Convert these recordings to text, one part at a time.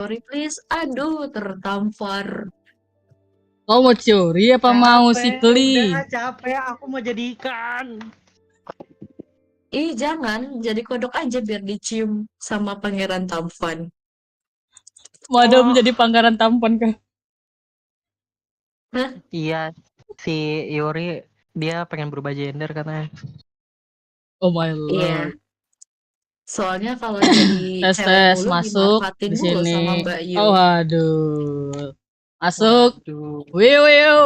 Sorry please, aduh tertampar. Kau mau curi apa mau sikli? Udah capek, aku mau jadi ikan. Ih jangan, jadi kodok aja biar dicium sama pangeran tampan. Madam Oh. jadi pangeran tampan kah? Hah? Iya, si Yuri dia pengen berubah gender katanya. Oh my Iya. lord. Soalnya kalau jadi Tes cewek tes mulu masuk dimanfaatin di mulu sama sini. Mbak Yu. Oh aduh. Masuk. Waduh. Wiu,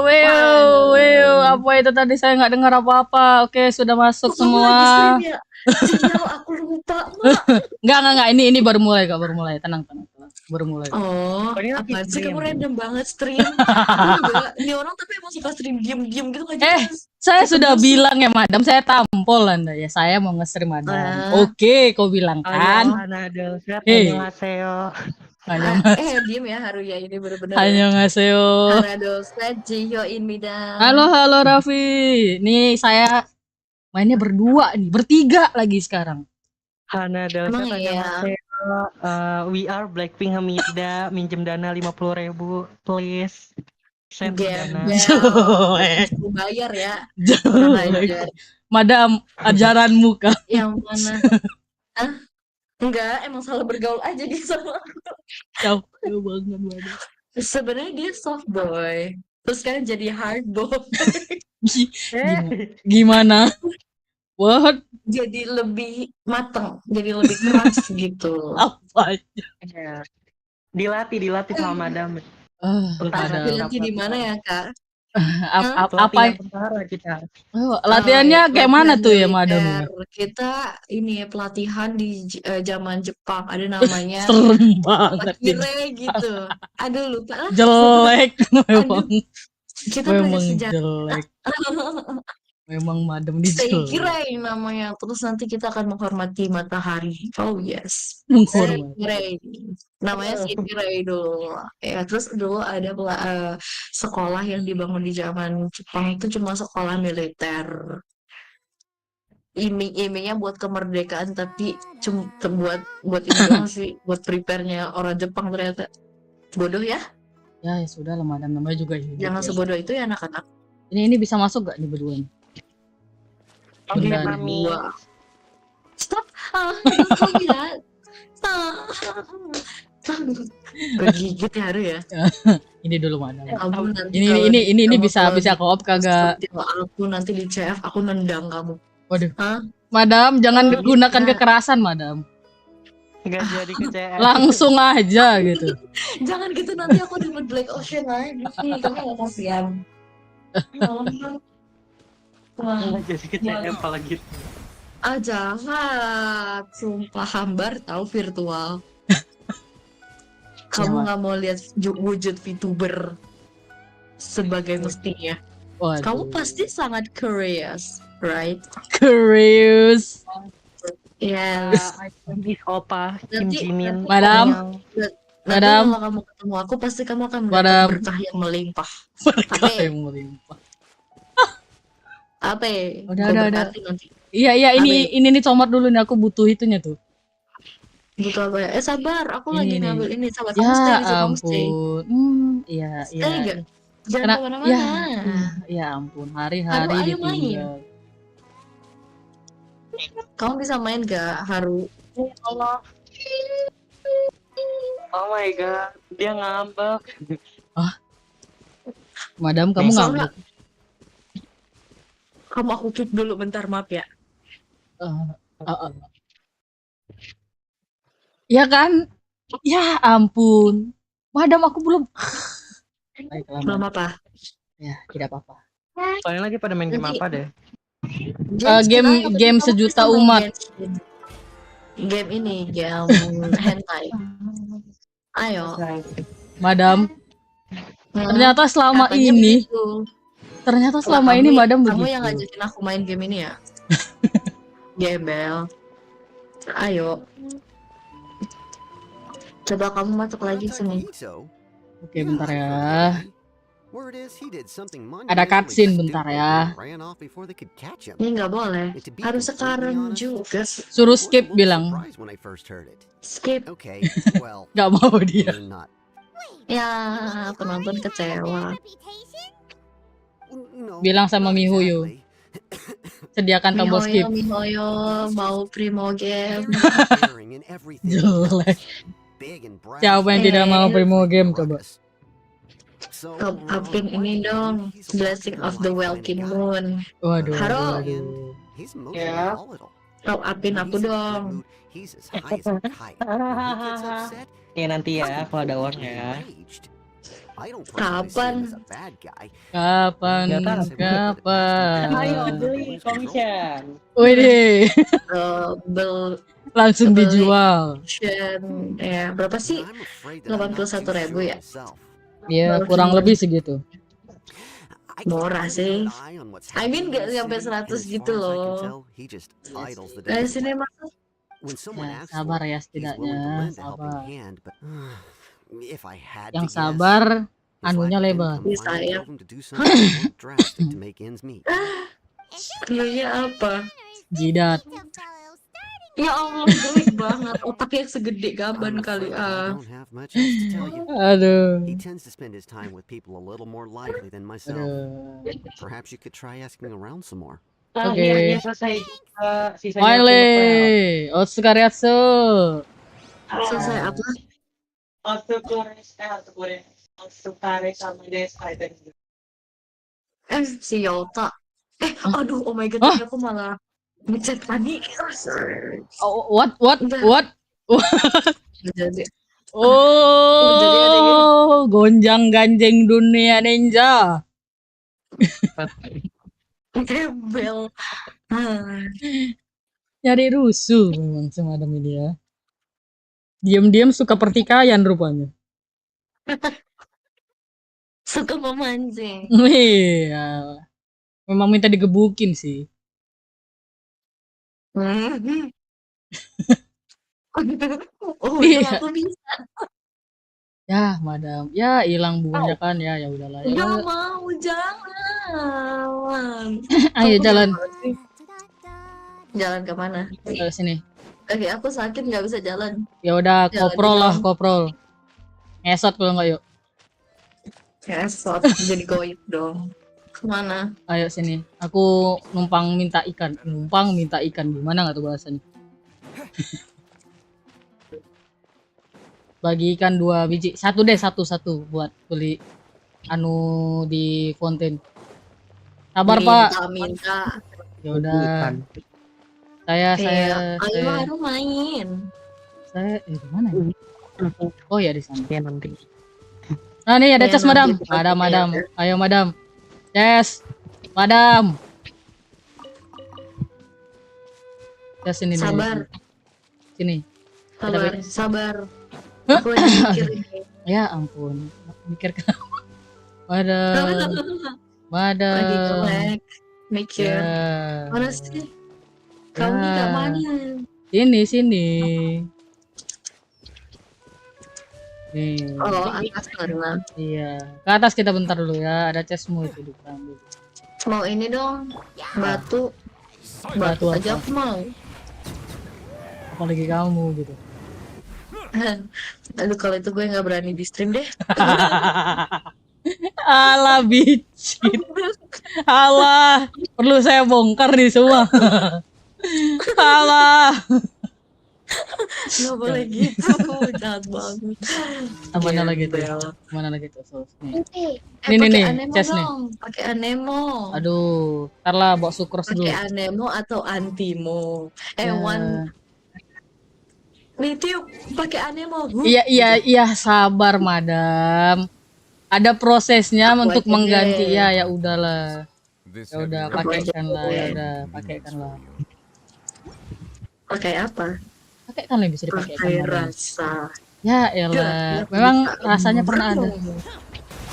apa itu tadi saya nggak dengar apa-apa. Oke, sudah masuk Kok kamu lagi stream semua. ya? Sial, aku lupa, Mak. Enggak. Ini baru mulai Kak, baru mulai. Tenang. Baru mulai. Oh, Ini lagi apaan sih stream. kamu random banget stream? Enggak, ini orang tapi emang suka stream diem-diem gitu gak jelas. Saya Kayak sudah penyusup. bilang ya, Madam, saya tampol Anda ya. Saya mau nge-stream Madam. Ah. Oke, kau bilang kan. Anado, Hey. annyeonghaseyo. Diem ya Haruya ini bener-bener ya. Annyeonghaseyo. Haradoset jiyoinmida. Halo Raffi. Nih saya mainnya berdua nih, bertiga lagi sekarang. Hanado, Emang iya. We are Blackpink Hamida, minjem dana 50.000, please. Send dana. Jelek. Aku bayar ya. Jelek. Madam, ajaranmu kah? Yang mana? Enggak, emang salah bergaul aja dia sama aku. Capek banget, Madam. Sebenarnya dia soft boy. Terus kan jadi hard boy. Gimana? What? Jadi lebih mateng, jadi lebih keras gitu. Apa? Dilatih sama Madam. Dilatih di mana ya, Kak? Apa tentara kita. latihannya kayak mana tuh ya, Madam? Kita ini ya pelatihan di zaman Jepang, ada namanya serem banget kire gitu. Aduh lupa lah. Jelek memang. Kita memang sejarah. Jelek. Memang Madam dijelek. Seikirai namanya. Terus nanti kita akan menghormati matahari. Oh yes. Menghormati. Namanya Seikirai dulu. Ya, terus dulu ada sekolah yang dibangun di zaman Jepang itu cuma sekolah militer. Iming-imingnya buat kemerdekaan tapi cuma buat ini doang sih, buat prepare-nya orang Jepang ternyata. Bodoh ya? Ya sudah lah Madam, namanya juga hidup. Jangan sebodoh itu ya anak-anak. Ini bisa masuk gak nih berdua ini? Oke, Mami. Stop. Kau lihat. Kegigit ya Haru ya. Ini dulu Madam. Ini bisa co-op kagak? Aku nanti di CF aku nendang kamu. Waduh. Madam, jangan gunakan kekerasan, Madam. Gak jadi ke CF. Langsung aja gitu. Jangan gitu, nanti aku dapat Black Ocean lagi. Kamu gak kasihan. Gak jadi ke CF apalagi. Jahat. Sumpah hambar tahu virtual. Kamu nggak mau lihat wujud VTuber sebagai mestinya. Waduh. Kamu pasti sangat curious, right? Curious. Yes. Bis Opa, Kim Nanti- Jimin. Madam. Nanti kalau kamu ketemu aku pasti kamu akan mendapat berkah yang melimpah. Berkah yang melimpah. Apa? Udah. Nanti. Iya, ini nih comot dulu nih, aku butuh itunya tuh. Butuh apa ya? Sabar, aku lagi ngambil ini. Sabar, Ya kamu stay di situ, kamu stay. ampun. Iya. Stay nggak? Jangan kemana-mana. Ya ampun, hari-hari Ayo ditinggal. Kamu bisa main gak, Haru? Allah. Oh my god, dia ngambek. Madam, kamu ngambek. Kamu aku kick dulu bentar, maaf ya. Ya kan? Ya ampun. Madam, aku belum. Belum apa? Ya, tidak apa-apa. Soalnya lagi pada main game apa deh? Game sejuta umat. Game ini, game hentai. Ayo. Madam. Ternyata selama ini Madam begitu. Kamu yang ngajakin aku main game ini ya? Gembel. Ayo. Coba kamu masuk lagi sini. Oke, bentar ya. Ada cutscene bentar ya. Ini nggak boleh. Harus sekarang juga. Suruh skip bilang. Skip. Gak mau dia. Ya, penonton kecewa. Bilang sama Mihoyo. Sediakan tombol skip. Mihoyo mau primo game. Jelek. Siapa yang tidak mau primo game coba? Top upin ini dong, Blessing of the Waking Moon. Waduh. Haro. Ya. Top upin aku dong. Ya nanti ya kalau ada uangnya. Kapan? Kapan? Ayo beli commission. Wih, langsung Beli. dijual. Ya, berapa sih? 81.000 ya? Ya kurang lebih segitu. Murah sih. I mean gak sampai 100 gitu loh. Dari sini masuk. Ya, sabar ya setidaknya, sabar. Yang sabar, anunya lebar. Iya sayang. Cluenya apa? Jidat. Ya Allah, jelek banget. Otaknya segede gaban kali. Aduh. Aduh. Oke. Akhirnya selesai juga. Sisanya Finally, Otsukariatsu. Selesai apa? Si Yota. Aduh, oh my god, Hah? tadi aku malah ngechat tadi. Oh, what? Jadi, Oh, gonjang ganjeng dunia ninja. gembel. Nyari rusuh memang semacam ini ya. Diam-diam suka pertikaian rupanya. Suka memancing. Iya. Memang minta digebukin sih. Oh, Iya. aku bisa. Ya, madam. Ya, hilang bunganya kan ya. Ya udahlah ya. Gak mau, jangan. Ayo Aku jalan. Jalan kemana? Ke sini. Kaki aku sakit, nggak bisa jalan. Ya udah, Jalan koprol lah, dong. koprol. Ngesot kalau nggak yuk. Esot, jadi goib dong. Kemana? Ayo sini. Aku numpang minta ikan. Numpang minta ikan. Gimana nggak tuh bahasanya? Bagi ikan 2 biji. Satu deh, satu buat beli anu di fonten. Sabar Pak. Minta. Ya udah. Saya Ayo baru main. Saya di mana ya? Oh ya di sana. Ya nanti. Nah nih ada Ya, Ces madam. nanti Madam. Ayo madam. Ces. Madam. Ces sini nih. Sabar. Sini. Sabar. Aku lagi mikir ini. Ya ampun. Mikir kenapa? Madam. Lagi jelek. Mikir. Ya. Mana sih? Kamu Ya. nggak mana? Sini. Nih. Oh, atas karena. Iya. Ke atas kita bentar dulu ya. Ada chestmu itu di ambil. Mau ini dong. Batu. Batu aja apa? aku mau. Apalagi kamu gitu. Aduh, kalau itu gue nggak berani di stream deh. Alah bicit. Alah, perlu saya bongkar nih semua. Alah. Nggak boleh gitu, jahat banget. Mana lagi tuh? Gembel. Mana lagi tuh sos nih. Pakai Nih, anemo chest nih. dong. Pakai anemo. Aduh, ntar lah bawa sukros dulu. Pakai anemo atau antimo. Ya. One. Nih, pakai anemo. Iya, sabar madam. Ada prosesnya Aku untuk aja mengganti deh. ya udahlah. Ya udah pakaikan lah, ya udah pakaikan lah. Pakai apa? Pakaikan lah bisa dipakaikan. Pakai madam. rasa. Ya elah, memang rasanya pernah ada.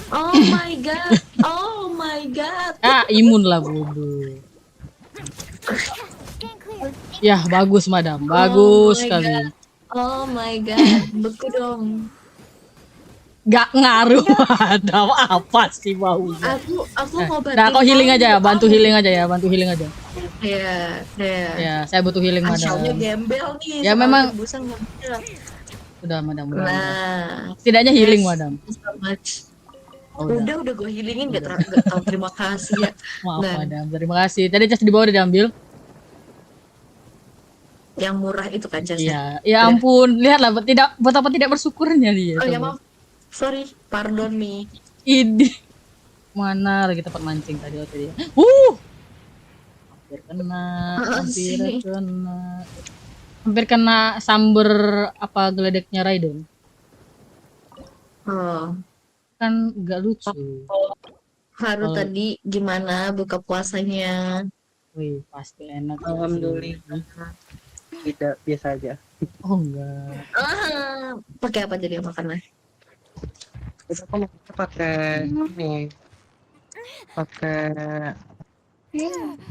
Oh my god. Oh my god. Ah, imun lah bodoh. Ya, bagus madam. Bagus my sekali. God. Oh my god. Beku dong. Gak ngaruh madam, apa sih baunya? Aku mau Nah, kau healing kamu, aja ya, bantu kamu. healing aja ya, bantu healing aja. Iya, iya. Ya, saya butuh healing Asalnya madam. gembel nih, Ya sekali memang tembusan gembel. udah madam, udah. Nah, Setidaknya healing yes, madam. thank you so much. Oh, udah. Udah gue healingin, gak, Udah. gak tau terima kasih ya. Maaf Dan madam, terima kasih. Tadi just di bawah udah diambil. yang murah itu kan jasnya. Iya, ya ampun, lihatlah buat apa tidak bersyukurnya dia Oh ya coba. maaf, sorry, pardon me. Ini mana lagi tempat mancing tadi waktu dia. Hampir kena, hampir Sih. kena. Hampir kena samber apa geledeknya Raiden. Oh, Kan gak lucu. Haru Kalau tadi gimana buka puasanya? wih, pasti enak sih. Alhamdulillah. Tidak, biasa aja. Oh enggak. Pakai apa jadi makannya? Itu aku makannya pakai ini, pakai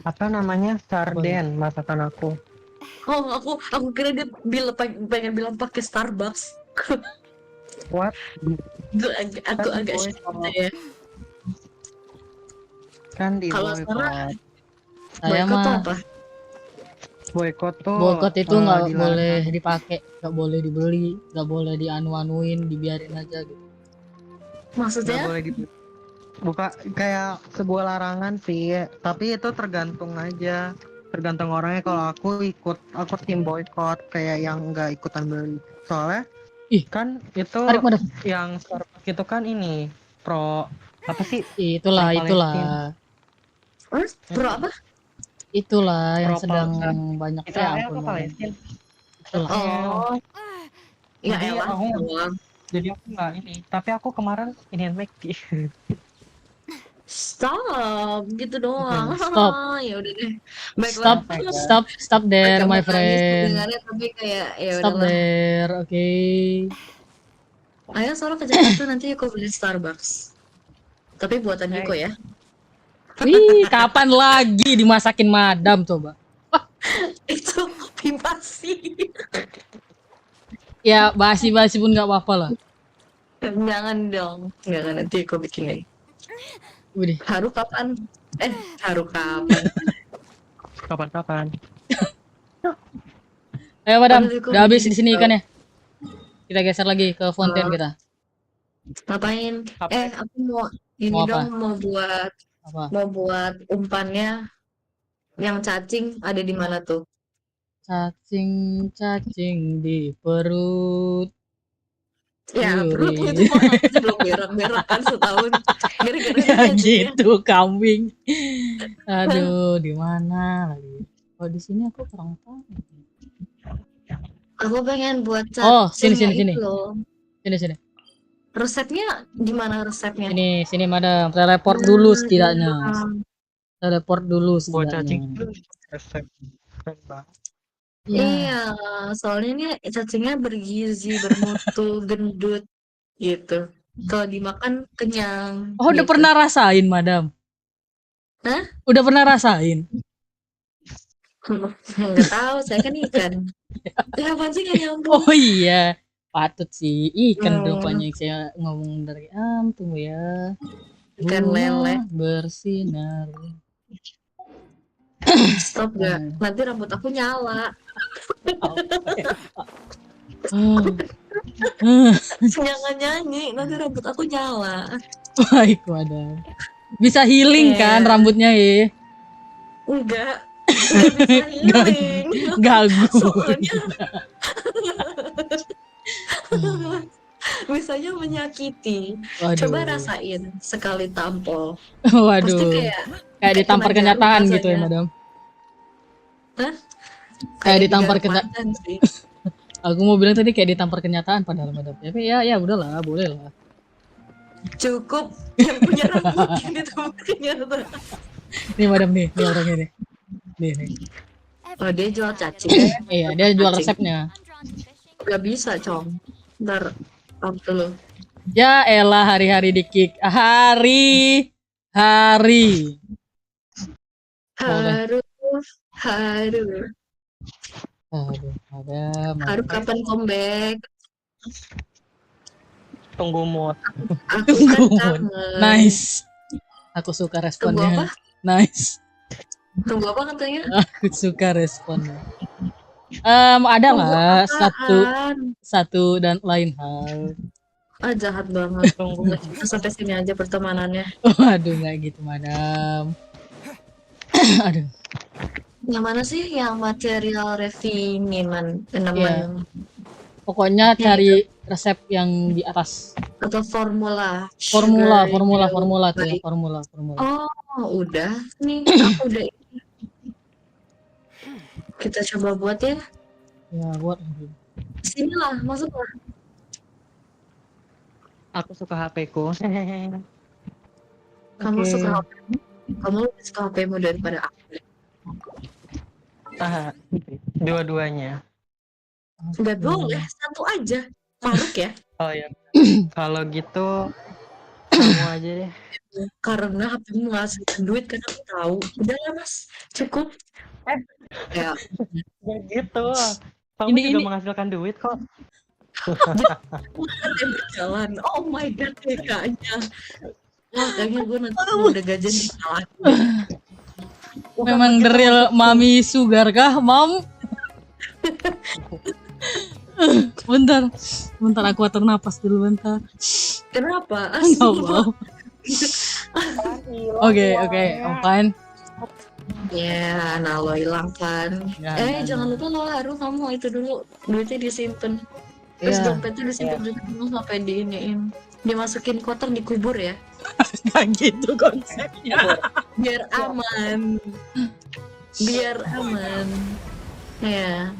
apa namanya, sarden masakan aku. Oh, aku kira dia pengen bilang pakai Starbucks. What? Aku agak shock ya. Kan di Kalau SARA, Saya boykot tuh mah apa? boykot tuh boykot itu nggak dilarang. boleh dipakai, nggak boleh dibeli, nggak boleh dianu-anuin, dibiarin aja gitu. Nggak Maksudnya? boleh buka kayak sebuah larangan sih, tapi itu tergantung aja, tergantung orangnya. Kalau aku tim boykot, kayak yang nggak ikutan beli, soalnya Ih, kan itu tarik madam. yang Starbucks itu kan ini pro apa sih, Itulah, pro Palestina, Pro apa? itulah yang pro sedang Palestina, banyak. Israel Ampun apa madam. Palestina. Itulah. Oh, ya Jadi elah aku doang. nggak ini, tapi aku kemarin ini McD. Stop, gitu doang. Stop, Ya udah deh. Baiklah. stop, stop there, Agak my menangis friend. terdengarnya, tapi kayak ya Stop udahlah. there, oke. Ayo soalnya ke Jakarta nanti aku beli Starbucks. Tapi buatan Yuko ya. Wih, kapan lagi dimasakin madam coba? Itu privasi. Ya basi-basi pun nggak apa-apa lah. Jangan dong. Jangan, nanti aku bikinin. Udah. Haru kapan? Haru kapan? Kapan-kapan. Ayo madam, Padahal aku udah habis di sini tahu. ikannya. Kita geser lagi ke fonten kita. Ngapain? Aku mau ini Mau apa? dong, Apa? mau buat umpannya yang cacing ada di mana tuh? Cacing di perut. Ya, perutmu itu Duri. mah pasti belum berak-berak kan setahun. Gara-gara itu Ya cacingnya. gitu kambing. Aduh, di mana lagi? Oh, di sini aku kurang tahu. Aku pengen buat Oh, sini cacingnya sini. itu loh. Sini. Resepnya gimana resepnya? Sini madam. Teleport dulu setidaknya. Iya. Teleport dulu Buat setidaknya. cacing itu resep keren banget. Ya. Iya, soalnya ini cacingnya bergizi, bermutu, gendut gitu. Kalau dimakan kenyang Oh, udah gitu. pernah rasain, madam? Hah? Udah pernah rasain? Nggak tahu, saya kan ikan. Ya apaan sih nggak nyambung? Oh iya, patut sih. Ikan rupanya Hmm, saya ngomong dari tunggu ya. ikan lele. Bunga bersinar. Stop gak? Nanti rambut aku nyala. Jangan nyanyi, nanti rambut aku nyala. Baik, madam. Bisa healing kan rambutnya ya? Enggak bisa healing. Gagu. Soalnya bisanya menyakiti. Waduh. Coba rasain sekali tampol. Waduh. Pasti kayak ditampar kena jarum kenyataan gitu ya, rasanya. madam. Hah? Kayak ditampar kenyataan sih. Aku mau bilang tadi kayak ditampar kenyataan padahal, madam. Tapi ya udahlah, boleh lah. Cukup yang punya rambut yang ditampar kenyataan. Nih madam nih orangnya nih. Nih. Oh, dia jual cacing. Iya, dia jual resepnya. Gak bisa, Cong. Ntar dulu. Ya elah, hari-hari di kick. Hari. Haru. Aduh, madam. Haru kapan comeback? tunggu mood. Aku kan kangen. Nice. Aku suka Tunggu apa? responnya. Nice. Tunggu apa katanya? Aku suka responnya. Ada Tunggu nggak apaan? satu dan lain hal? Ah, jahat banget. Tunggu. Nggak, kita sampai sini aja pertemanannya. Waduh, nggak gitu, madam. Aduh, Yang mana sih yang material refiniman, ya. teman Pokoknya yang itu cari resep yang di atas. atau formula Formula, sugar formula, milk formula tuh, by formula. oh udah nih aku udah kita coba buat ya Ya, buat. sini lah masuklah Aku suka HP ku. kamu Oke. suka HP-mu kamu lebih suka HP-mu daripada aku Ah, dua-duanya. nggak boleh satu aja Faruk ya Oh ya. Kalau gitu kamu aja deh. karena HP-mu menghasilkan duit kan aku tahu udah lah mas cukup ya Ya gitu. Kamu juga Ini menghasilkan duit kok. yang berjalan oh my god ya kayaknya wah kayaknya gue nanti kalau udah gajian salah bukan memang pakai the real telepon mami sugar kah, Mam? Bentar aku atur napas dulu bentar. kenapa Nggak mau. Oke, I'm fine. ya nah lo hilang kan Nggak. jangan lupa lo harus kamu itu dulu duitnya disimpan terus Iya, dompetnya disimpan juga dulu sampai diiniin dimasukin kotak dikubur ya nggak gitu konsepnya. biar aman ya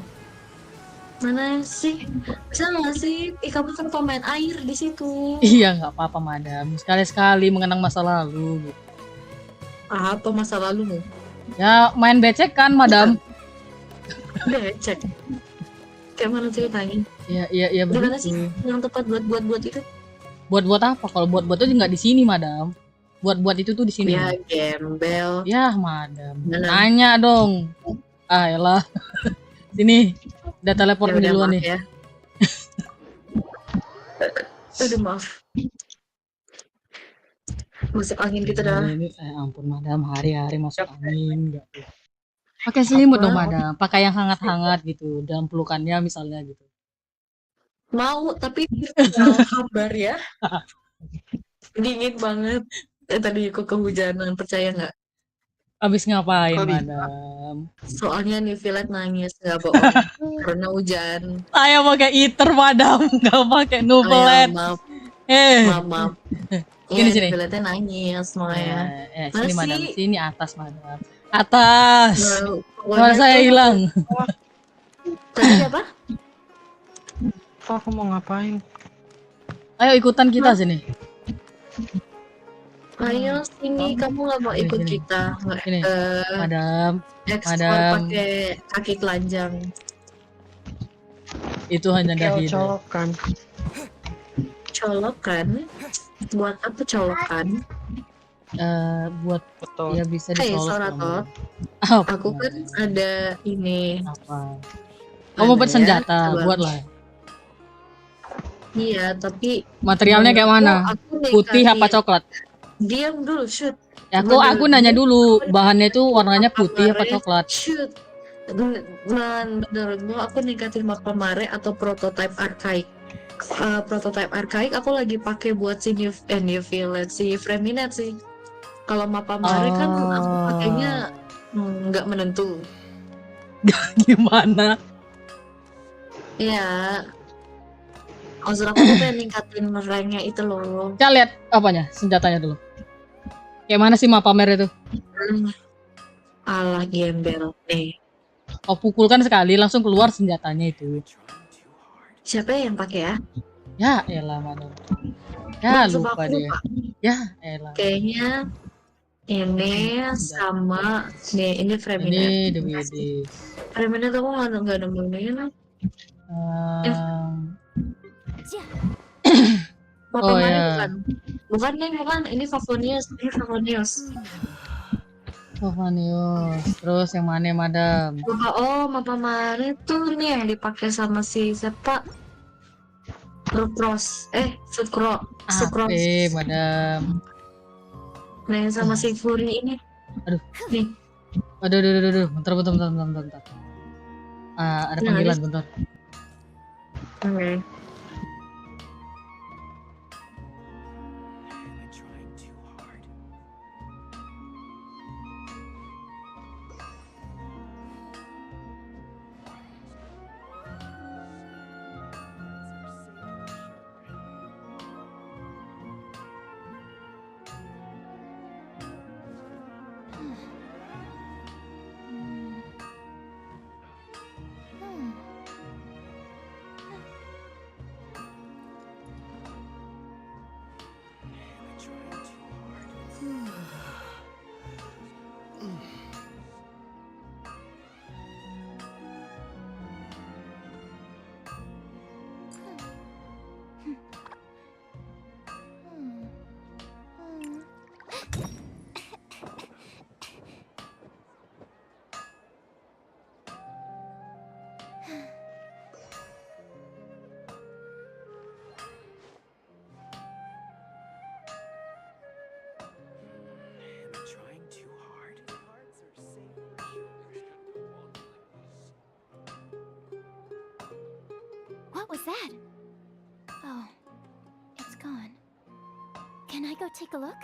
mana sih bisa nggak sih kamu kan pemain air di situ Iya, nggak apa-apa, madam. Sekali-sekali mengenang masa lalu. Gitu. apa masa lalumu Ya, main becek kan, madam? becek kayak mana ceritanya Iya, di mana sih begitu. yang tepat buat itu Buat apa? Kalau buat itu nggak di sini, madam. Buat itu tuh di sini. ya gembel Ya, madam. Mana? Nanya dong. Ah, elah. Sini. Udah teleport Ya udah, duluan maaf nih. ya. Aduh maaf. Masuk angin gitu dah. Ini ampun, madam. Hari-hari masuk angin. Nggak. Pakai selimut dong, madam. Pakai yang hangat-hangat gitu. Dalam pelukannya misalnya gitu. Mau tapi kabar ya. Dingin banget. Tadi aku kehujanan, percaya nggak? Abis ngapain, Kok bisa? madam? Soalnya nih Violet nangis nggak bohong karena hujan. Saya pakai heater, madam. Nggak pakai nubelet. Maaf. Sini, Iya, sini. Violetnya nangis makanya. Sini, madam. Masih? Sini atas, madam. Atas. Suara Pokoknya saya tuh- hilang. Tadi apa? Kok aku mau ngapain? Ayo ikutan kita sini. Ayo sini, kamu nggak mau Sini, ikut sini. kita? Nggak, Sini, madam. ekspor Madam. pakai kaki telanjang. Itu hanya Kayak David. colokan. Colokan? Buat apa colokan? Buat Betul. ya bisa Hey, dicolok. Sora kamu. Tot. Apa? Aku kan ada ini. Apa? Kamu buat Ada ya, senjata, coba. buatlah. Iya, tapi Materialnya kayak mana? aku Putih nikahin- apa coklat? Diam dulu, shoot. Ya, aku nanya dulu, bahannya itu warnanya putih apa Mare, coklat? Shoot. Menurutmu aku nikahin mapa mare atau prototype archaik? Prototype archaik aku lagi pakai buat si New Violet, si Freminet sih. Kalau mapa mare kan aku pakainya nggak menentu. Gimana? Iya. Maksud aku tuh pengen ningkatin ranknya itu loh. Kita lihat apanya, senjatanya dulu. Kayak mana sih map pamer itu? Alah gembel nih. Oh, pukulkan sekali langsung keluar senjatanya itu. Siapa yang pakai ya? Ya elah, madam. Ya Bang, lupa aku deh. lupa. Ya elah. Kayaknya ini sama nih ini Freminet. Ini DVD. Freminet aku nggak nemuin. Mapa Oh, mare ya. bukan nih bukan ini Favonius Favonius. Terus yang mana, madam? mapa mare tuh nih yang dipakai sama si siapa Sucrose. madam. Nah, yang sama si Fury ini. Aduh. Nih. Aduh. Bentar. Ada panggilan, bentar. Oke. What was that? Oh, it's gone. Can I go take a look?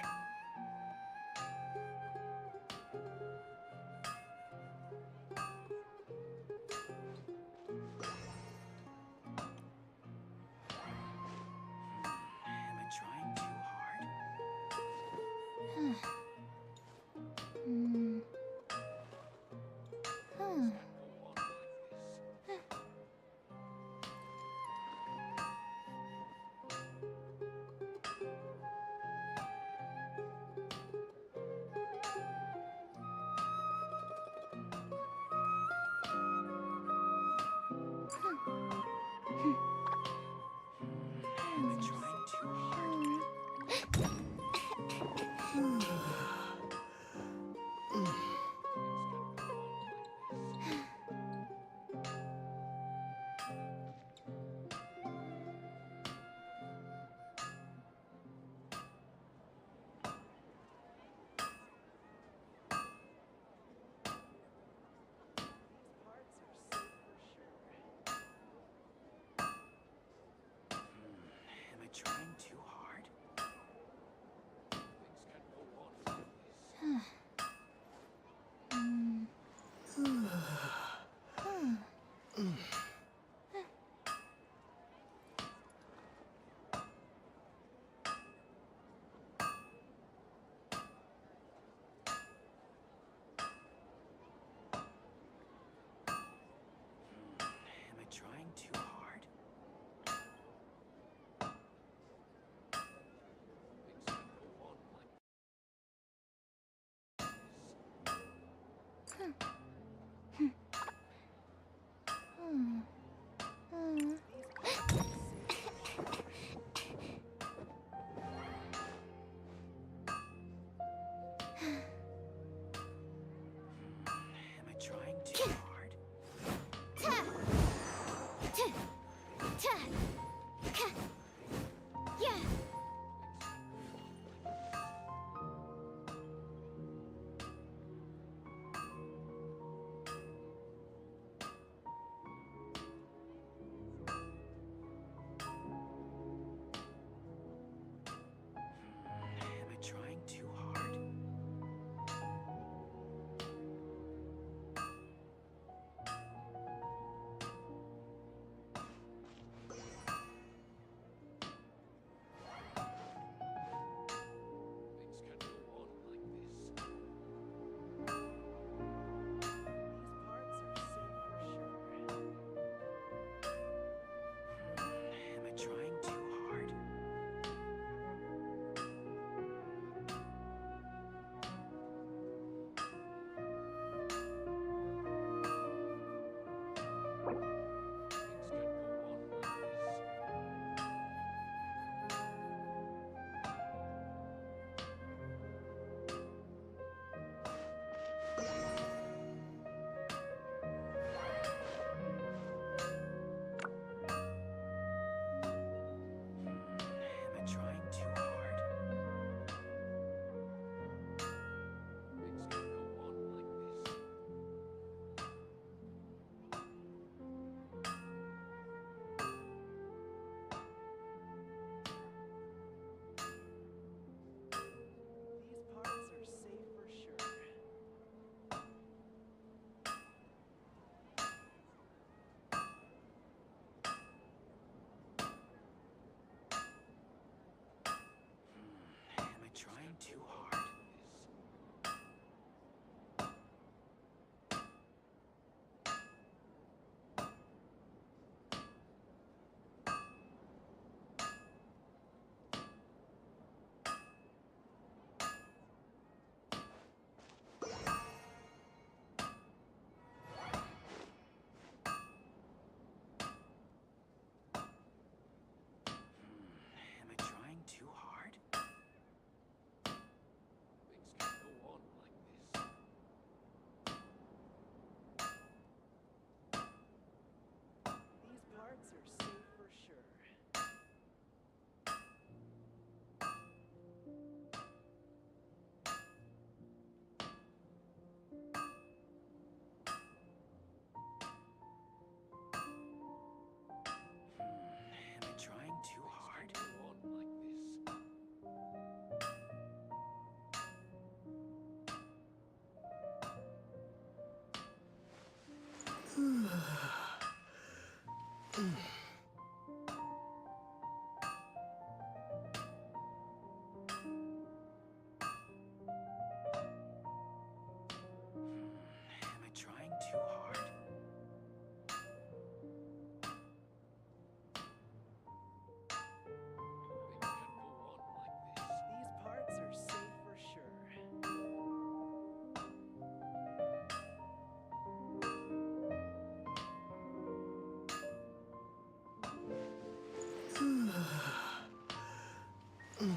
Am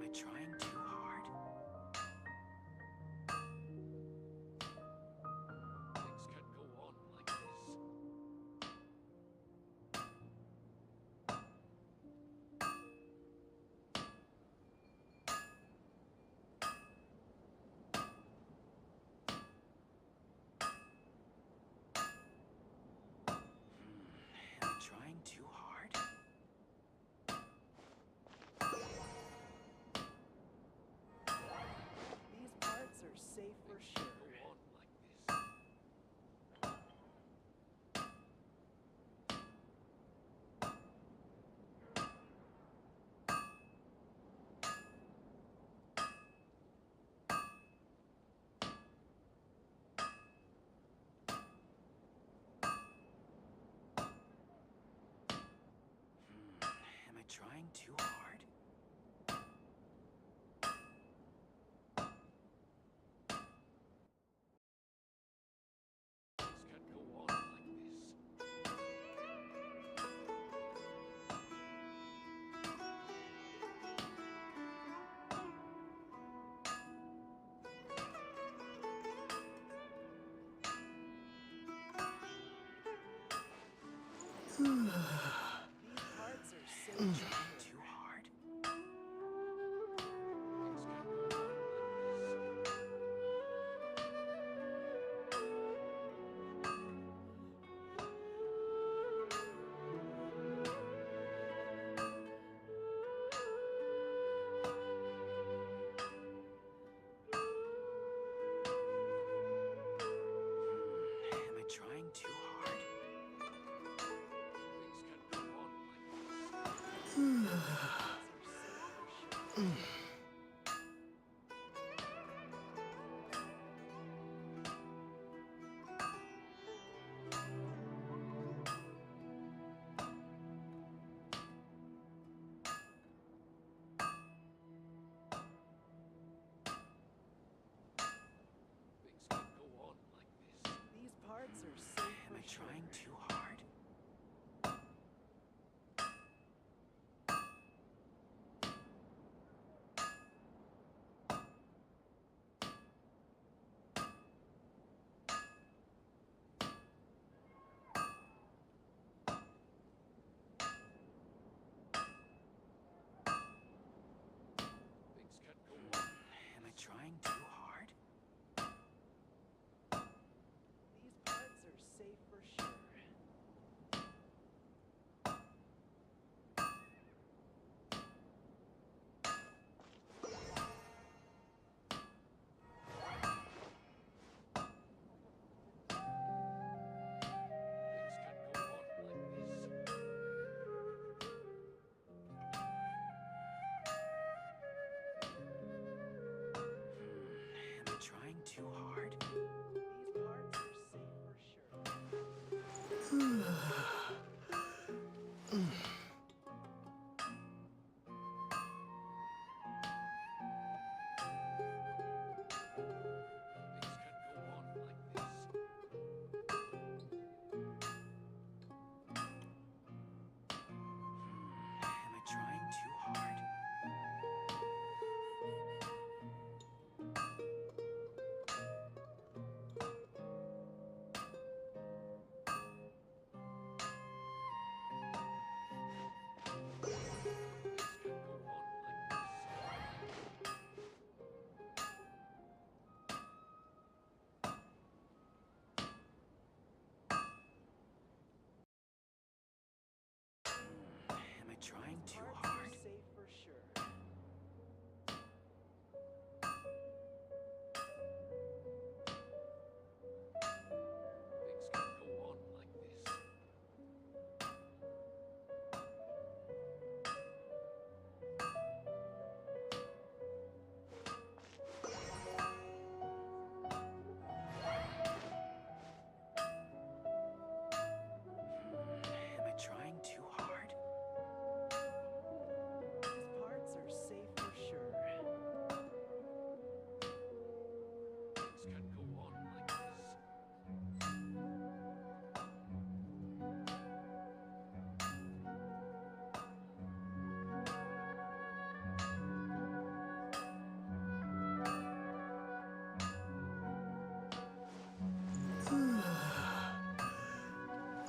I trying too hard? Things can't go on like this. Am I trying too hard? These parts are safe for sure. Go on like this. Am I trying too hard? Things can't go on like this. These parts are safe for Trying sure. too hard? Things can't go on like this. Am I trying too hard? Things can't go on like this. Parts are safe for sure. Things can't go on like this. These parts are safe Am I for sure. trying too hard? Things can't go on. Am I trying too hard? These parts are safe for sure. Things can't go on like this. Am I trying too hard? These parts are safe for sure. Things can't go on like this. Am I trying too hard?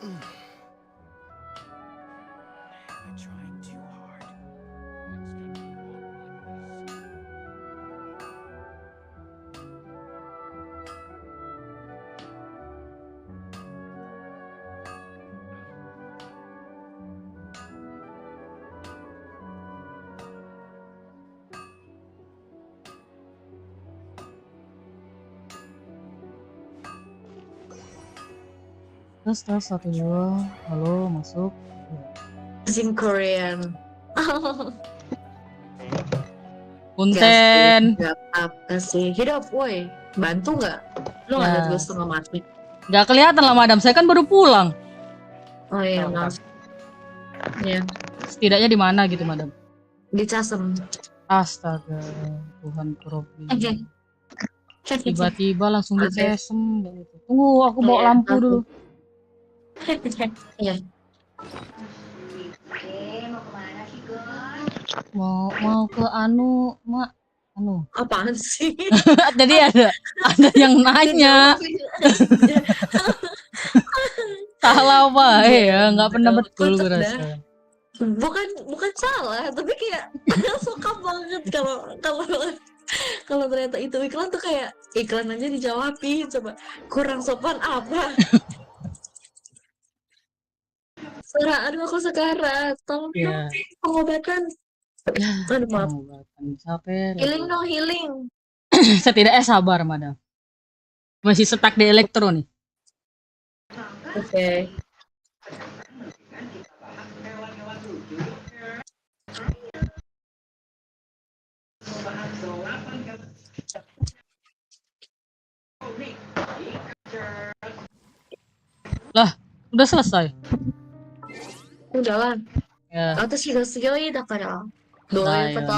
Am I trying too hard? Things can't go on like this. Tes 1 2. Halo, masuk. Sing Korean. Punten. Gak apa sih. Hidup, woi. Bantu nggak? Lo nggak Ya. liat gue setengah mati? Nggak kelihatan lah madam, saya kan baru pulang. Oh iya, maaf. Ya, Setidaknya di mana gitu madam? di Casem. Astaga, Tuhan Robi. Oke. Tiba-tiba langsung Oke. dicesem gitu. Tunggu, aku bawa Iya, lampu aku. dulu. Iya. Mau ke mak. Apaan sih? Jadi ada yang nanya. Salah apa? Ya, nggak pernah betul gue Kocak dah. rasa. Bukan salah, tapi kayak suka banget kalau ternyata itu iklan tuh kayak iklan aja dijawabin, coba kurang sopan apa? SARA, aduh aku sekarat, tolong Iya. dong pengobatan. Aduh maaf, Pengobatan capek. healing dong healing. Setidaknya sabar, madam. Masih stuck di elektro nih. Oke. Lah, udah selesai. Udah lah. Ya. 私が強いだから。どういうこと？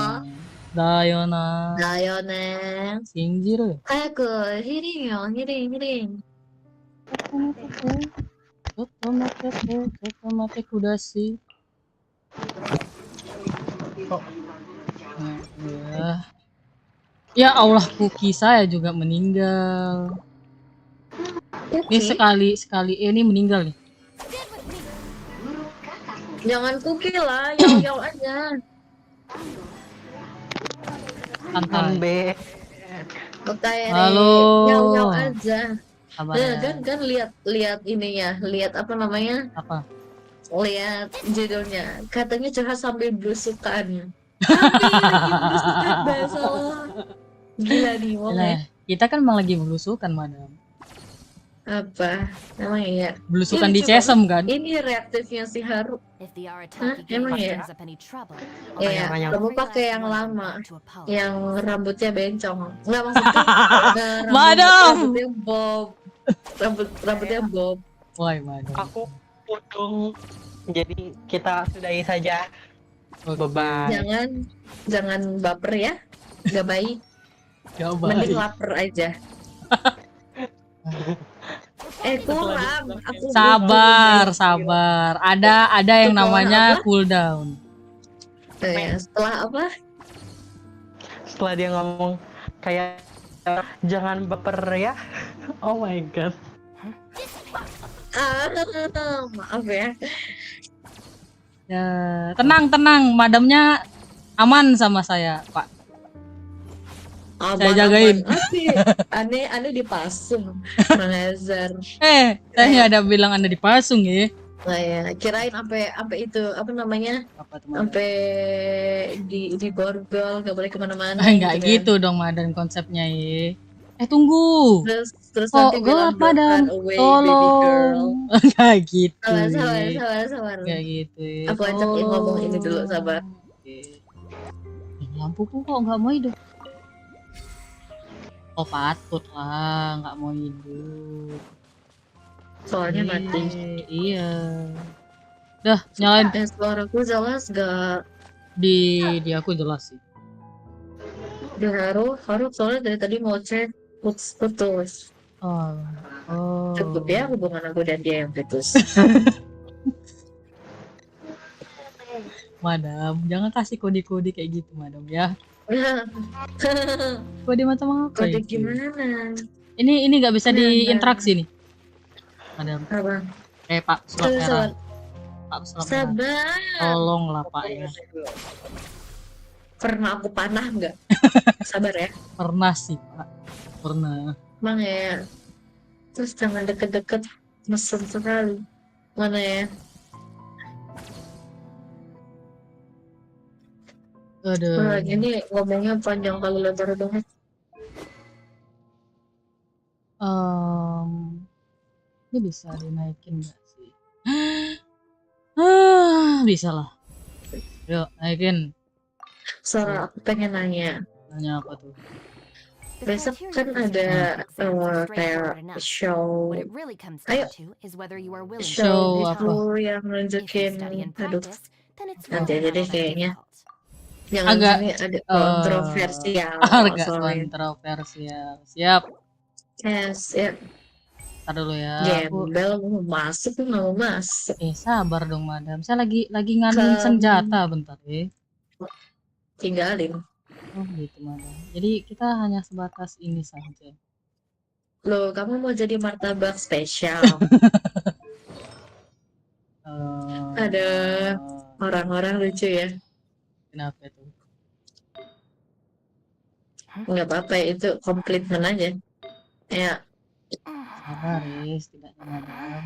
だよな。だよね。信じろよ。早くヒリンよ、ヒリン。ちょっと待ってください。Ya Allah, Kuki saya juga meninggal. Ini sekali ini meninggal nih. Jangan Kuki lah, yaw aja. Santai. Halo. Yaw aja. Sabar Nah, ya. kan lihat ininya, lihat apa namanya? Apa? Lihat judulnya. Katanya curhat sambil blusukan. Tapi lagi blusukan bahasa lo. Gila nih, Nah, kita kan emang lagi belusukan, madam. apa? Emang iya. Belusukan Ini di coba. Cesem kan? Ini reaktifnya si Haru. Hah? Emang ya? Iya, kamu pakai yang lama, yang rambutnya bencong. Nggak maksudnya Madam! rambutnya bob. Rambutnya bob. Woi, madam. Aku pudung. Jadi kita sudahi saja. Oke. Bye. Jangan baper ya. Gak baik. Gak Mending baik. lapar aja. Kurang. Aku Sabar. Ada yang namanya cooldown. Setelah apa? Setelah dia ngomong kayak jangan baper ya. Oh my god. Maaf ya. Ya, tenang, madamnya aman sama saya, Pak. Saya jagain. Aneh dipasung. Mengajar. Saya nggak ada bilang Anda dipasung ya. Nah ya, kirain sampai itu apa namanya? Apa teman? Sampai di borgol, nggak boleh kemana-mana. Enggak kan. gitu dong, madam, konsepnya ya. Tunggu. Terus Kok nanti gelap, bilang madam? "Don't run away, baby girl." Tolong. Enggak gitu. Sabar. Enggak gitu. Ya. Aku ajak ngomong ini dulu, sabar. Oke. Lampuku kok nggak mau hidup? Oh, patut lah, nggak mau hidup. Soalnya mati. Iya. Dah, nyalain. Suaraku jelas gak? Di aku jelas sih. Di Haru soalnya dari tadi ngoceh putus. Oh. Cukup ya hubungan aku dan dia yang putus. Madam, jangan kasih kode-kode kayak gitu, madam ya. Kode macam apa? Kode itu? gimana? Ini nggak bisa diinteraksi nih, madam. Apa? Pak pesulap Sabar, merah. sabar. Pak pesulap merah. Sabar. Tolonglah Pak ya. Pernah aku panah nggak? Sabar ya. Pernah sih Pak. Pernah. Emang ya. Terus jangan deket-deket. Mesum sekali. Mana ya? Wah, Aduh. ini ngomongnya panjang kali lebar banget. Ini bisa dinaikin nggak sih? Bisa lah. Yuk naikin. Sarah, aku pengen nanya. Nanya apa tuh? The Besok criteria kan for ada exams are kayak straightforward enough. show What it really comes Ayo. down to is whether you are willing to show Show take the apa? gitu time. yang If you nunjukin study and aduh practice, then it's nanti really aja not deh all that kayaknya difficult. yang Agak ini ada kontroversial agak sorry kontroversial. Siap. yes ya Ntar dulu ya. Aku gembel mau masuk nggak mau masuk sabar dong madam. Saya lagi nganuin senjata bentar ya. tinggalin Oh gitu madam. Jadi kita hanya sebatas ini saja. loh kamu mau jadi martabak spesial ada orang-orang lucu ya Kenapa itu? nggak apa-apa itu komitmen aja ya Sabar ya, setidaknya madam.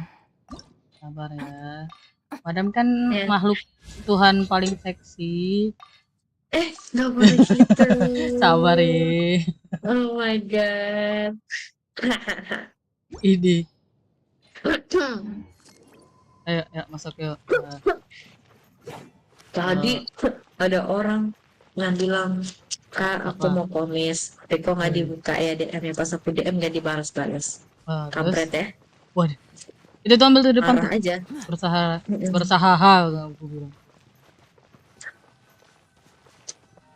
Sabar ya. Madam kan ya makhluk Tuhan paling seksi. nggak boleh gitu Sabar ya. oh my god Ini. Ayo masuk yuk. tadi ada orang yang bilang kak aku Apa? mau komis tapi kok nggak dibuka ya DM-nya pas aku DM nggak dibalas-balas Terus? kampret ya Waduh. Itu tuh ambil tuh depan parah tuh. aja Bersahaha aku bilang.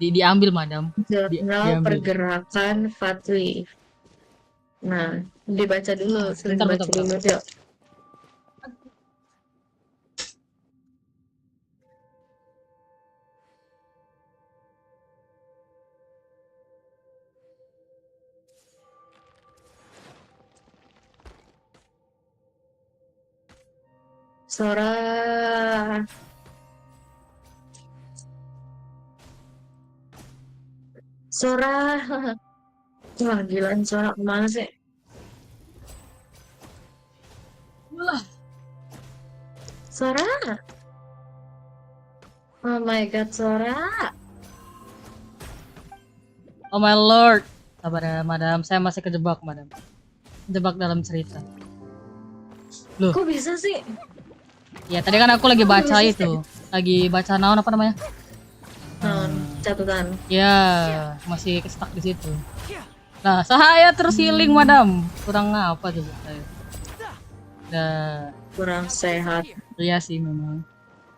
Diambil madam. jurnal diambil. pergerakan Fatwi nah dibaca dulu sering Bentar. baca dulu yuk Sora wah gila Sora kemana sih Sora oh my god Sora Oh my lord. Sabar ya madam. Saya masih kejebak madam. Kejebak dalam cerita. Loh. kok bisa sih Ya tadi kan aku lagi baca itu. Lagi baca naon apa namanya? catatan Ya masih stuck di situ. Nah saya terus healing madam. Kurang apa coba saya? Nah, kurang sehat iya sih memang.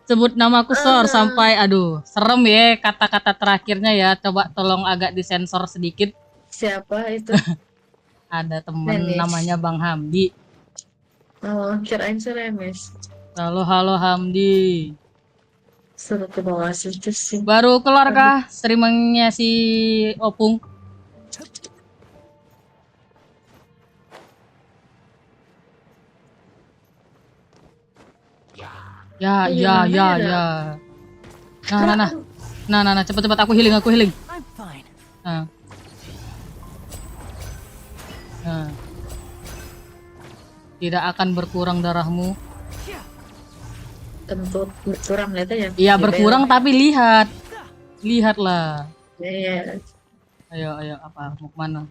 Sebut namaku Sor sampai aduh serem ya kata-kata terakhirnya ya. Coba tolong agak disensor sedikit. siapa itu Ada temen Remis. namanya Bang Hamdi. oh kirain si Remis Halo Hamdi. suruh ke bawah situ sih Baru keluar kah streamingnya si Opung? Ya. Nah, cepet aku healing. I'm fine. Nah. Tidak akan berkurang darahmu. tentu berkurang lihat aja Iya berkurang tapi lihatlah. iya Ayo apa mau kemana?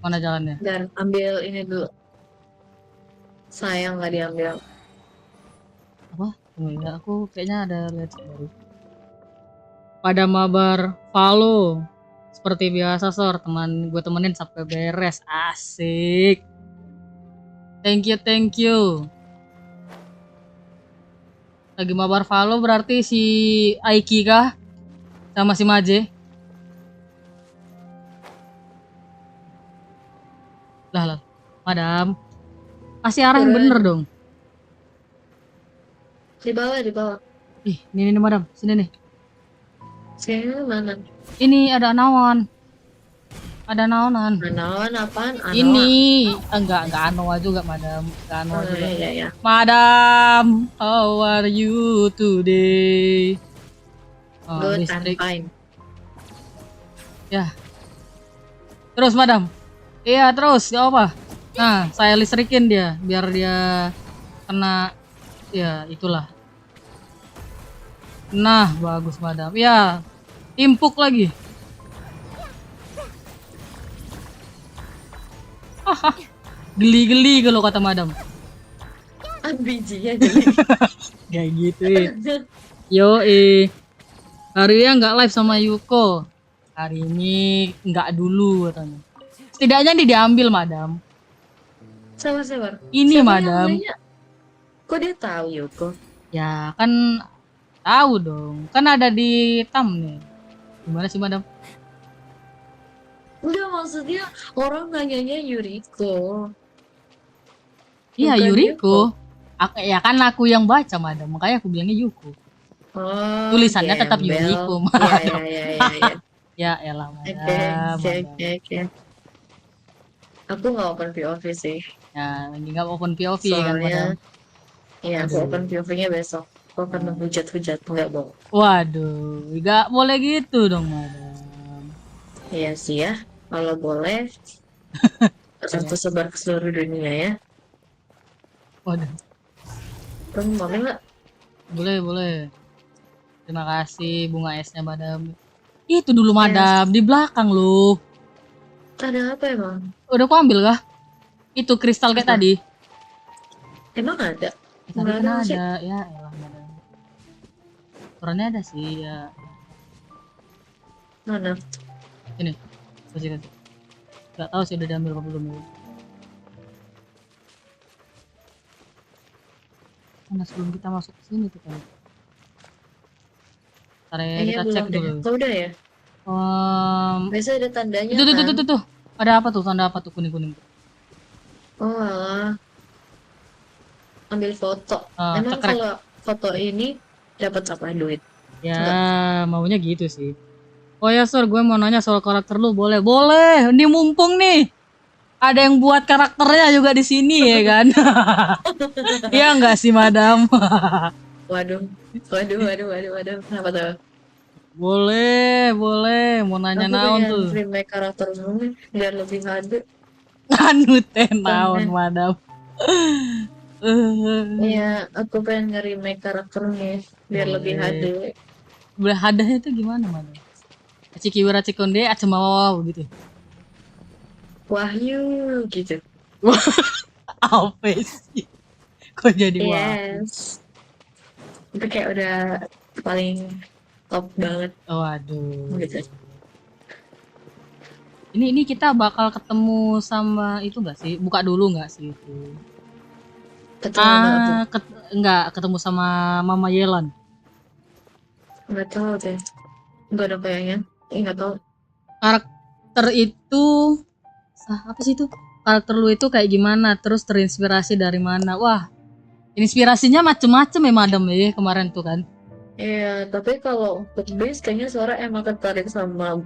Mana jalannya? dan ambil ini dulu sayang nggak diambil Apa? Oh ya aku kayaknya ada lihat baru. Pada mabar follow seperti biasa Sor teman gue temenin sampai beres asik. Thank you. Lagi mabar follow berarti si Aiki kah sama si Maje? Lah, madam. Kasih arah yang bener dong. di bawah Ih, ini madam, sini nih. sini mana Ini ada nawan. Ada naonan. Anon apaan? Anoa. Ini enggak Anoa juga, Madam. Enggak Anoa juga. Iya. Madam, how are you today? Oh, Good, I'm listrik. fine. Ya. Terus, Madam. Iya, terus. Gak apa. Nah, saya listrikin dia biar dia kena. Ya, itulah. Nah, bagus, Madam. Ya, impuk lagi. Haha. Geli-geli kalau kata Madam. Bijinya jadi. Kayak gitu. Yo, hari ini nggak live sama Yuko. Hari ini nggak dulu katanya. Setidaknya ini diambil, Madam. Sabar. Ini, Siapa Madam. yang nanya? Kok dia tahu Yuko? Ya, kan tahu dong. Kan ada di thumbnail. Gimana sih, Madam? Enggak, maksudnya orang nanyanya Yuriko. Iya, Bukan Yuriko. Yuko. Ya kan aku yang baca, Madam. Makanya aku bilangnya Yuko. Oh, Tulisannya tetap gembel. Yuriko, Madam. Iya. Ya elah, Madam. Oke. Aku nggak open POV sih. Ya, lagi nggak open POV kan, Madam. Soalnya, iya aku Aduh. open POV-nya besok. Aku akan menghujat-hujat, nggak bohong. Waduh, nggak boleh gitu dong, Madam. Iya sih ya, kalau boleh. Satu sebar ke seluruh dunia ya. Waduh, Kamu mau nggak? boleh. Terima kasih bunga esnya, Madam. Itu dulu, Madam, di belakang loh. Ada apa emang? Udah aku ambil kah? Itu kristal kayak Apa? tadi. Emang ada? Tadi Nggak kan ada sih. ada, ya elah, Madam. Ukurannya ada sih, ya. Mana? Ini, kasih. Gak tahu sih udah diambil apa belum. Karena sebelum kita masuk ke sini tuh kan. Ntar ya, kita Belum cek deh. dulu. Oh, udah ya? Biasa ada tandanya kan? Itu. Ada apa tuh? Tanda apa tuh kuning-kuning? Oh alah. Ambil foto. Emang Cekrek. kalau foto ini dapat apa? Duit? Ya, Enggak. maunya gitu sih. Oh ya, Sor, gue mau nanya soal karakter lu. Boleh. Ini mumpung nih. Ada yang buat karakternya juga di sini ya kan? Iya enggak sih, Madam? Waduh. Kenapa tuh? Boleh. Mau nanya Aku naon pengen tuh. remake karakter gue biar lebih ada. Anu teh naon, Madam. Iya, aku pengen nge-remake karakternya biar lebih ada. Berhadahnya itu gimana, Madam? Cikiwira Cikonde acemawaw gitu. Wahyu gitu. Apa sih? Kok jadi wahyu? Yes. Itu kayak udah paling top banget Waduh. gitu. Ini kita bakal ketemu sama itu enggak sih? Buka dulu enggak sih itu? Enggak ketemu sama Mama Yelan. Nggak tahu deh. Nggak ada kayaknya. Nggak tahu. Karakter itu apa sih itu? Karakter lu itu kayak gimana? Terus terinspirasi dari mana? Wah, inspirasinya macem-macem ya, Madam ya kemarin tuh kan. Iya, tapi kalau untuk base kayaknya suara emang tertarik sama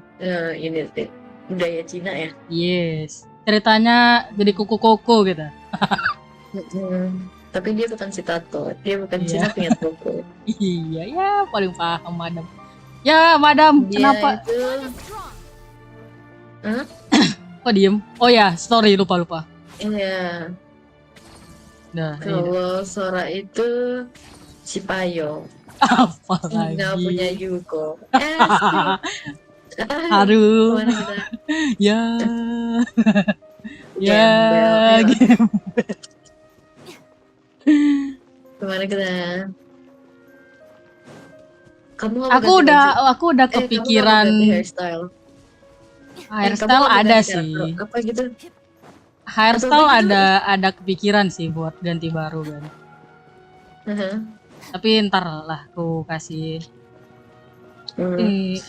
ini sih. Budaya Cina ya. Yes. Ceritanya jadi kuku-koko gitu. Tapi dia bukan si Tato. Dia bukan Iya. Cina punya toko. Iya, ya paling paham, Madam. Ya, Madam, Dia kenapa? itu... Hah? Kok diem? Oh ya, story lupa. Iya. Nah, Kalau Sora itu si Payo. apa Nggak lagi? punya Yuko. Aduh. Kemana kita? Ya. Gembel. Gembel. Kemana kita? Kamu nggak Aku ganti baju? udah Kamu nggak kepikiran ganti hairstyle. hairstyle Kamu nggak ada ganti sih. karakter. Apa gitu? Hairstyle Atau begitu? ada kepikiran sih buat ganti baru kan. Tapi ntar lah aku kasih.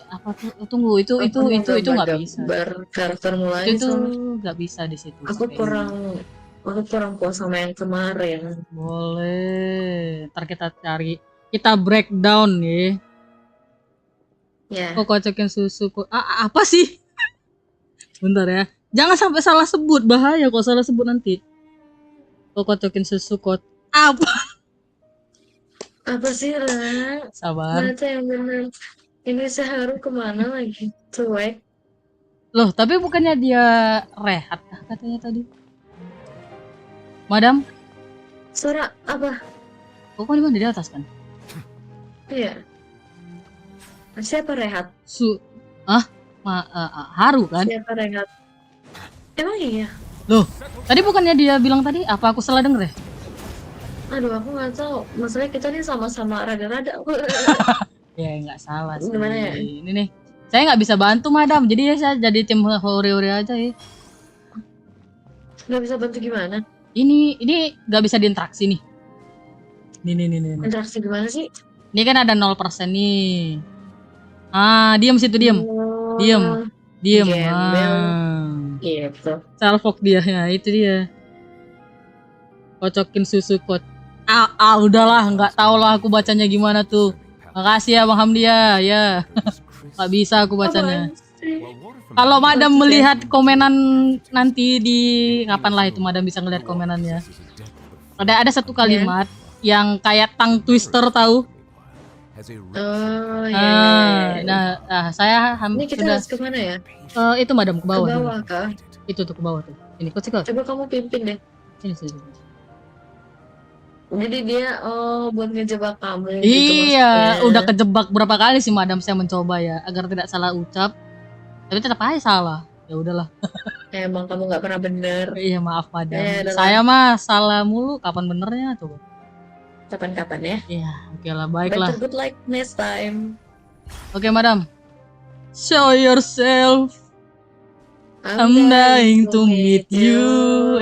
Apa tuh? Tunggu, itu nggak bisa. Karakter mulai Itu nggak bisa di situ. Aku kurang puas sama yang kemarin. Boleh. Ntar kita breakdown nih. Ya. Kok kocokin susu apa sih? Bentar ya. Jangan sampai salah sebut, bahaya kok salah sebut nanti. Kok kocokin susu kot. Apa? Apa sih, Ra? Sabar. Baca yang bener. Ini seharu kemana lagi? Cuek. Loh, tapi bukannya dia rehat kah katanya tadi? Madam, Suara apa? kok di mana di atas kan? Iya. Siapa rehat? Haru kan? Siapa rehat? Emang iya? Loh, tadi bukannya dia bilang tadi? Apa aku salah denger ya? Aduh, aku nggak tahu. Masalahnya kita nih sama-sama rada-rada. Ya nggak salah sih. Gimana ya? Ini nih, saya nggak bisa bantu madam. Jadi ya saya jadi tim hore-hore aja ya. Nggak bisa bantu gimana? Ini nggak bisa diinteraksi nih. Nih. Interaksi gimana sih? Ini kan ada 0% nih. Diam situ diam. Oh, Diam. gembel. Gitu. Salfok dia ya, itu dia. Kocokin susu kot. Udahlah, nggak tahu lah aku bacanya gimana tuh. Makasih ya Bang Hamdi ya. Nggak bisa aku bacanya. Apaan sih? Kalau madam melihat komenan nanti di kapan lah itu madam bisa ngeliat komenannya. Ada satu kalimat yang kayak tongue twister tahu? Oh, iya. Nah, saya Ini kita sudah harus kemana ya? itu madam ke Ke bawah. bawah kah? Itu tuh ke bawah tuh. Ini kok. Coba kamu pimpin deh. Sini. Jadi dia buat ngejebak kamu gitu Iya, maksudnya. udah kejebak berapa kali sih madam saya mencoba ya agar tidak salah ucap. Tapi tetap aja salah. Ya udahlah. Emang kamu nggak pernah bener. Iya, maaf madam. Adalah. Saya mah salah mulu. Kapan benernya coba? Kapan-kapan ya. Iya, oke lah, baiklah. Better good luck next time. Oke madam. Show yourself. I'm dying to meet you.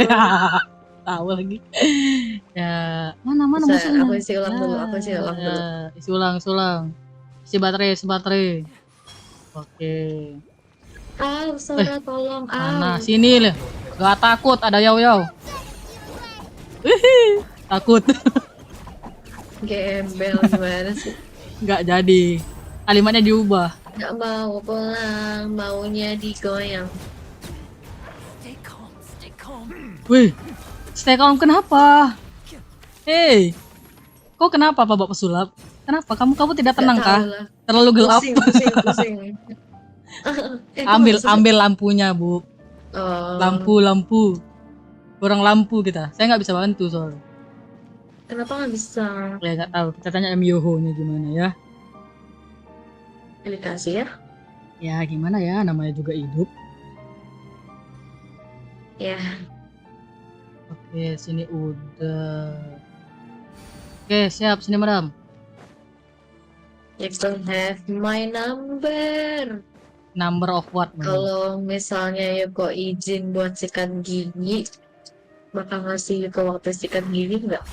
Ya, tahu lagi. Ya, mana Bisa, musuhnya? aku isi ulang dulu, aku isi ulang dulu. Isi ulang. Isi baterai. Oke. Saudara tolong. Mana? Sini lah. Gak takut, ada yau. Takut. Gembel gimana sih? Nggak jadi. Kalimatnya diubah. Nggak mau pulang, maunya digoyang. Stay calm. Wih, stay calm kenapa? Hey, kok kenapa Pak Pesulap? Kenapa kamu tidak tenang Nggak kah? tahu lah. Terlalu gelap. Pusing. Ambil lampunya Bu. Oh, Lampu. Kurang lampu kita. Saya nggak bisa bantu soalnya. kenapa nggak bisa? Ya nggak tahu. Kita tanya M Yoho-nya gimana ya? Dikasih ya? Ya gimana ya? Namanya juga hidup. Ya. Oke, sini udah. Oke, siap. Sini madam. You don't have my number. Number of what? Madam? Kalau misalnya Yuko izin buat sikat gigi, bakal ngasih Yuko waktu sikat gigi nggak?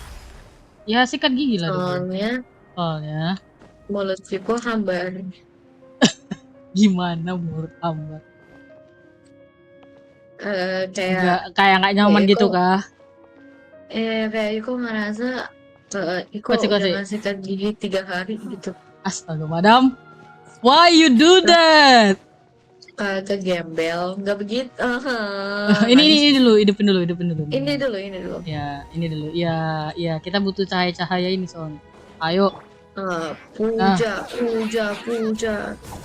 Ya sikat gigi lah dulu. Soalnya mulut Yuko hambar. Gimana menurut hamba? Kayak Kayak nggak nyaman gitu kah? kayak Yuko ngerasa Yuko Koci. udah sikat gigi 3 hari gitu. Astaga madam, why you do that? Ke gembel, nggak begitu. Ini dulu, hidupin dulu. Ini dulu. Ya, ini dulu. Ya, kita butuh cahaya ini soalnya. Ayo. Puja.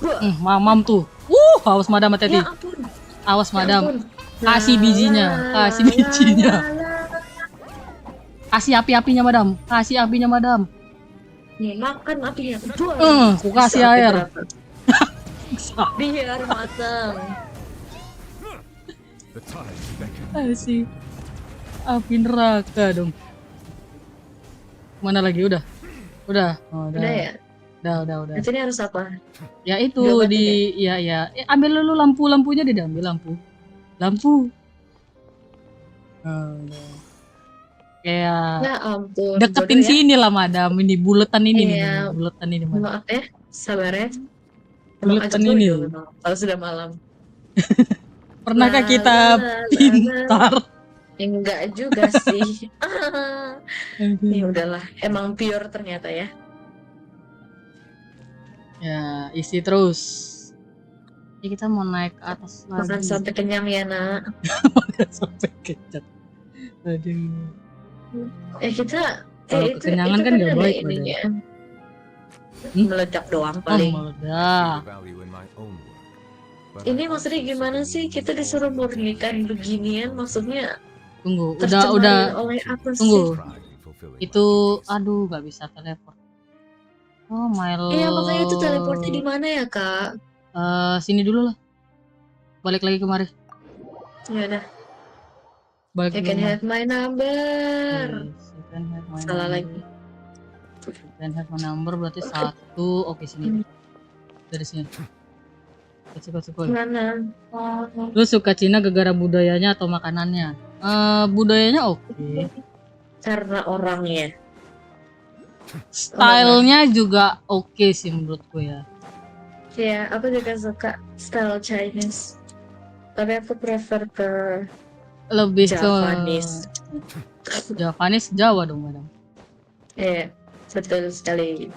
Wah, Mamam tuh. Awas madam hati-hati. ya ampun. Awas Ya madam. ampun. Kasih bijinya. Kasih api-apinya madam. Nih, makan apinya. Aku kasih air. Biar matang. Kasih api neraka dong. Mana lagi? Udah. Oh, Udah ya? Udah. Nanti ini harus apa? Ya itu Diobatin di ya. Ambil dulu lampunya diambil lampu. Udah. Kayak Ya ampun. deketin bodoh ya. sini lah madam, ini buletan ini Iya. madam. Maaf ya, sabar ya. Buletan Ajak ini. dulu dong, kalau sudah malam. Pernahkah kita pintar? Enggak juga sih. Ya udahlah, emang pure ternyata ya. Ya isi terus. Ya kita mau naik ke atas Makan lagi. sampai kenyang ya nak. Makan sampai kecat. Aduh. Kita Kalau kekenyangan kan nggak ada baik ininya. Hmm? Meledak doang Oh, paling. meledak. value in my own work. But Ini I maksudnya also gimana see sih the kita meaning disuruh of all the murnikan things beginian, that maksudnya Tunggu, udah tercemarin oleh apa tunggu. sih? pride in fulfilling my Itu duties. aduh nggak bisa teleport. Oh, my Iya makanya itu teleportnya di lord. mana ya kak? Sini dulu lah. Balik lagi kemari. Ya udah, Balik you dulu can Mar. have my number. Yes, you can have my Salah number. lagi. You can have my number berarti Oke. 1. Oke, sini. Dari sini. Suka. Mana? Lu suka Cina gara-gara budayanya atau makanannya? Budayanya oke. Karena orangnya. Stylenya juga oke sih menurutku ya. Ya, aku juga suka style Chinese. Tapi aku prefer ke Lebih Japanese. ke Japanese, Jawa dong madam. Iya, betul sekali.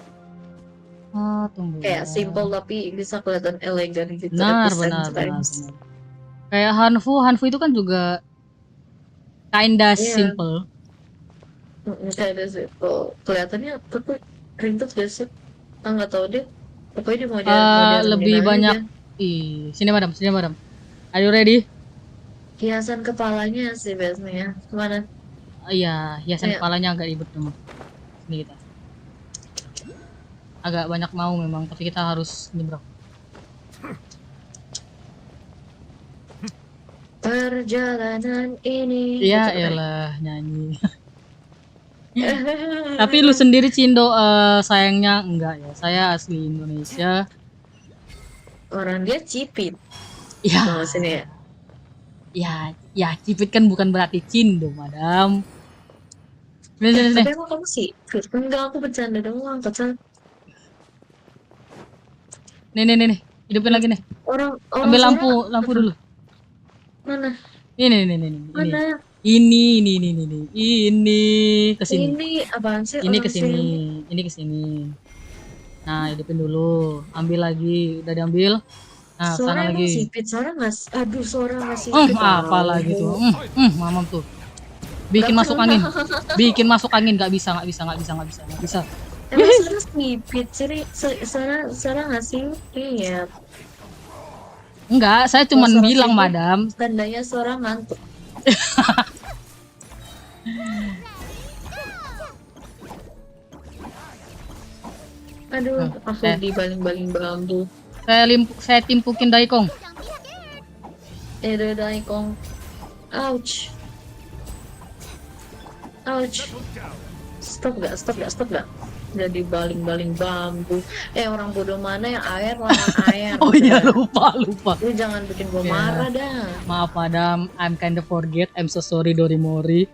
Tunggu. Kayak simple tapi bisa kelihatan elegan gitu. Benar. at the same time. Kayak Hanfu itu kan juga kinda Iya. simple. Kayak ada simple. Kelihatannya tapi ribet gak sih? Nggak tahu deh. Pokoknya dia modern Lebih banyak. Sini madam. Are you ready? hiasan kepalanya sih biasanya. Mana? Iya, hiasan Ayo. kepalanya agak ribet memang. Sini kita. Agak banyak mau memang, tapi kita harus nyebrang. Perjalanan ini. Iya, Gitu, kan? elah nyanyi. Tapi lu sendiri Cindo, sayangnya enggak ya. Saya asli Indonesia. Orang dia cipit. Ya, Mau sini ya. ya cipit kan bukan berarti Cindo, madam. Sini. Tapi emang kamu sipit? Enggak, aku bercanda doang. Kecil. Nih. Hidupin lagi nih. Orang Ambil suara- lampu dulu. Mana? Ini. Mana? Ini ke sini. Ini apaan sih? Ini orang ke sini. Nah, hidupin dulu. Ambil lagi. Udah diambil. Nah, Suara sana emang lagi. sipit. Suara nggak sipit. Apa lagi tuh? Mamam tuh. Bikin Nggak masuk angin. Nggak bisa. Emang suara sipit. Suara nggak sipit. Enggak, saya cuma Suara bilang, sipit. madam. Tandanya suara ngantuk. Aduh, aku dibaling-baling bambu. Saya timpukin daikong. Daikong. Ouch. Stop gak? Jadi baling-baling bambu. Orang bodoh mana yang lawan air. Oh iya, lupa. Lu jangan bikin gue Ya. marah dah. Maaf, madam. I'm kinda forget. I'm so sorry, Dorimori.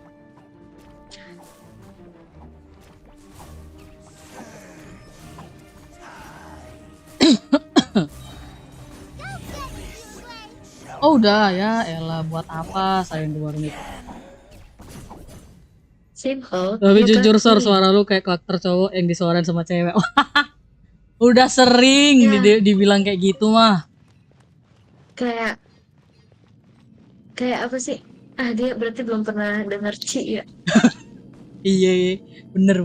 Oh udah ya, elah buat apa sayang di warung itu. Simple. Tapi You jujur can Sor, see. suara lu kayak karakter cowok yang disuarain sama cewek. Udah sering Ya. dibilang kayak gitu mah. Kayak apa sih? Dia berarti belum pernah denger Ci ya. Iya, bener.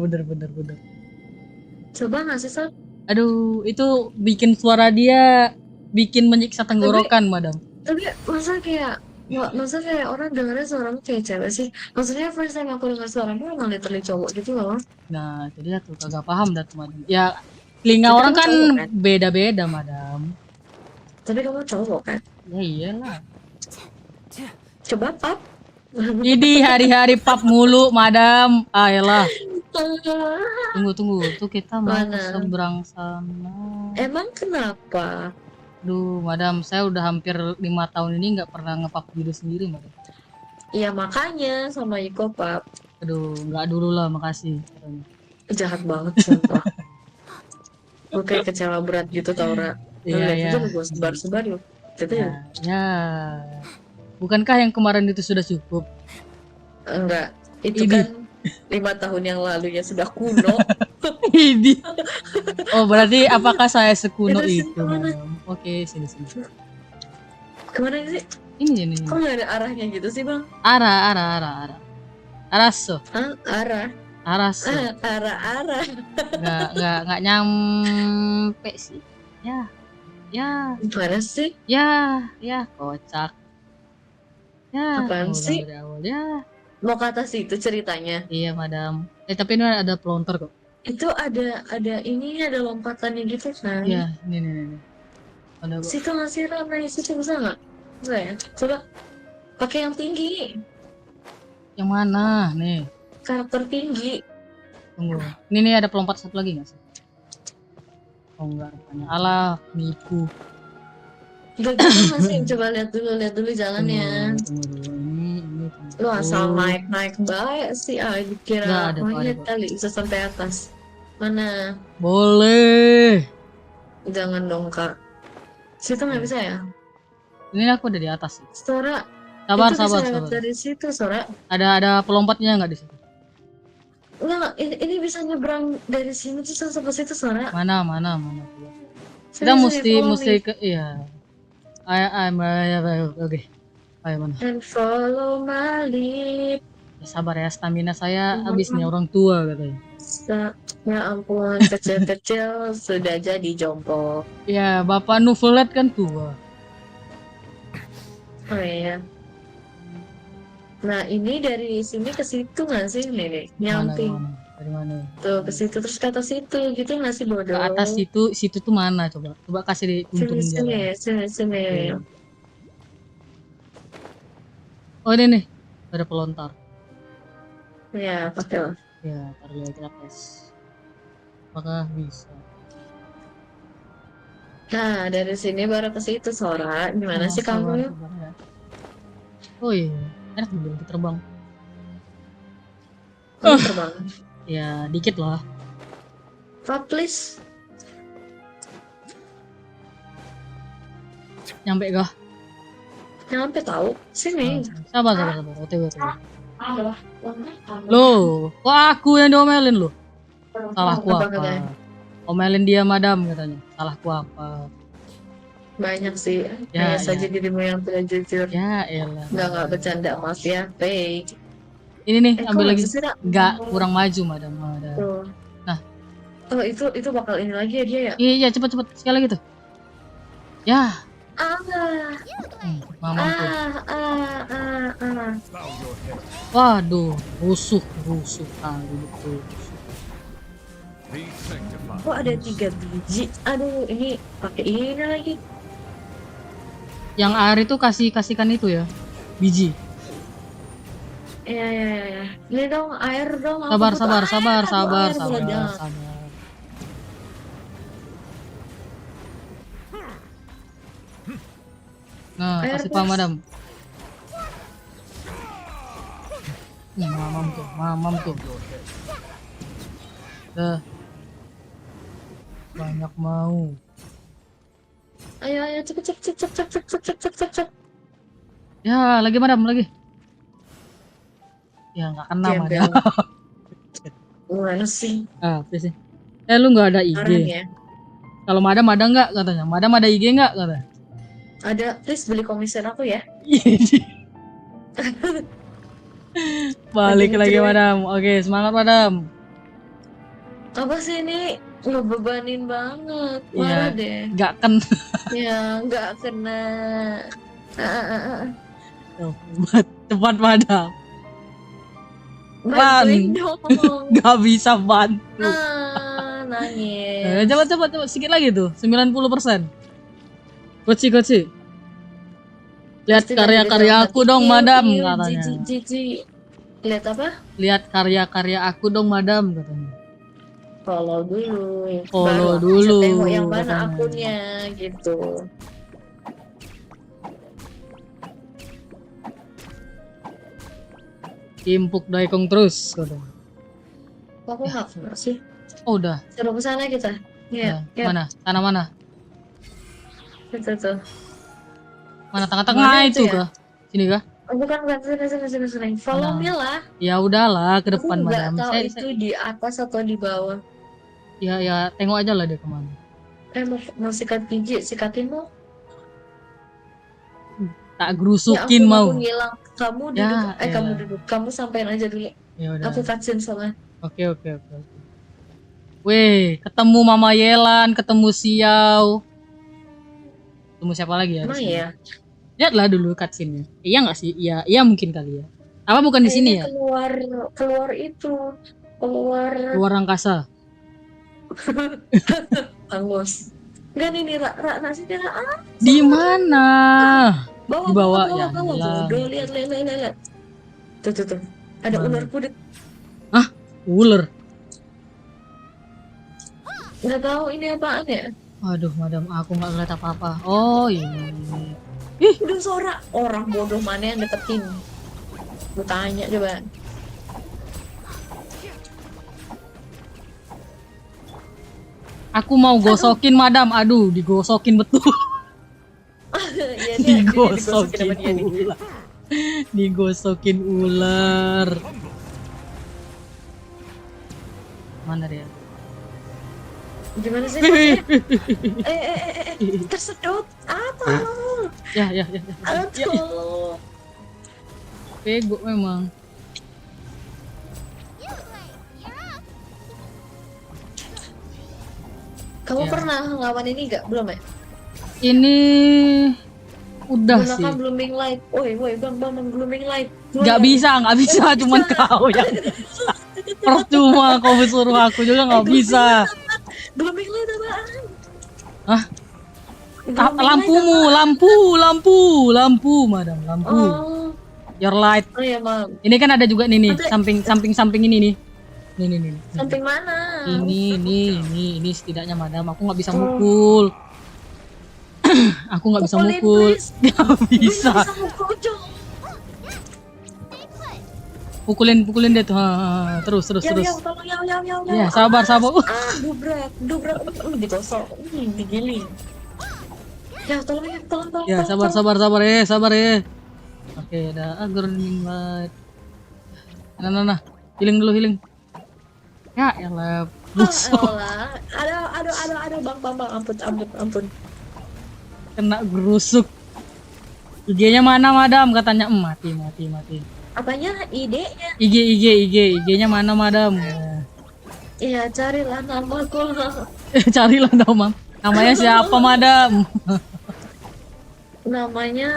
Coba nggak sih Sal? Aduh, itu bikin suara dia bikin menyiksa tenggorokan, madam. Tapi masa kayak orang dengernya suara lu kayak cewek sih? Maksudnya first time aku denger suara lu emang literally cowok gitu loh. Nah, jadi tuh kagak paham dah tuh, madam. Ya, telinga Tapi orang kamu kan cowok, kan? beda-beda, madam. Tapi kamu cowok kan? Ya iyalah. Coba pap. Jadi hari-hari pap mulu, madam. Ayolah. Tunggu. Tuh kita mau Mana? seberang sana. Emang kenapa? Duh, madam, saya udah hampir 5 tahun ini nggak pernah ngepap diri sendiri, madam. Iya makanya sama Iko pap. Aduh, nggak dulu lah, makasih. Jahat banget sumpah. Gue kayak kecewa berat gitu tau Ra. Iya. Itu gue sebar-sebar yuk. Gitu ya? Ya. Bukankah yang kemarin itu sudah cukup? Enggak. Itu Ini. kan 5 tahun yang lalu ya sudah kuno. Ini. Oh, berarti apakah saya sekuno Itu itu, madam? Oke, sini. Kemana sih? Ini. Kok nggak ada arahnya gitu sih bang? Arah. Araso. Ah, arah. Araso. Arah. Nggak nyampe sih. Ya, Gimana sih? kocak. Ya, Apaan ulang sih? dari awal ya. Mau ke atas itu ceritanya? Iya, madam. Tapi ini ada pelontar kok. Itu ada ini ada lompatannya gitu kan? Iya, ini. Ada kok. Situ nggak sih Ram? Naik situ bisa nggak? Bisa ya? Coba pakai yang tinggi, Yang mana? Nih, karakter tinggi. tunggu. Ini ada pelompat satu lagi nggak sih? Oh enggak, rupanya. Alah, nipu. Gak gitu masih. Coba lihat dulu jalannya. Tunggu dulu. Ini Lu asal tunggu. naik baik sih. Ah, Nggak, kira ada kok, monyet ada kok. kali bisa sampai atas. Mana? Boleh. Jangan dong kak. Situ nggak bisa ya? Ini aku udah di atas sih. Sora, Sabar. itu bisa lihat dari situ Sora. Ada pelompatnya nggak di situ? Enggak, ini bisa nyebrang dari sini terus sampai situ Sora. Mana? Kita Sini, mesti follow me. ke iya. Ayo, oke. Ayo mana? And follow my lead. Ya, sabar ya, stamina saya habis nih, orang tua katanya. Ya ampun, kecil-kecil sudah jadi jompo. Ya, Bapak Nuvelet kan tua. Oh iya. Nah ini dari sini ke situ nggak sih nih? Nyamping. Dari mana? Tuh ke situ terus ke atas situ gitu nggak sih bodoh? Ke atas situ tuh mana coba? Coba kasih Sini tuntunin sini jalan. sini. Oke. Oh ini nih, ada pelontar. Ya pakai lah. Ya, taruh lagi kita tes. Apakah bisa? Nah dari sini baru ke situ Sora. Gimana sih Sabar kamu? ya. Oh iya, enak nih kita terbang. Kamu terbang. Ya, dikit lah. Pak please. Nyampe kah? Nyampe tahu. Sini. Sabar. OTW. Alah. Loh, kok aku yang diomelin loh? Salahku Apa apa? katanya? Omelin dia madam katanya. Salahku apa? Banyak sih. Ya, Hanya saja ya. dirimu yang tidak jujur. Ya elah. Nggak bercanda maaf ya. Fake. Ini nih, kok ambil nggak lagi. bisa sih, Ra? Nggak, kurang maju madam. Ada. Tuh. Nah. Oh itu bakal ini lagi ya dia ya? Iya, cepet sekali lagi tuh. Ya, Ah, mamam tuh. ah. Bow your head. Waduh, rusuh kali betul. Be sanctified. Kok ada 3 biji? Aduh, ini pakai ini lagi. Yang air itu kasihkan itu ya, biji. Ya. Ini dong, air dong. Aku Sabar. butuh air, meledak. Nah, Air kasih please. pak madam. Mamam tuh. Dah. Banyak mau. Ayo, cepet. Ya, lagi madam, lagi. Ya, nggak kena Gembel. madam. Gimana sih? Apa sih? Lu nggak ada IG. Parah ya. Kalau madam ada nggak katanya? Madam ada IG nggak katanya? Ada, please beli komisen aku ya. Balik lagi jelek. madam. Oke, semangat madam. Apa sih ini? Ngebebanin banget. Iya. Parah deh. Nggak kan? Ya, nggak kena. Cepat madam. Bantuin dong. Nggak bisa bantu. Nangis. Cepat sedikit lagi tuh, 90%. Koci. Lihat Pasti karya-karya lagi aku bilang, dong madam "Iu, katanya. Jiji. Lihat apa? Lihat karya-karya aku dong madam katanya. Follow dulu. Follow Baru dulu, bisa tengok yang mana katanya. akunnya gitu. Impuk daikong terus katanya. Kok aku nggak kena sih? Oh udah. Coba ke sana kita. Nah, Ya. mana? Tanah mana? Itu tuh. Mana tengah-tengah Mana itu itu ya? kah? Sini kah? Oh, bukan sini. Follow Mana? me lah. Ya udahlah ke Aku depan nggak madam. tahu Saya itu di atas atau di bawah. ya tengok aja lah dia kemana. Mau sikat gigi, sikatin mau? Tak Ya gerusukin ampun, mau. aku ngilang. Kamu Ya, duduk, kamu elah. duduk. Kamu sampein aja dulu. Ya udah. Aku cutscene soalnya. Oke. Weh, ketemu Mama Yelan, ketemu Xiao. Ketemu siapa lagi ya di Emang sini? ya? Lihatlah dulu cutscene-nya. Iya nggak sih? Iya mungkin kali ya. Apa bukan di sini Ini ya? keluar itu. Keluar Luar angkasa. hangus. Enggak nih nasi dia Di mana? Di bawah ya, bawah. hilang. Bodoh, lihat. Tuh. Ada Mana? ular kulit. Ular. Nggak tahu ini apaan ya? Aduh, madam, aku nggak ngeliat apa-apa. Oh, ini. Udah suara orang bodoh mana yang deketin? Gue tanya coba. Aku mau gosokin, madam. Aduh, digosokin betul. Iya, dia digosokin sama dia nih. ular. Digosokin ular. Mana dia? Gimana sih? Tersedot apa? Ya. Aduh. Bego memang. Kamu Ya. pernah ngelawan ini gak? Belum ya? Ini udah sih. Gunakan blooming light. Woi, bang, blooming light. Nggak bisa, cuman kau yang percuma kau suruh aku juga nggak bisa. Blooming light apaan? Hah? Blooming Lampu, madam, lampu. Oh, Your light. oh ya, Mam. Ini kan ada juga nih, Sampai- samping ini nih. Nih. Samping mana? Ini setidaknya madam, aku nggak bisa mukul. Aku nggak bisa Pukulin, mukul. please. Nggak Gue bisa. nggak bisa mukul, Jong. Pukulin dia tuh. Ha. Terus. Yang, tolong, yang. Ya, sabar. Dubrak. Digosok. Digiling. Ya, tolong. Ya, sabar ya. Oke, udah grounding light. Nah. Healing. Ya elah. Busuk. Alah. Ada, bang. Ampun. Kena gerusuk. IG-nya mana, madam? Katanya mati. Apanya idenya? IG-nya mana, madam? Iya, carilah namaku. Carilah dong, mam. Namanya siapa, madam? Namanya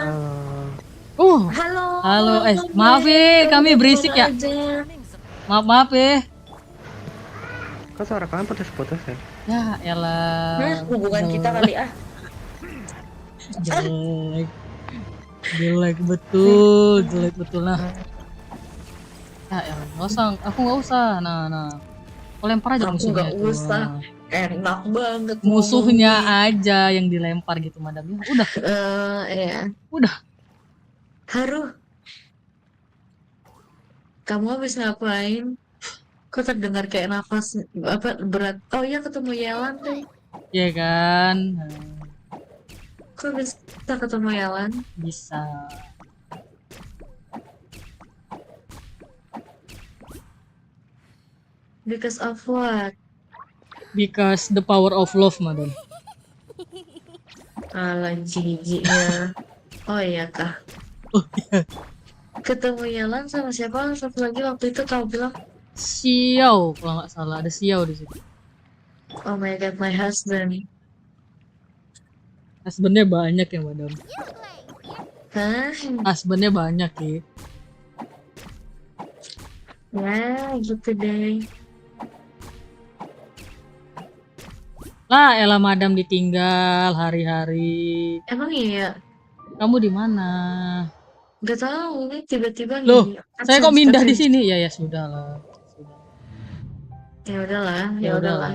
Halo. Halo, Maaf ya, kami kamu berisik ya. aja. Maaf ya. Kok suara kalian putus-putus ya? Ya elah. Nah, hubungan kita kali Jelek betul nah. Ya elah, aku nggak usah. Nah. Kau lempar aja Aku musuhnya nggak tuh. usah. Enak banget Musuhnya aja yang dilempar gitu, madam. Ya udah. Ya. Udah. Haru. Kamu habis ngapain? Kok terdengar kayak nafas apa berat? Oh iya, ketemu Yelan deh. Iya kan? Kok bisa ketemu Yelan? Bisa. Because of what? Because the power of love, madam. Alah, jijiknya. Oh iya kah? Oh iya. Ketemu Yelan sama siapa? Satu lagi waktu itu kau bilang, Xiao, kalau nggak salah ada Xiao di situ. oh my god, my husband. Husbandnya banyak ya, madam. Hah? Husbandnya banyak ya. Ya, gitu deh. Lah, elah madam ditinggal hari-hari. Emang iya? Kamu di mana? Gak tahu nih, tiba-tiba Loh, nih. saya kok mindah di sini? Ya sudah lah. Ya udahlah.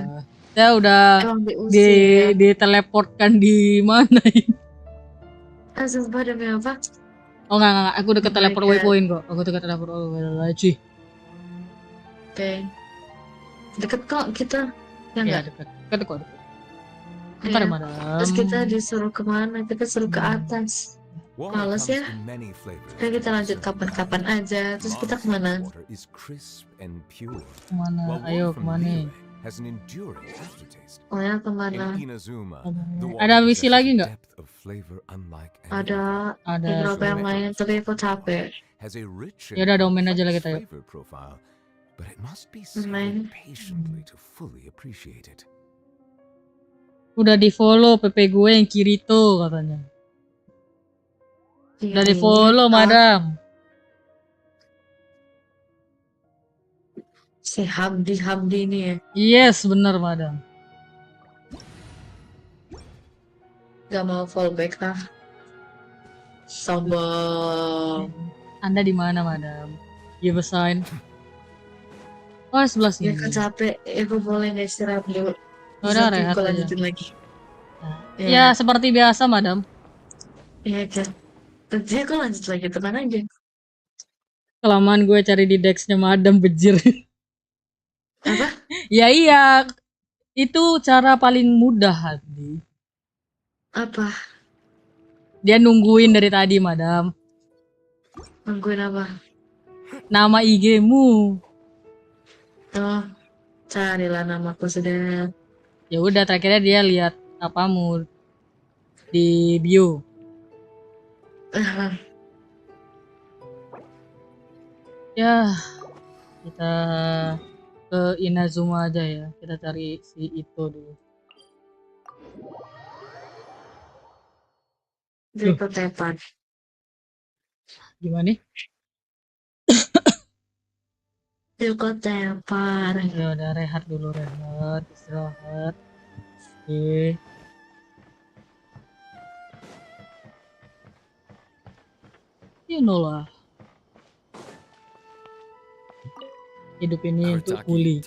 Saya udah Emang diusir ya? diteleportkan di mana ini? Sumpah demi apa? Oh enggak, aku udah ke teleport my God. waypoint kok. Aku udah ke teleport lagi. Oke. Deket kok kita. Ya Ya enggak? dekat kok. Bentar Iya. ya, madam. Terus kita disuruh kemana? Kita suruh ke atas. Water Males comes ya? in many flavors. Kan kita lanjut kapan-kapan aja. Terus kita kemana? Water is crisp and pure. Kemana? While Ayo one from kemana? Liyue has an enduring aftertaste. Oh ya In kemana? Inazuma, the Ada water misi possesses lagi a nggak? depth of flavor unlike any Ada other. Ada beberapa sih. yang main tapi aku capek. Has a rich Ya udah and domain aja lah complex kita ya. flavor profile, but it must be Main. savored patiently to fully appreciate it. Udah di follow PP gue yang Kirito katanya. Udah di follow madam. Si Hamdi ini ya. Yes bener madam. Gak mau fallback lah. Sombong. Anda di mana madam? Give a sign. Oh sebelah Ya sini. kan capek. Aku boleh nggak istirahat dulu. Udah Nanti rehat aku aja. lanjutin lagi. Ya seperti biasa madam. Iya kan. Nanti aku lanjut lagi, tenang aja. Kelamaan gue cari di dexnya madam bejir. Apa? Ya iya. Itu cara paling mudah Hadi. Apa? Dia nungguin dari tadi madam. Nungguin apa? Nama IG-mu. Oh, carilah namaku sudah. Ya udah terakhirnya dia lihat apamu di bio. Ya kita ke Inazuma aja ya. Kita cari si Ito dulu. Berikut tepan. Gimana nih? Berikut tepan. Ya udah rehat dulu rehat istirahat. Oke. You know lah. Hidup ini untuk kuli.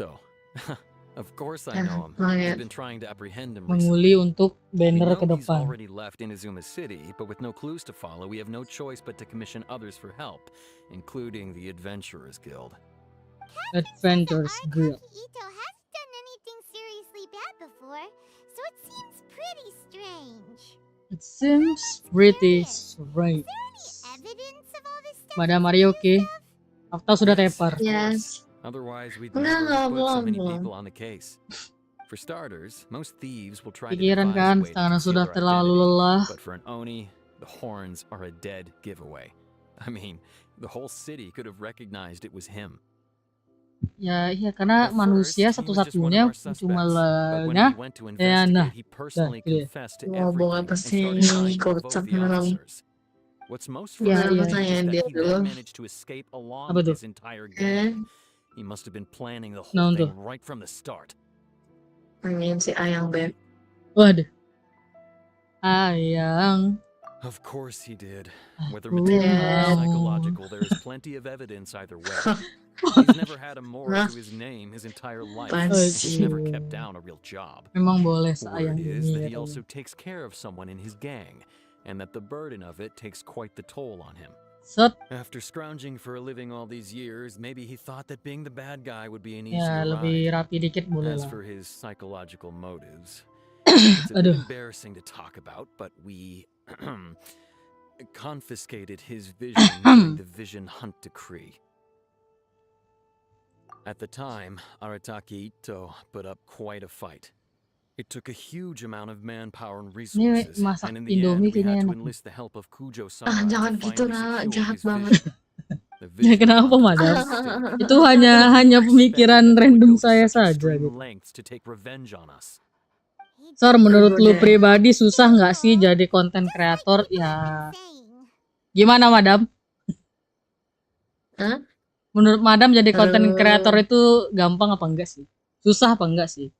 Of course I know him. He's been trying to apprehend him Menguli recently. untuk We banner know ke he's depan. already left Inazuma City, but with no clues to follow, we have no choice but to commission others for help, including the Adventurers Guild. Adventures Guild. Ito hasn't done anything seriously bad before, so it seems pretty strange. It seems pretty strange. Evidence of all this stuff? Madam Mario oke? Afta sudah tepar. Yes. Otherwise, we'd Enggak, never have put so many belum. people on the case. For starters, most thieves will try to Pikiran devise kan a way to karena conceal sudah their terlalu identity. lelah. But for an Oni, the horns are a dead giveaway. I mean, the whole city could have recognized it was him. Ya iya karena At manusia first, he was just one of satu-satunya our suspects, cuma but when lah. we went to Ya nah. investigate, he personally Dah, iya. confessed to Ngomong everything apa and sih? started lying to both Kocak the memang. officers. What's most Ya, frustrating iya. is Pertanyaan that dia he dulu. then managed to escape along Apa with tuh? his entire gang. He must have been planning the whole Naon thing tuh? right from the start. Nanyain si Ayang Beb. Waduh. Ayang. Of course he did. Whether Aku material or mau. psychological, there is plenty of evidence either way. He's never had a more to his name his entire life, and he's never kept down a real job. Memang boleh Word sayang is ini that ya. he also takes care of someone in his gang, and that the burden of it takes quite the toll on him. Set. After scrounging for a living all these years, maybe he thought that being the bad guy would be an Ya easier lebih ride. rapi dikit boleh As lah. for his psychological motives, it's a bit Aduh. embarrassing to talk about, but we confiscated his vision during the Vision Hunt Decree. At the time, Arataki Ito put up quite a fight. It took a huge amount of manpower and resources, masak and in the end, Indomie we kayaknya had to enak. enlist the help of Kujo Ah, Sama jangan to gitu finally nak, secure jahat his banget. vision. The Ya Vision kenapa Hunt madam? was still- Itu hanya We pemikiran expected that they would random go to saya such saja extreme gitu. lengths to take revenge on us. Sor, menurut lu Udah. pribadi susah nggak sih jadi konten kreator? Ya gimana madam? Hah? Menurut madam jadi konten Aduh. kreator itu gampang apa enggak sih? Susah apa enggak sih?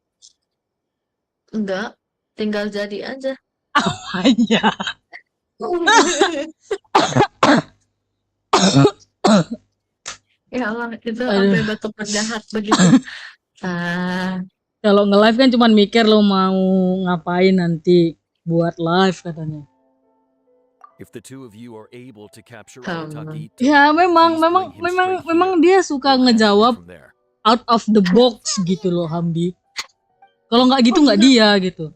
Enggak, tinggal jadi aja. Hanya. Ya Allah, itu Aduh. sampai batuk mendahat begitu. Ah, Kalau nge-live kan cuman mikir lo mau ngapain nanti buat live katanya. If the two of you are able to capture Hmm. Arataki Ito, Ya memang please bring him straight here. dia suka We'll handle it ngejawab from there. out of the box gitu loh Hamdi. Kalau nggak gitu nggak dia gitu.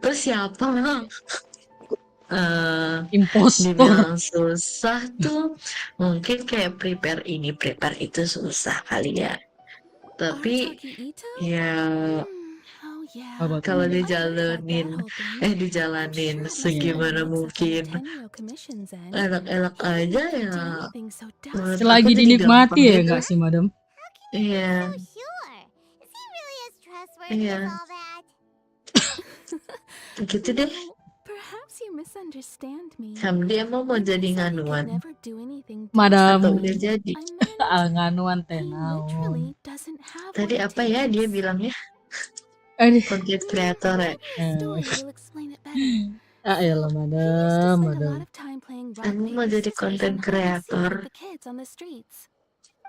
terus siapa? Impostor. Dibilang susah tuh, mungkin kayak prepare ini, prepare itu susah kali ya. Tapi ya Oh yeah. Apa tuh? kalau I heard about that dijalanin whole thing. dijalanin Sure, it segimana must be mungkin nice on the 10-euro commission then. enak-enak aja Can't ya, do anything so menurut dusty. aku Selagi jadi dinikmati gampang ya gitu. nggak sih, Madam? Iya, Sure. Is he really as trustworthy iya, as all that? gitu deh. No, perhaps you misunderstand me. Sambil emang mau When I jadi said he could nganuan never do anything Madam. atau dusty, udah jadi? I meant Nganuan he teh naon. literally doesn't have Tadi what it apa ya dia takes. bilangnya? Aduh. Content creator ya? Maybe a story will explain it better. Ah elah, He used to Madam, spend a Madam. lot of time playing rock, Emang mau paper, jadi scissors, content and hide and seek creator? with the kids on the streets.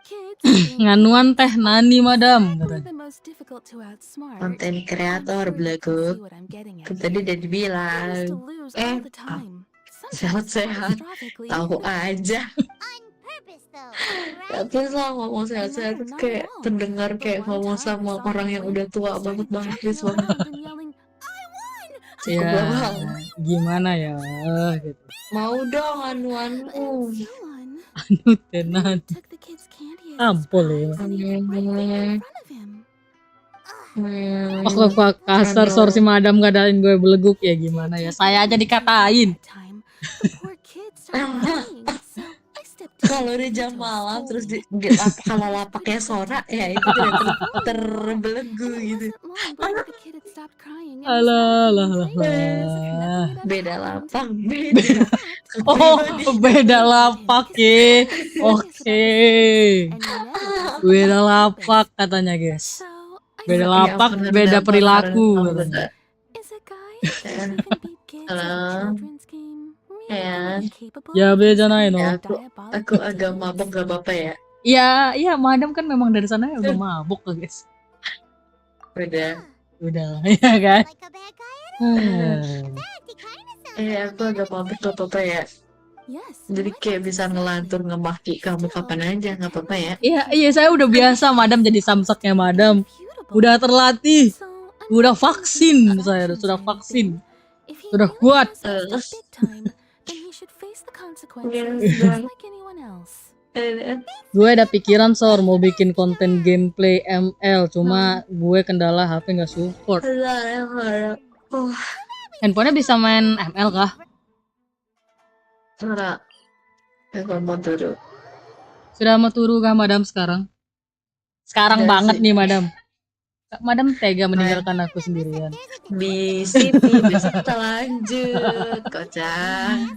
Kids being Nganuan kids teh nani, Madam, exactly katanya. the most difficult to outsmart. Content I'm creator sure you can belagu. see what I'm getting at Kan tadi here. udah I used dibilang. to lose all the Ah, time. Sometimes sehat-sehat. catastrophically. Tahu aja. On purpose, though, right? Terus lah ngomong sehat-sehat No, terus not at kayak all. pendengar But kayak one ngomong time I sama saw orang him yang win. udah He tua started banget jumping please banget. around and yelling, "I won! I Ya, Wow. gimana ya gitu. Mau dong anuanmu. And so on. Anu Then tenan. he took the kid's candy as a Ampun ya. surprise and ate it right there in front of him. Waktu kasar Aduh. sor si Madam ngadain gue beleguk ya gimana ya. Saya aja dikatain. That time, the poor kid started crying, so I stepped in Kalau and di jam gentle malam terus scolded. kalau lapaknya Sora ya itu tidak terbelenggu And it gitu. wasn't long before the kid had stopped crying and was Alah, laughing lah, and playing as if lah. nothing had ever Beda happened. lapak, In beda fact, Oh, pribadi. beda lapak ya. Oke. and never does it Beda on lapak purpose. katanya, guys. So I Beda said, Ya lapak, ampun, beda benar, perilaku benar, katanya. benar. is a guy who can even beat kids at a children's game really gonna be capable Ya, of beda this naik, kind no. Ya, of aku agak diabolical mabok deeds? gak apa-apa ya. Ya, Madam kan memang dari sana udah mabuk loh, guys. Udah. Udah, ya kan? Like a bad guy? Hmm. That he kinda sounds Aku agak mabok gak apa-apa ya. Yes, Jadi no, I kayak thought bisa so ngelantur exactly. ngemaki kamu Still, kapan aja the nggak apa-apa ya. Iya, saya udah biasa, Madam jadi samsaknya Madam. irrefutable. Udah terlatih, So, I'm udah not vaksin gonna use saya, actions sudah or vaksin. anything. If he Sudah really kuat. has messed up big time, then he should face the consequences Yes, just like anyone else. Gue ada pikiran Sor mau bikin konten gameplay ML, cuma gue kendala HP nggak support. Oh, Handphonenya bisa main ML kah? Sora. Aku mau turun. Sudah mau turu kah Madam sekarang? Sekarang Udah banget sih. nih Madam. Madam tega meninggalkan aku sendirian. Besok kita lanjut, kocak.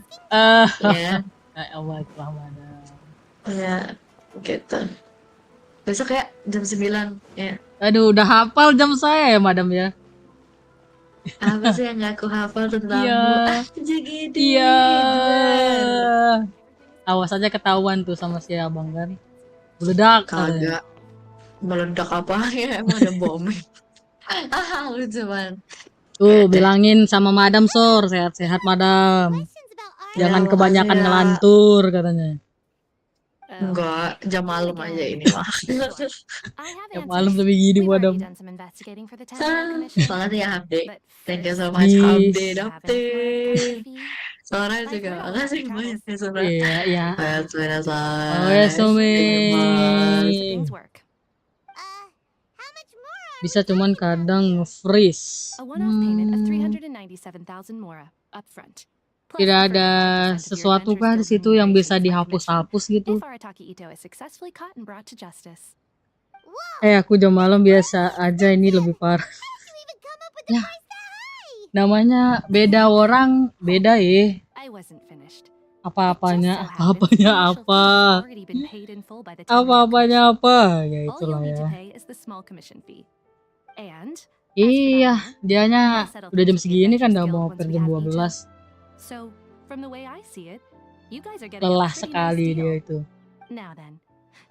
Ya, Allah Madam. ya, gitu. Besok ya jam 9 ya. Aduh, udah hafal jam saya ya Madam ya. Apa sih yang gak aku hafal tentangmu? Iya. Jadi Iya. Awas aja ketahuan tuh sama si abang kan. Meledak katanya. Kagak meledak apa ya, emang ada bom. Lucu banget. Tuh, bilangin sama Madam Sor, sehat-sehat Madam. questions about art. Jangan Ya, kebanyakan makasih ya. ngelantur katanya. Enggak, jam malam aja ini mah. Tiap malam lebih gini Madam. Soalnya ya update. Thank you so much Di- update. Sora juga makasih banyak ya Sora. Iya, iya. Oh ya, Sumi. How much more? Bisa cuman kadang nge-freeze. A one-off payment of 397,000 mora upfront. Plus Tidak the ada further sesuatu consequences of your kah di adventure's situ yang bisa remuneration by commission dihapus-hapus gitu? if Arataki Ito is successfully caught and brought to justice. Aku jam malam biasa aja, ini lebih parah. You even come up with Ya. a price that high? Namanya beda orang, beda ya. I wasn't finished. Apa-apanya, It just so happens apa-apanya the initial apa. fee has already been paid in full by the 10-year Apa-apanya apa. Ya All itulah you'll need ya. to pay is the small commission fee. And Iya, dianya I'll settle udah jam things with the segini kan adventure udah mau skill hampir once we jam have Ito. 12. So, from the way I see it, you guys are getting a Lelah pretty sekali nice dia deal. itu. Now then,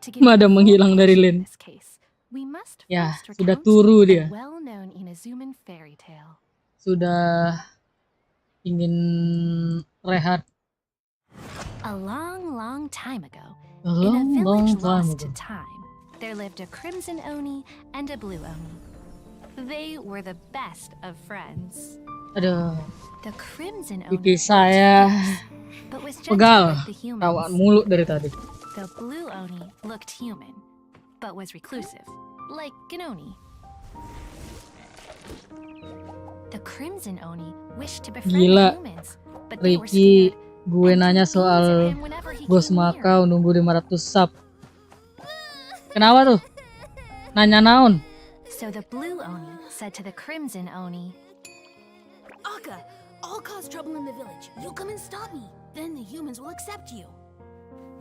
to give Madam you a full menghilang dari picture Lin. of this case, we must Ya, first sudah recount turu a dia. well-known Inazuman fairy tale. Sudah ingin rehat. A long, long time ago, A in a long, long village time lost ago. to time, there lived a crimson oni and a blue oni. They were the best of friends. Aduh, The crimson pipi oni saya but was gentle pegal. with the Rawat humans. mulu dari tadi. The blue oni looked human, but was reclusive. like an Oni. The Crimson Oni wished to befriend Gila, humans, but they were Ricky, scared gue and nanya threw beans at soal him whenever he Ghost came near. Macau nunggu 500 sub. Kenapa tuh? Nanya naon? So the Blue Oni said to the Crimson Oni, Akka, I'll cause trouble in the village. You come and stop me. Then the humans will accept you.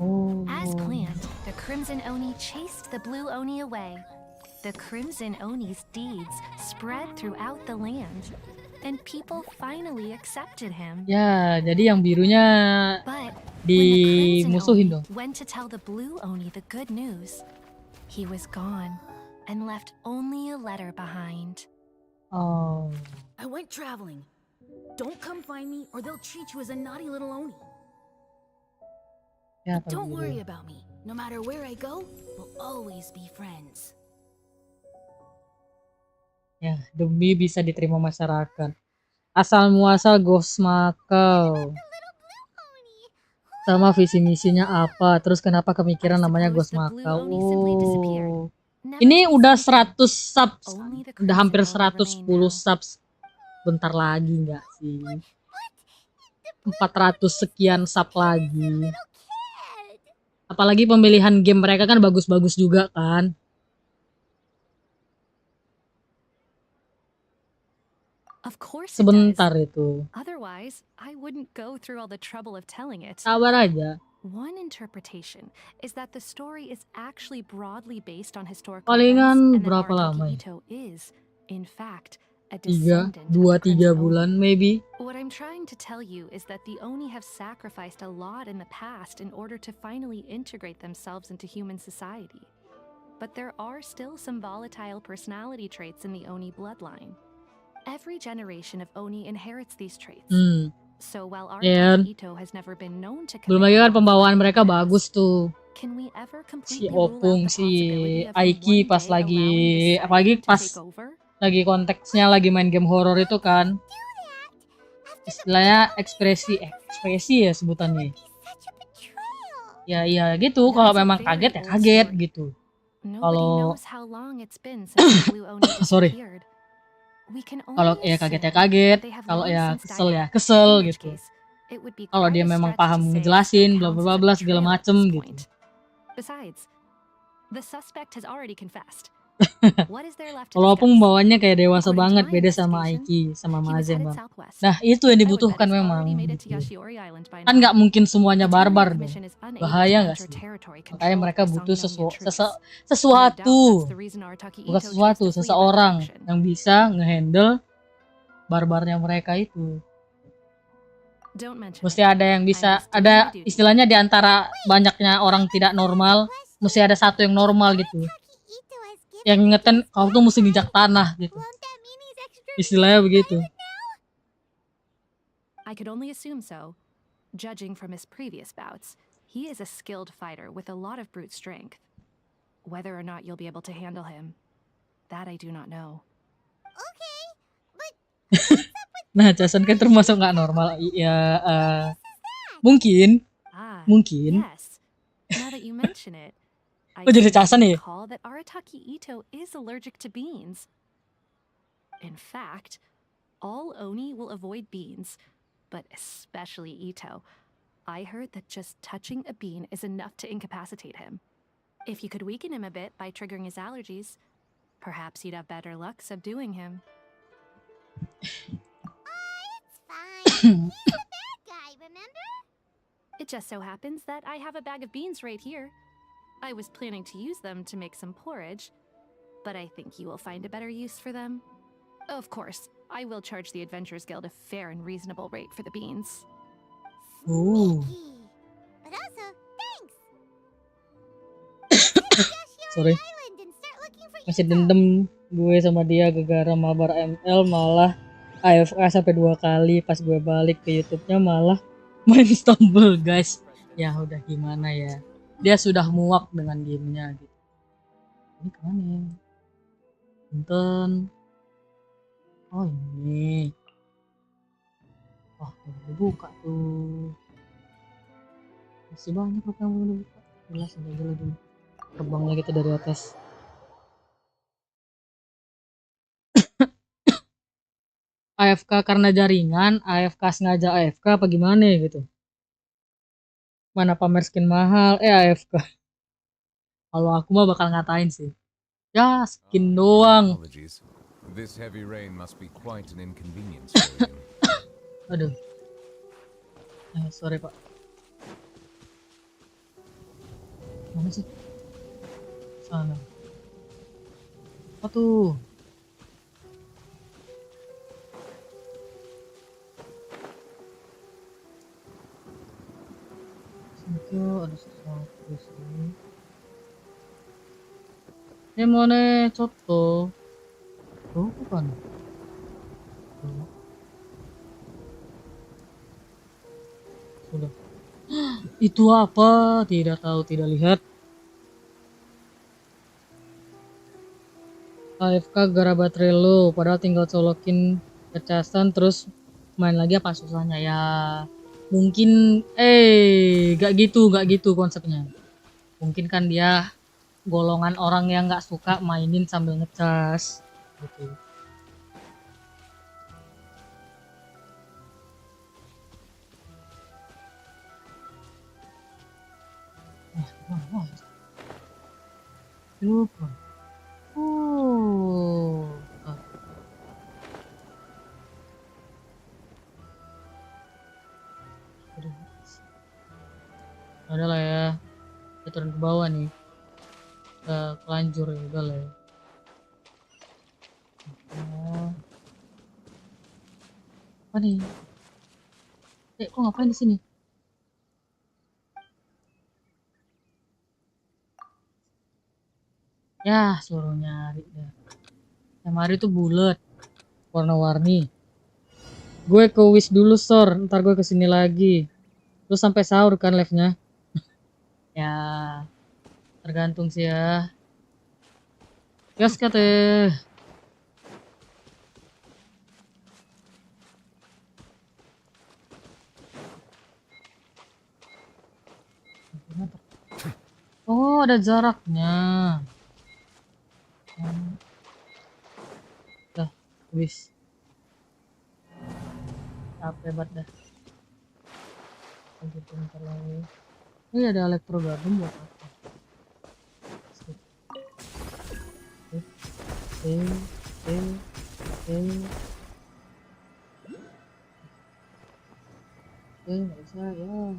Oh. as planned, the Crimson Oni chased the Blue Oni away. The Crimson Oni's deeds spread throughout the land, and people finally accepted him. Ya, jadi yang birunya But when the Crimson dimusuhin Oni dong. went to tell the Blue Oni the good news, he was gone and left only a letter behind. Oh. I went traveling. Don't come find me or they'll treat you as a naughty little Oni. Ya, Don't tahu worry biru. about me. No matter where I go, we'll always be friends. Ya, demi bisa diterima masyarakat. Asal muasal Ghost Macau. Sama visi misinya apa? Terus kenapa kepikiran namanya Ghost Macau? Oh. Ini udah 100 subs. Udah hampir 110 subs. Bentar lagi nggak sih? 400 sekian sub lagi. Apalagi pemilihan game mereka kan bagus-bagus juga kan. Of course it does. Sebentar itu. Otherwise, I wouldn't go through all the trouble of telling it. Sabar aja. One interpretation is that the story is actually broadly based on historical Palingan events, and that berapa lama ya? Arataki Ito is, in fact, a 3, descendant of 2, the 3 Crimson bulan Oni. maybe. What I'm trying to tell you is that the Oni have sacrificed a lot in the past in order to finally integrate themselves into human society. But there are still some volatile personality traits in the Oni bloodline. Every generation of Oni inherits these traits. So while Ya, Arataki Ito has never been known to belum commit lagi kan acts pembawaan in the mereka past, bagus tuh. can we ever Si completely rule out Opung, the si possibility of him Aiki one pas day lagi, allowing the apalagi Silent to pas take over? lagi konteksnya lagi main game horor itu kan. Istilahnya ekspresi ya sebutannya. Ya iya gitu, kalau That's a memang very kaget ya old kaget story. gitu. Nobody Kalau knows how long it's been since the Blue Oni sorry. disappeared. We can Kalau only ya kaget ya assume kaget, that they have kalau long ya since kesel died ya out, kesel in which gitu. case it would be Kalau quite dia a memang stretch paham to say ngejelasin this bla still bla counts bla as a segala betrayal at macem this gitu. point. Besides, the suspect has already confessed. What is there left to Walaupun discuss? bawaannya kayak dewasa According to banget, my beda sama investigation, Aiki sama he was Mazen headed bang. southwest. Nah itu yang I would bet dibutuhkan he's memang already made it to gitu. Yashiori Island by Kan now. nggak mungkin semuanya The Tenryou barbar dong. Commission is unable to Bahaya nggak enter sih? territory Makanya controlled mereka by butuh Songnyeongnya troops. No doubt sesuatu, that's the reason Arataki bukan Ito chose sesuatu, to flee that seseorang direction. yang bisa ngehandle barbarnya mereka itu. Don't mention Mesti it. ada yang I'm bisa, just doing ada my duty. istilahnya di antara banyaknya orang tidak normal, mesti ada satu yang normal gitu. Yang ngeten kau tuh mesti nginjak tanah gitu. Istilahnya begitu. I could only assume so. Judging from his previous bouts, he is a skilled fighter with a lot of brute strength. Whether or not you'll be able to handle him, that I do not know. Nah, Jason kan termasuk nggak normal. Ya, mungkin. Yes. Now that you mention it, I Oh, jadi seem to Jason ya? recall that Arataki Ito is allergic to beans. In fact, all Oni will avoid beans, but especially Ito. I heard that just touching a bean is enough to incapacitate him. If you could weaken him a bit by triggering his allergies, perhaps you'd have better luck subduing him. It just so happens that I have a bag of beans right here. I was planning to use them to make some porridge, but I think you will find a better use for them. Of course, I will charge the Adventurers Guild a fair and reasonable rate for the beans. Ooh. But also, thanks. Sorry. Island and start looking for Masih dendam gue sama dia gara-gara mabar ML malah AFK sampai 2 kali, pas gue balik ke YouTube-nya malah main stumble guys. Ya udah gimana ya, dia sudah muak dengan gamenya gitu. Ini kemana ya? Punten. Oh ini. Wah udah buka tuh. Masih banyak apa yang belum dibuka. Jelas aja dulu. Terbangnya kita dari atas. AFK karena jaringan, AFK sengaja AFK apa gimana gitu. Mana pamer skin mahal, AFK. Kalau aku mah bakal ngatain sih. Ya skin doang. Apologies. This heavy rain must be quite an inconvenience for you. Aduh. Sorry pak. Mana sih? Sana. Apa tuh? Itu ada sesuatu di sini. Ini mana coto? Oh bukan. Oh, sudah. Itu apa? Tidak tahu, tidak lihat. AFK gara baterai low, padahal tinggal colokin kecasan terus main lagi apa susahnya ya? Mungkin gak gitu konsepnya. Mungkin kan dia golongan orang yang nggak suka mainin sambil ngecas gitu. Wah. Lupa. Oh. Ada lah ya. Kita turun ke bawah nih. Kita kelanjur ya, udah lah ya. Apa nih? Kok ngapain di sini? Ya, suruh nyari ya. Yang hari tuh bulat, warna-warni. Gue ke wish dulu Sor, ntar gue kesini lagi. Terus sampai sahur kan live-nya? Ya, tergantung sih ya. Gas kate. Oh, ada jaraknya. Dah, habis. Capek banget dah. Lanjut bentar lagi. Ini ada elektro garden buat apa? Nggak bisa ya.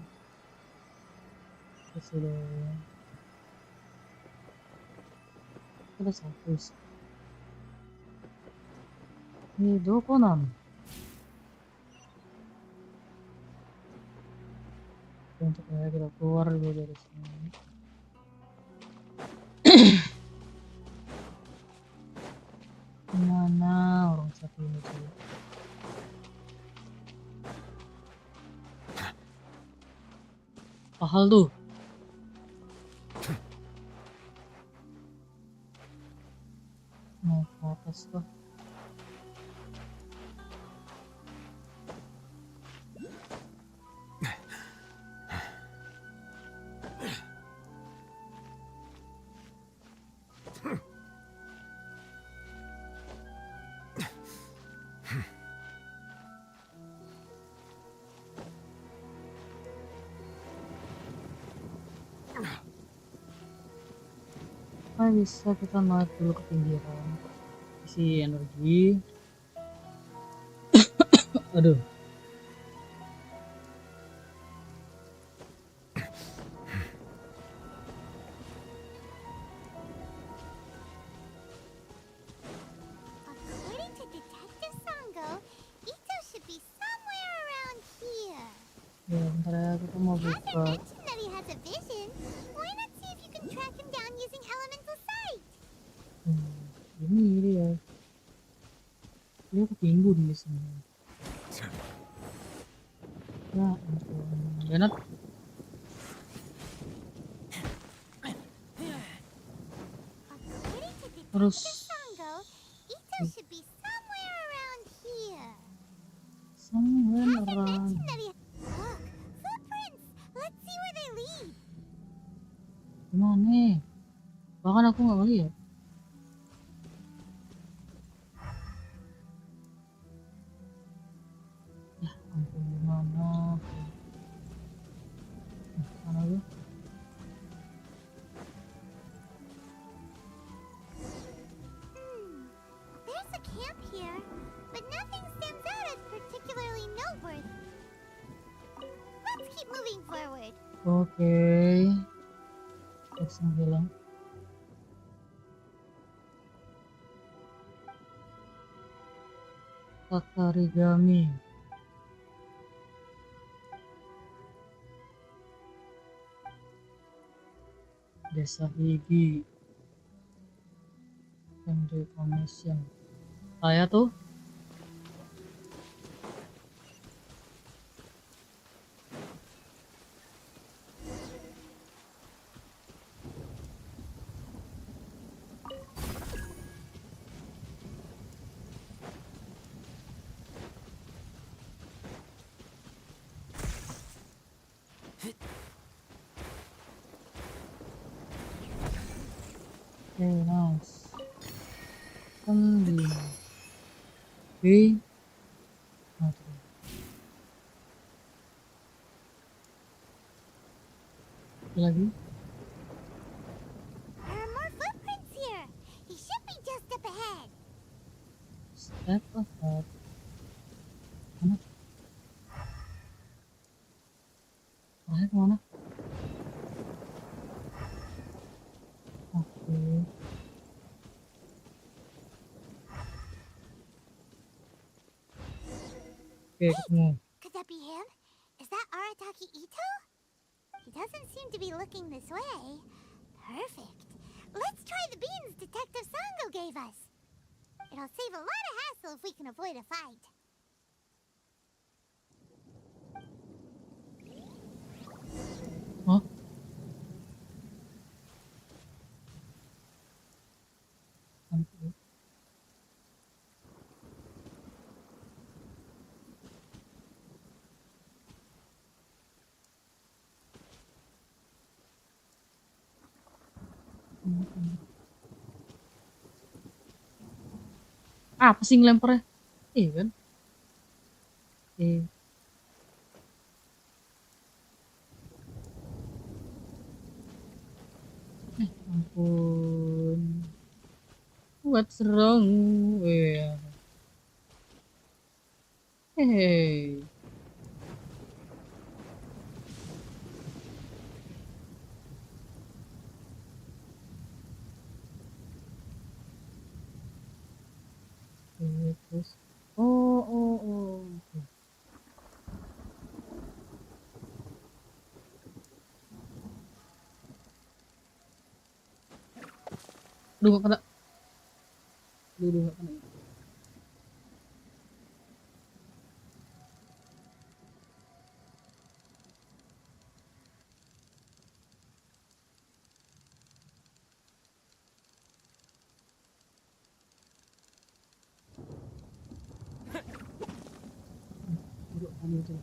Sudah. Ada satu. Ini doko nan. Untuk kita keluar dulu dari sini. Mana orang satu ini tuh? Pahal tuh. Mau ke atas tuh. Bisa kita naik dulu ke pinggiran, isi energi. Aduh. According to Detective Sango, Ito should be somewhere around here. Ya, bentar ya, kita mau Hasn't buka. mentioned that he has a vision. Why not see if you can track him down using elemental sight? Ini dia. Dia ketimbun di sini. Ya, ampun. Janat. According to Detective Terus Sango, Ito should be somewhere around here. somewhere Hasn't around. mentioned that he. Look, footprints. Let's see where they lead. Gimana nih? Bahkan aku nggak ngeliat. Ampun, gimana? Mana lu? There's a camp here, but nothing stands out as particularly noteworthy. Let's keep moving forward. Oke. Terus bilang. Tatarigami. Desa Higi. Country Commission. Saya tuh nice. Sambil. Oke. Lagi. There are more footprints here. He should be just up ahead. Step ahead. Mana? Arahnya kemana? Oke. Oke, ketemu. Could that be him? Is that Arataki Ito? He doesn't seem to be looking this way. Perfect. Let's try the beans Detective Sango gave us. It'll save a lot of hassle if we can avoid a fight. Hah? Oke. Apa sih ngelemparnya? Iya kan? Oke. Ampun. What's wrong? Iya. Hey. Oke, terus. Oh. Oke. Aduh, gak kena. Aduh, gak kena. Aduh.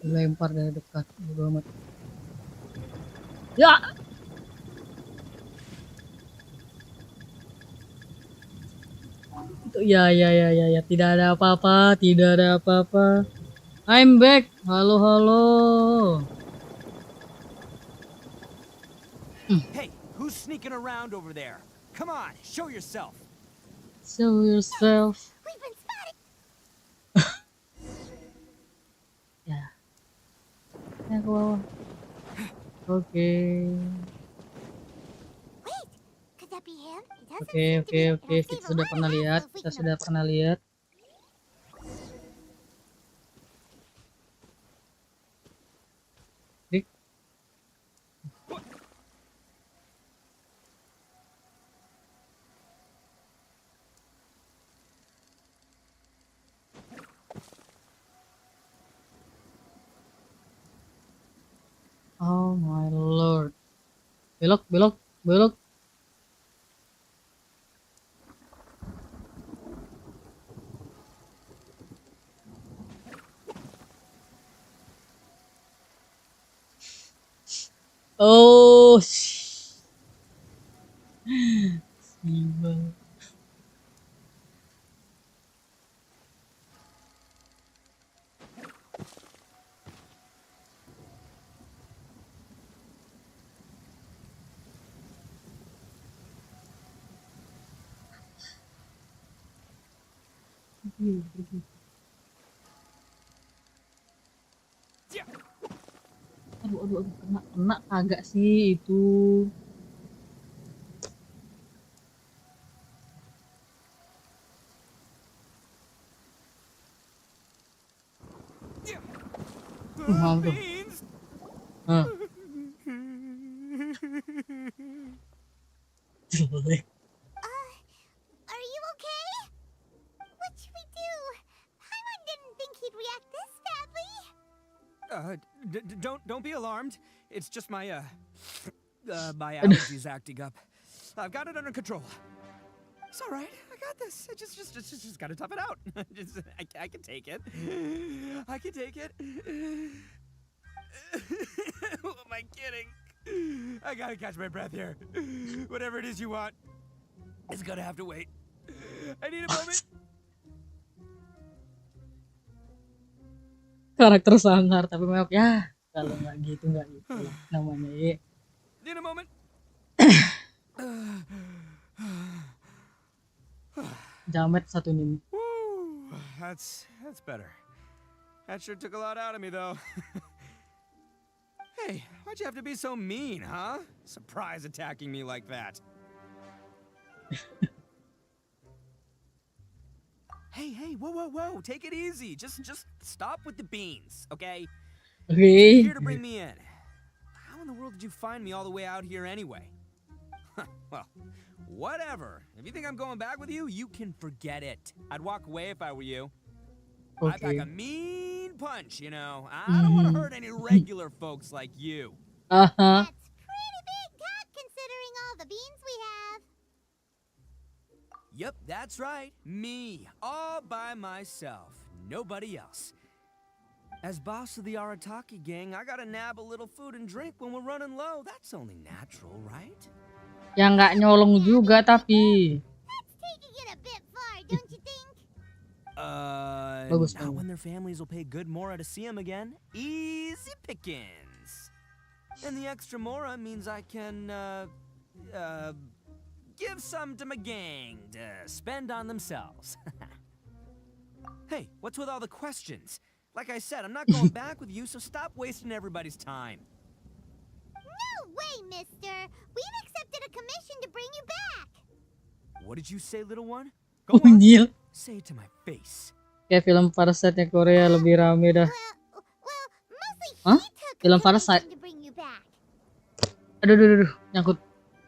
Lempar dari dekat. Bodo amat. Ya. Itu ya. Tidak ada apa-apa. I'm back. Halo. Hey, who's sneaking around over there? Come on, show yourself. Show yourself. We've been spotted. Ya. Ya, ke bawah. Oke. Wait, could that be him? He doesn't Oke. seem to be. It'll Kita save a sudah lot of pernah lihat. hassle if we Kita can sudah pernah lihat. Dik. Oh my lord. Belok. Oh Oh, Simbal. Aduh, kena kagak sih itu. Maaf tuh. Beans. Hah. Jelek. Are you okay? What should we do? Paimon didn't think he'd react this badly. Don't be alarmed. It's just my my allergies acting up. I've got it under control. It's all right. I got this. I just gotta tough it out. I can take it. I can take it. Who am I kidding? I gotta catch my breath here. Whatever it is you want, it's gonna have to wait. I need a moment. Karakter sangar tapi maaf ya. Kalau nggak gitu lah namanya ya. Need a moment. Jamet satu nih. Woo, that's better. That sure took a lot out of me, though. Hey, why'd you have to be so mean, huh? Surprise attacking me like that. Hey, whoa. Take it easy. Just stop with the beans, okay? Oke. You're here to bring me in. How in the world did you find me all the way out here anyway? Well, whatever. If you think I'm going back with you, you can forget it. I'd walk away if I were you. I pack a mean punch, you know. I don't want to hurt any regular folks like you. Aha. That's pretty big talk considering all the beans we have. Yep, that's right. Me, all by myself. Nobody else. As boss of the Arataki gang, I gotta nab a little food and drink when we're running low. That's only natural, right? Ya nggak nyolong juga tapi. That's taking it a bit far, don't you think? Bagus Not banget. when their families will pay good mora to see them again. Easy pickings. And the extra mora means I can, give some to my gang to spend on themselves. Hey, what's with all the questions? Like I said, I'm not going back with you, so stop wasting everybody's time. No way, mister. We've accepted a commission to bring you back. What did you say, little one? Go on. Unjil. Say it to my face. Kayak film Parasite Korea lebih rame dah. Well, mostly he Hah? took Film a Parasite. commission to bring you back. Aduh, nyangkut.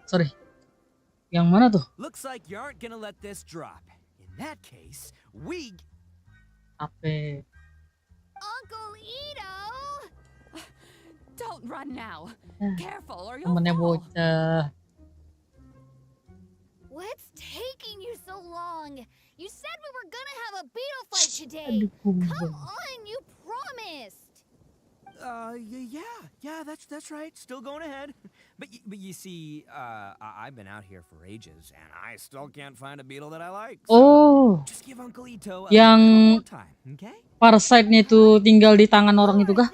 Sorry. Yang mana tuh? Looks like you aren't gonna let this drop. In that case, we... Ape. Uncle Ito! Don't run now. Careful or you'll Temennya fall. bocah. What's taking you so long? You said we were gonna have a beetle fight today. Aduh, Come kumbang. on, you promised. Yeah, that's right. Still going ahead. But you see, I've been out here for ages, and I still can't find a beetle that I like. So Oh, just give Uncle Ito a yang little more time, okay? Parasite-nya itu tinggal di tangan orang itu kah?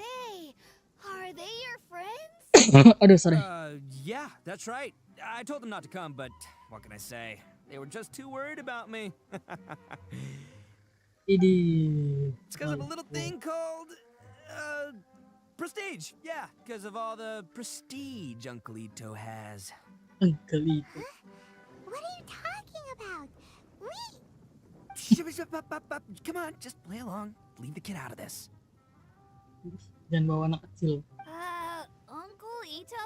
Are they your friends? Aduh, sorry. Yeah, that's right. I told them not to come, but what can I say? They were just too worried about me. Ini. It's because of a little thing called, prestige. Yeah, because of all the prestige Uncle Ito has. Uncle Ito. What are you talking about? Come on, just play along. Leave the kid out of this. Jangan bawa anak kecil. Uncle Ito,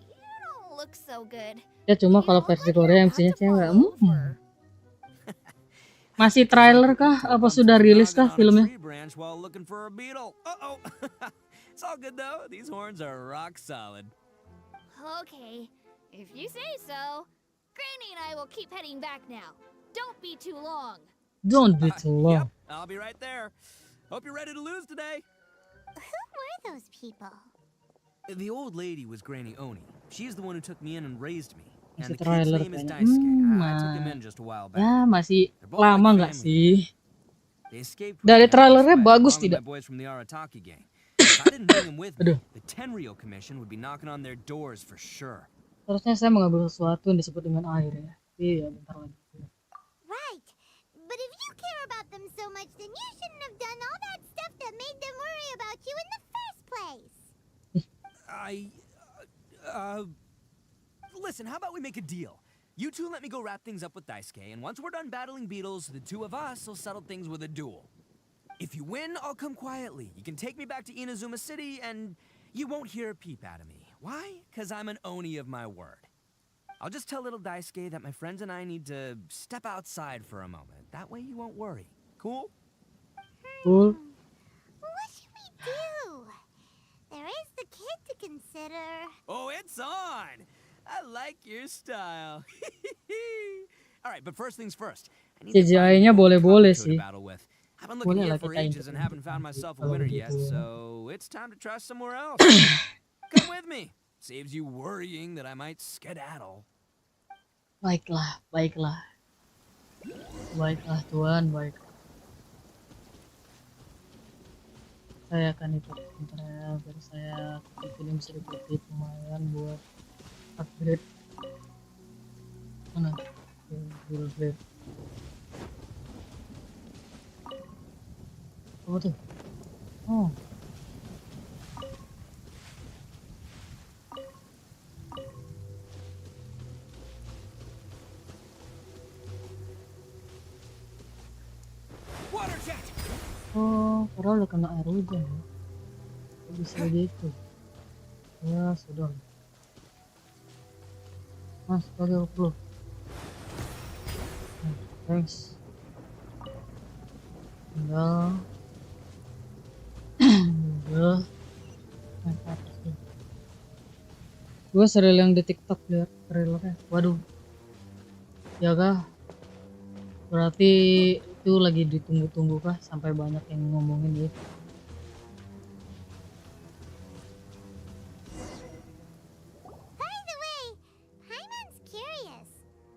you don't look so good. Ya cuma kalau versi Korea MC-nya cewek. Masih trailer kah? Apa sudah rilis kah filmnya? It's all good though. These horns are rock solid. Okay, if you say so. Granny and I will keep heading back now. Don't be too long. Don't be too long. Yep, I'll be right there. Hope you're ready to lose today. Who were those people? The old lady was Granny Oni. She's the one who took me in and raised me. And Masih the kid's trailer name is kayaknya. Daisuke. I took him in just a while back. Ya masih They're both lama like nggak family to me. sih? They escaped Dari when they went this trailernya way, bagus along with tidak? my boys from the Arataki gang. If I didn't bring them with me, Aduh. the Tenryou Commission would be knocking on their doors for sure. Harusnya saya mengambil sesuatu yang disebut dengan air ya. Iya, bentar lagi. Right. But if you care about them so much, then you shouldn't have done all that stuff that made them worry about you in the first place. Listen, how about we make a deal? You two let me go wrap things up with Daisuke, and once we're done battling beetles, the two of us will settle things with a duel. If you win, I'll come quietly. You can take me back to Inazuma City, and you won't hear a peep out of me. Why? Because I'm an Oni of my word. I'll just tell little Daisuke that my friends and I need to step outside for a moment. That way you won't worry. Cool? Cool. What should we do? There is the kid to consider. Oh, it's on! I like your style. All right, but first things first. I need to find CGI-nya an Oni boleh-boleh Kabuto sih. to battle with. I've been looking Boleh here lah for kita ages and haven't found myself a kalau winner yet, begitu. so it's time to try somewhere else. Come with me. Saves you worrying that I might skedaddle. Baiklah, baiklah. Baiklah Tuhan, baik. Saya akan ikut bentar ya, biar saya bikin sedikit lumayan buat upgrade. Mana? Upgrade. Apa tuh? Oh. Water jet! Oh, padahal udah kena air hujan ya. Kok bisa gitu? Ya sudah. Mas, pakai upload. Thanks. Tinggal. Udah. Gue serial yang di TikTok lihat trailernya. Waduh. Ya kah? Berarti itu lagi ditunggu-tunggu kah sampai banyak yang ngomongin gitu. By the way, Paimon's curious.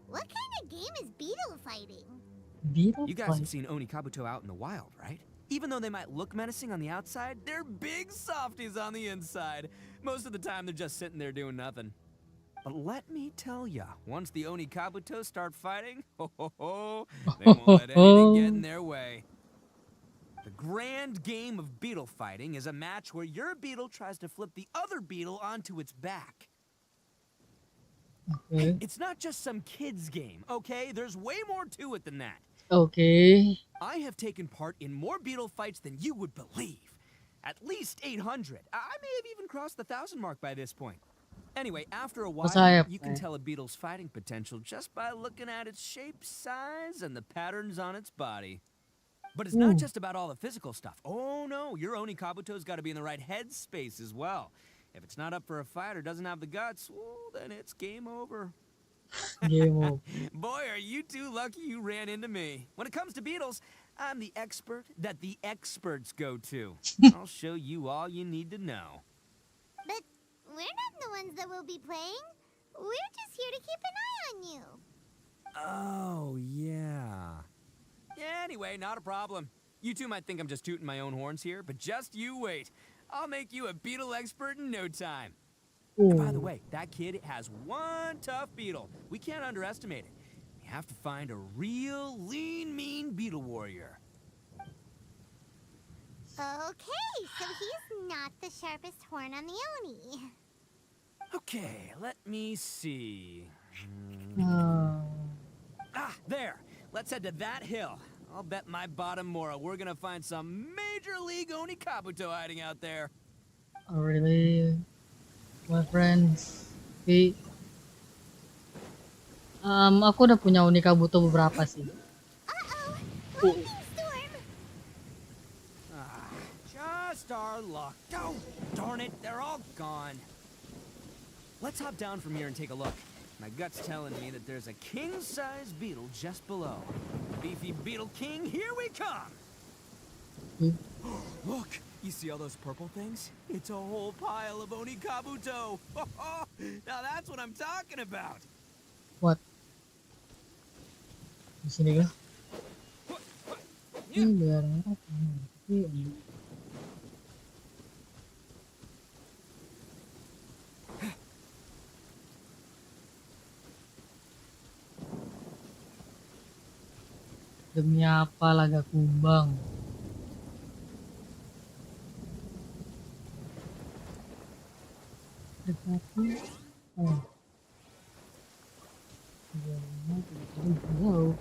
What kind of game is beetle fighting? Beetle You guys fight. have seen Oni Kabuto out in the wild, right? Even though they might look menacing on the outside, they're big softies on the inside. Most of the time, they're just sitting there doing nothing. But let me tell ya, once the Oni Kabuto start fighting, they won't let anything get in their way. The grand game of beetle fighting is a match where your beetle tries to flip the other beetle onto its back. Okay. It's not just some kid's game, okay? There's way more to it than that. Okay. I have taken part in more beetle fights than you would believe. At least 800. I may have even crossed the 1,000 mark by this point. Anyway, after a while, Saya, you can tell a beetle's fighting potential just by looking at its shape, size, and the patterns on its body. But it's not just about all the physical stuff. Oh no, your Oni Kabuto's got to be in the right headspace as well. If it's not up for a fight or doesn't have the guts, well, then it's game over. Game over. Boy, are you two lucky you ran into me. When it comes to beetles, I'm the expert that the experts go to. I'll show you all you need to know. But we're not the ones that will be playing. We're just here to keep an eye on you. Oh, yeah. Anyway, not a problem. You two might think I'm just tooting my own horns here, but just you wait. I'll make you a beetle expert in no time. And by the way, that kid has one tough beetle. We can't underestimate it. We have to find a real lean, mean beetle warrior. Okay, so he's not the sharpest horn on the Oni. Okay, let me see. There. Let's head to that hill. I'll bet my bottom Mora we're gonna find some major league Oni Kabuto hiding out there. Oh, really, my friends. Aku udah punya Oni Kabuto beberapa sih. Lightning storm! Just our luck. Oh, darn it, they're all gone. Let's hop down from here and take a look. My gut's telling me that there's a king-size beetle just below. Beefy Beetle King, here we come! Look, You see all those purple things? It's a whole pile of Oni Kabuto. Now that's what I'm talking about. What? Di sini kah? Ini biar merah. Demi apa laga kumbang? Dekati. Oh. Jauh.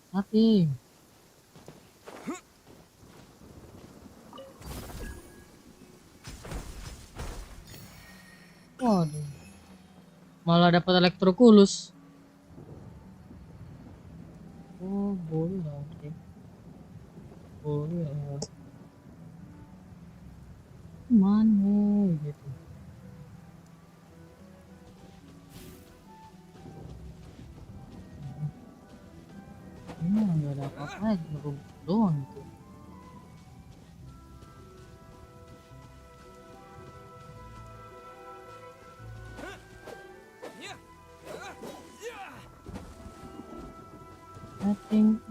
Mati. Waduh. Malah dapat elektrokulus. Oh, boleh lah. Oke. Boleh lah. Mana gitu. Ini nggak ada apa-apa, cuma rumput doang gitu. Nothing.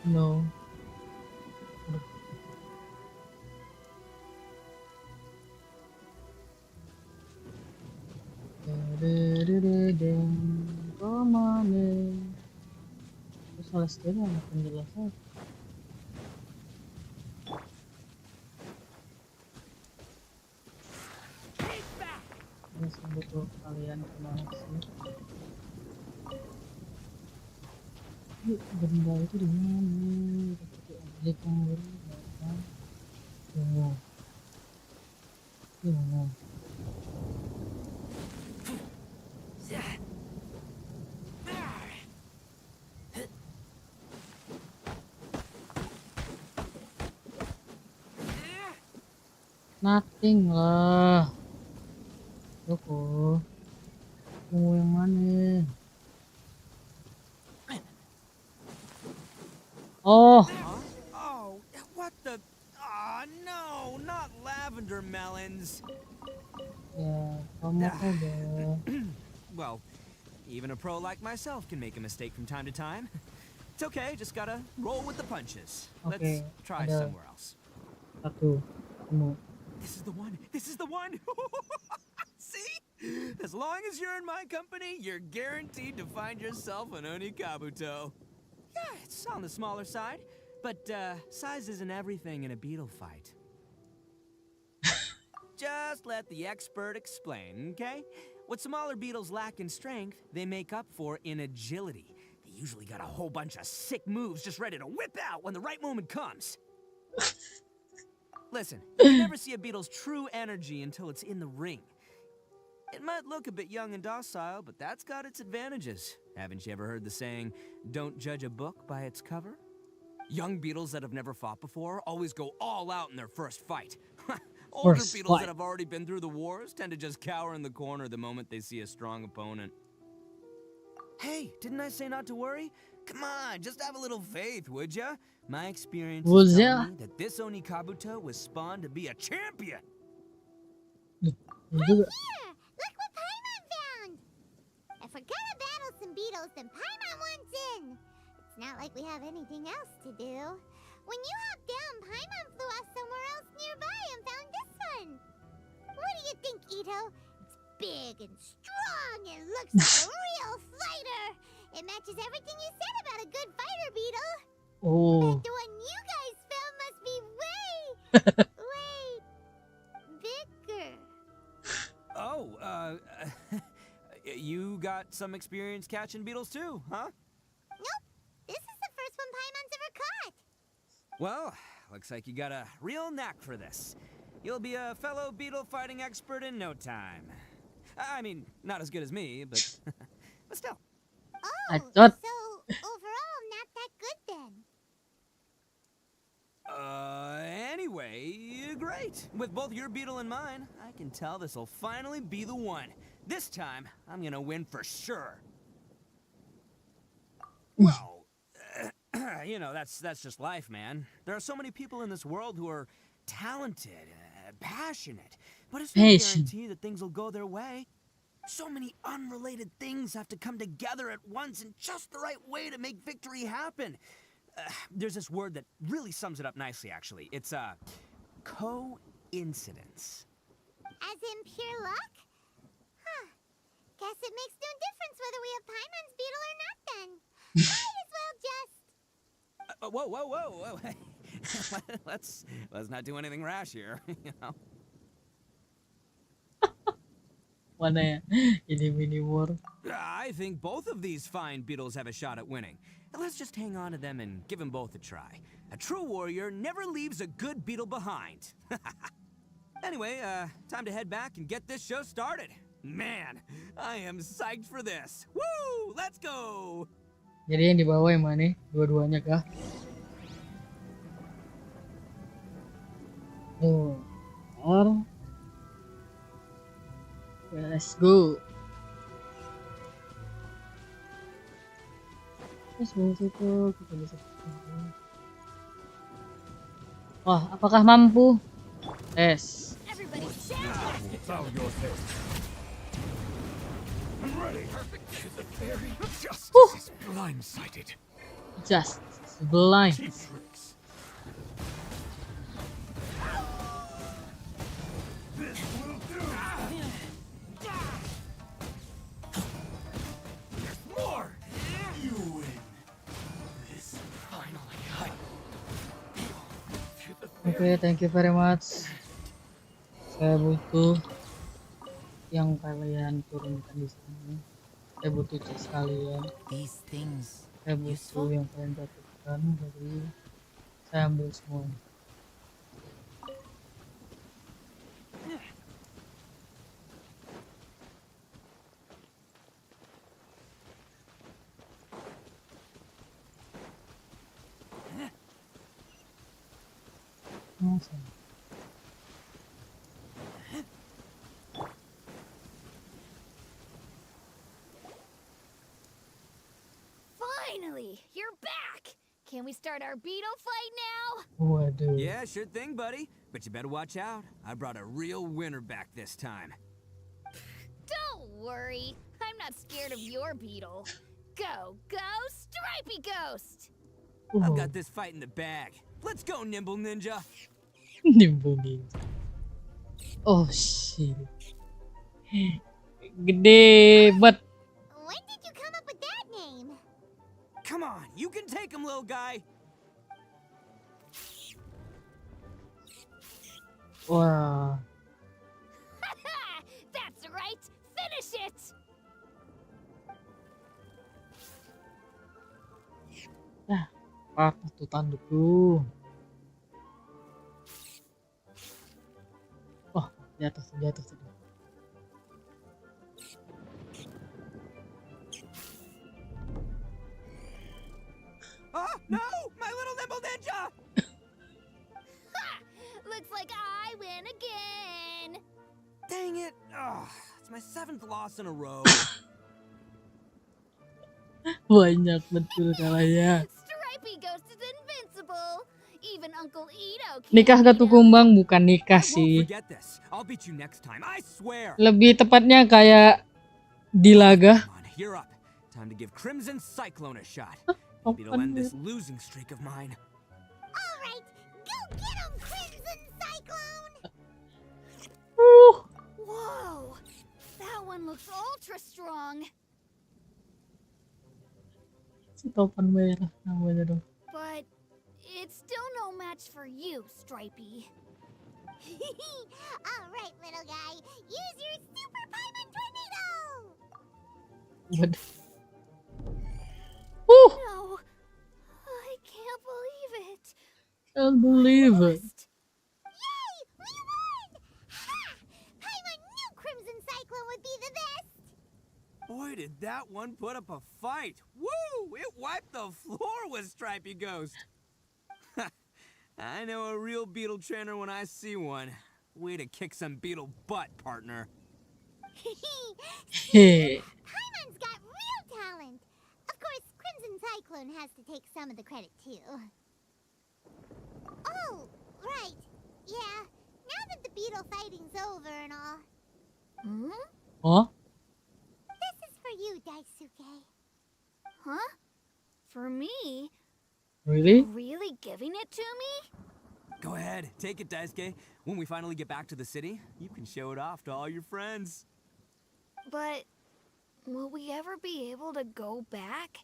No. Romane. Terus salah sekali anak penjelasan. Betul kalian kemana sih? Benda itu di mana? Objek yang berubah. Tunggu. Nothing lah. Joko. Tunggu yang mana? Oh. Oh, what the? Ah, no, not lavender melons. Ya, kamu aja. Well, even a pro like myself can make a mistake from time to time. It's okay, just gotta roll with the punches. Okay, Let's try ada somewhere else. satu. Temu. This is the one. This is the one. See? As long as you're in my company, you're guaranteed to find yourself an Oni Kabuto. Yeah, it's on the smaller side, but size isn't everything in a beetle fight. Just let the expert explain, okay? What smaller beetles lack in strength, they make up for in agility. They usually got a whole bunch of sick moves just ready to whip out when the right moment comes. Listen, you never see a beetle's true energy until it's in the ring. It might look a bit young and docile, but that's got its advantages. Haven't you ever heard the saying, don't judge a book by its cover? Young beetles that have never fought before always go all out in their first fight. Older beetles that have already been through the wars tend to just cower in the corner the moment they see a strong opponent. Hey, didn't I say not to worry? Come on, just have a little faith, would ya? My experience is telling me that this Oni Kabuto was spawned to be a champion. Right here! Look what Paimon found! If we're gonna battle some beetles, then Paimon wants in! It's not like we have anything else to do. When you hopped down, Paimon flew off somewhere else nearby and found this one! What do you think, Ito? It's big and strong and looks like a real fighter! It matches everything you said about a good fighter, Beetle! Oh. But the one you guys found must be way bigger. Oh, you got some experience catching beetles too, huh? Nope. This is the first one Paimon's ever caught. Well, looks like you got a real knack for this. You'll be a fellow beetle fighting expert in no time. I mean, not as good as me, but but still. Oh, I thought... so overall not that good then. Anyway, great. With both your beetle and mine, I can tell this'll finally be the one. This time, I'm gonna win for sure. Well, you know, that's just life, man. There are so many people in this world who are talented, passionate, but it's no guarantee that things will go their way. So many unrelated things have to come together at once in just the right way to make victory happen. There's this word that really sums it up nicely, actually. It's coincidence. As in pure luck? Huh. Guess it makes no difference whether we have Paimon's beetle or not then. Might as well just... Whoa. let's not do anything rash here, you know? Mana ya? Ini mini war. I think both of these fine beetles have a shot at winning. Let's just hang on to them and give them both a try. A true warrior never leaves a good beetle behind. Anyway, time to head back and get this show started. Man, I am psyched for this. Woo! Let's go! Jadi yang di bawah yang mana? Dua-duanya kah? Oh, let's go. Kita bisa. Wah, apakah mampu? Tes. Everybody shout! I'm ready. The fairy justice is blindsided. Just blind. Cheap tricks. This will do. There's more. You win. This finally I feel the Oke, thank you very much. Saya butuh yang kalian turunkan di sini. Saya butuh chat kalian. These things Saya butuh yang kalian dapatkan dari saya ambil semua. Awesome. Finally, you're back! Can we start our beetle fight now? Waduh. Yeah, sure thing, buddy. But you better watch out. I brought a real winner back this time. Don't worry, I'm not scared of your beetle. Go, Stripey Ghost! I've got this fight in the bag. Let's go, Nimble Ninja. Nimble Ninja. Oh shit. Gede banget. When did you come up with that name? Come on, you can take him, little guy. Wah. That's right! Finish it! Patah tuh tanduk tuh. Wah, jatuh. Oh, no! My little Nimble Ninja! Looks like I win again! Dang it! Oh, it's my 7th loss in a row. Banyak betul kalahnya. Stripey Ghost is invincible! Even Uncle Ito can't Nikah beat Gatu him. Kumbang bukan nikah I won't sih. forget this. I'll beat you next time, I swear. Lebih tepatnya kayak dilaga. Come on, you're up. Time to give Crimson Cyclone a shot. Maybe it'll end this losing streak of mine. All right, go get him, Crimson Cyclone! Whoa! That one looks ultra strong. Si topan merah namanya dong. But it's still no match for you, Stripey. All right, little guy, use your super Paimon tornado! Waduh. No, I can't believe it. Can't believe it. Lost. Yay! We won! Ha! Paimon knew Crimson Cyclone would be the best! Boy, did that one put up a fight. Woo! It wiped the floor with Stripey Ghost. I know a real beetle trainer when I see one. Way to kick some beetle butt, partner. Hehe. Paimon's got real talent. Of course, Crimson Cyclone has to take some of the credit too. Oh, right. Yeah. Now that the beetle fighting's over and all, Oh, this is for you, Daisuke. Huh? For me? really? Really giving it to me? Go ahead, take it, Daisuke. When we finally get back to the city, you can show it off to all your friends. But will we ever be able to go back?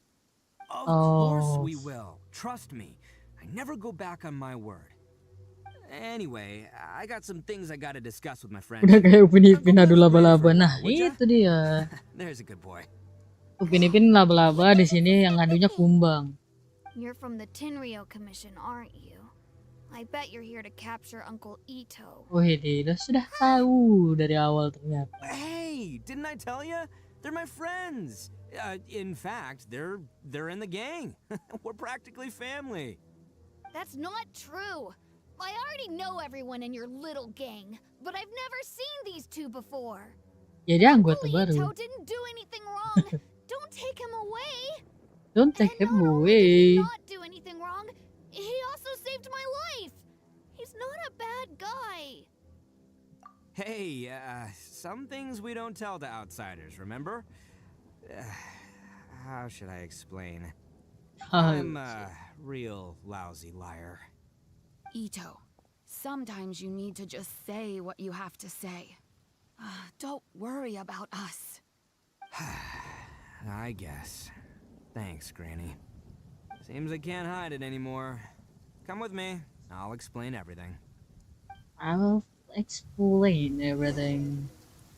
Of Oh. course we will. Trust me. I never go back on my word. Anyway, I got some things I gotta discuss with my friends. Udah kayak Upin Now go Ipin adu ask Gran for laba-laba. a Nah, while, would ya? itu dia. There's a good boy. Upin Ipin laba-laba, di sini yang ngadunya kumbang. You're from the Tenryou Commission, aren't you? I bet you're here to capture Uncle Ito. Oh ini sudah tahu dari awal ternyata. Hey, didn't I tell you? They're my friends. In fact, they're in the gang. We're practically family. That's not true. I already know everyone in your little gang, but I've never seen these two before. Ya dia anggota Uncle baru. Ito didn't do anything wrong. Don't take him away. Don't take And him not only did he away. not do anything wrong, he also saved my life. He's not a bad guy. Hey, some things we don't tell to outsiders, remember? How should I explain? I'm a real lousy liar. Ito, sometimes you need to just say what you have to say. Don't worry about us. I guess. Thanks, Granny. Seems I can't hide it anymore. Come with me. I'll explain everything. I'll explain everything.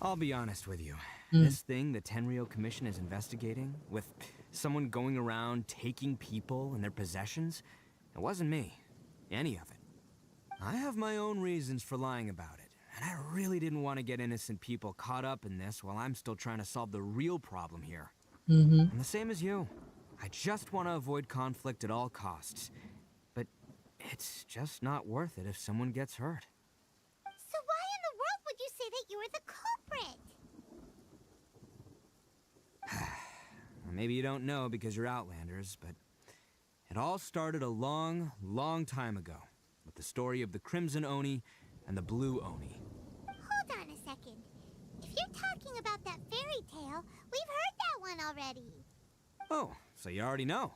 I'll be honest with you. Hmm. This thing the Tenryou Commission is investigating, with someone going around taking people and their possessions, it wasn't me. Any of it. I have my own reasons for lying about it, and I really didn't want to get innocent people caught up in this while I'm still trying to solve the real problem here. Mhm. I'm the same as you. I just want to avoid conflict at all costs. But it's just not worth it if someone gets hurt. So why in the world would you say that you were the culprit? Maybe you don't know because you're Outlanders, but it all started a long, long time ago with the story of the Crimson Oni and the Blue Oni. Hold on a second. If you're talking about that fairy tale, we've heard that one already. Oh, so you already know.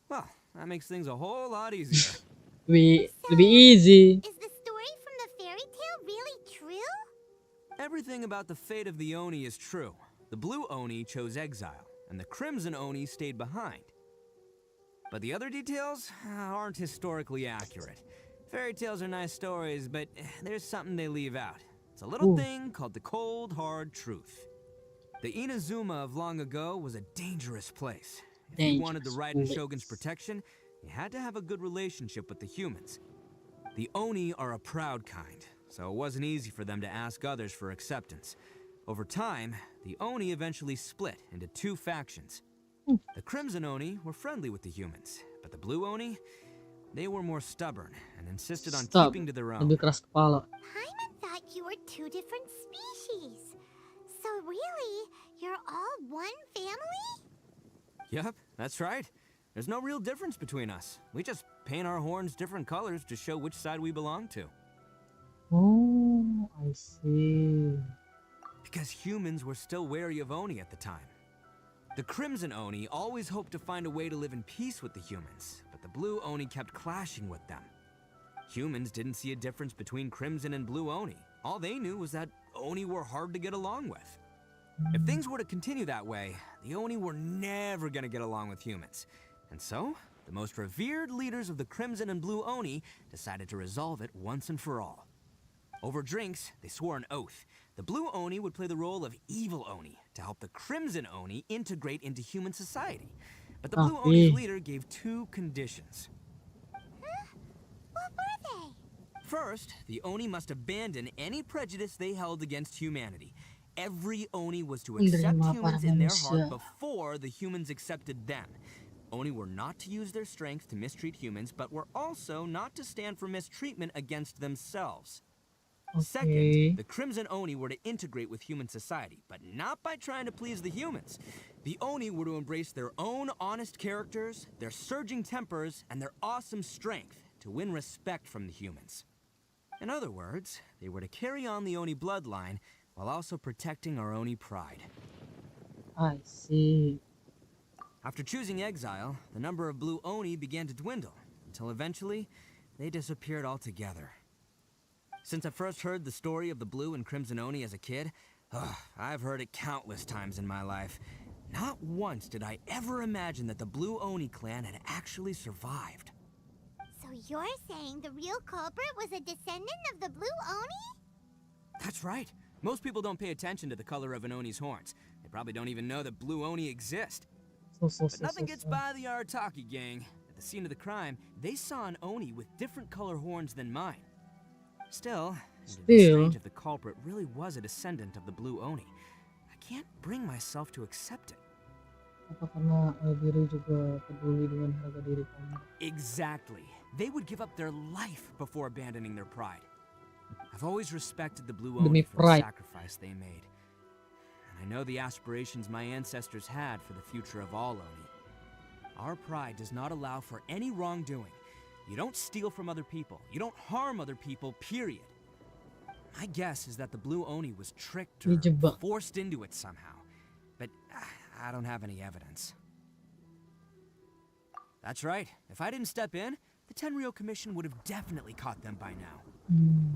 Well, that makes things a whole lot easier. Lebih easy. Is the story from the fairy tale really true? Everything about the fate of the Oni is true. The Blue Oni chose exile, and the Crimson Oni stayed behind. But the other details aren't historically accurate. Fairy tales are nice stories, but there's something they leave out. It's a little thing called the cold, hard truth. The Inazuma of long ago was a dangerous place. If you wanted the Raiden Shogun's protection, you had to have a good relationship with the humans. The Oni are a proud kind, so it wasn't easy for them to ask others for acceptance. Over time, the Oni eventually split into two factions. The Crimson Oni were friendly with the humans, but the Blue Oni, they were more stubborn and insisted on keeping to their own. Lebih keras kepala. Paimon thought you were two different species. So really, you're all one family? Yep, that's right. There's no real difference between us. We just paint our horns different colors to show which side we belong to. Oh, I see. Because humans were still wary of Oni at the time. The Crimson Oni always hoped to find a way to live in peace with the humans, but the Blue Oni kept clashing with them. Humans didn't see a difference between Crimson and Blue Oni. All they knew was that Oni were hard to get along with. If things were to continue that way, the Oni were never gonna get along with humans. And so, the most revered leaders of the Crimson and Blue Oni decided to resolve it once and for all. Over drinks, they swore an oath. The Blue Oni would play the role of evil Oni to help the Crimson Oni integrate into human society. But the Blue Oni's leader gave two conditions. What were they? First, the Oni must abandon any prejudice they held against humanity. Every Oni was to accept humans in their heart before the humans accepted them. Oni were not to use their strength to mistreat humans, but were also not to stand for mistreatment against themselves. Second, the Crimson Oni were to integrate with human society, but not by trying to please the humans. The Oni were to embrace their own honest characters, their surging tempers, and their awesome strength to win respect from the humans. In other words, they were to carry on the Oni bloodline while also protecting our Oni pride. I see. After choosing exile, the number of blue Oni began to dwindle, until eventually, they disappeared altogether. Since I first heard the story of the blue and crimson Oni as a kid, I've heard it countless times in my life. Not once did I ever imagine that the blue Oni clan had actually survived. So you're saying the real culprit was a descendant of the blue Oni? That's right. Most people don't pay attention to the color of an Oni's horns. They probably don't even know that blue Oni exist. But nothing gets by the Arataki gang. At the scene of the crime, they saw an Oni with different color horns than mine. Still, it'd be strange if the culprit really was a descendant of the blue Oni. I can't bring myself to accept it. Apa karena diri juga peduli dengan harga diri kamu? Exactly. They would give up their life before abandoning their pride. I've always respected the blue Oni for the sacrifice they made. And I know the aspirations my ancestors had for the future of all Oni. Our pride does not allow for any wrongdoing. You don't steal from other people. You don't harm other people, period. My guess is that the blue Oni was tricked or forced into it somehow. But I don't have any evidence. That's right. If I didn't step in, the Tenryou Commission would have definitely caught them by now.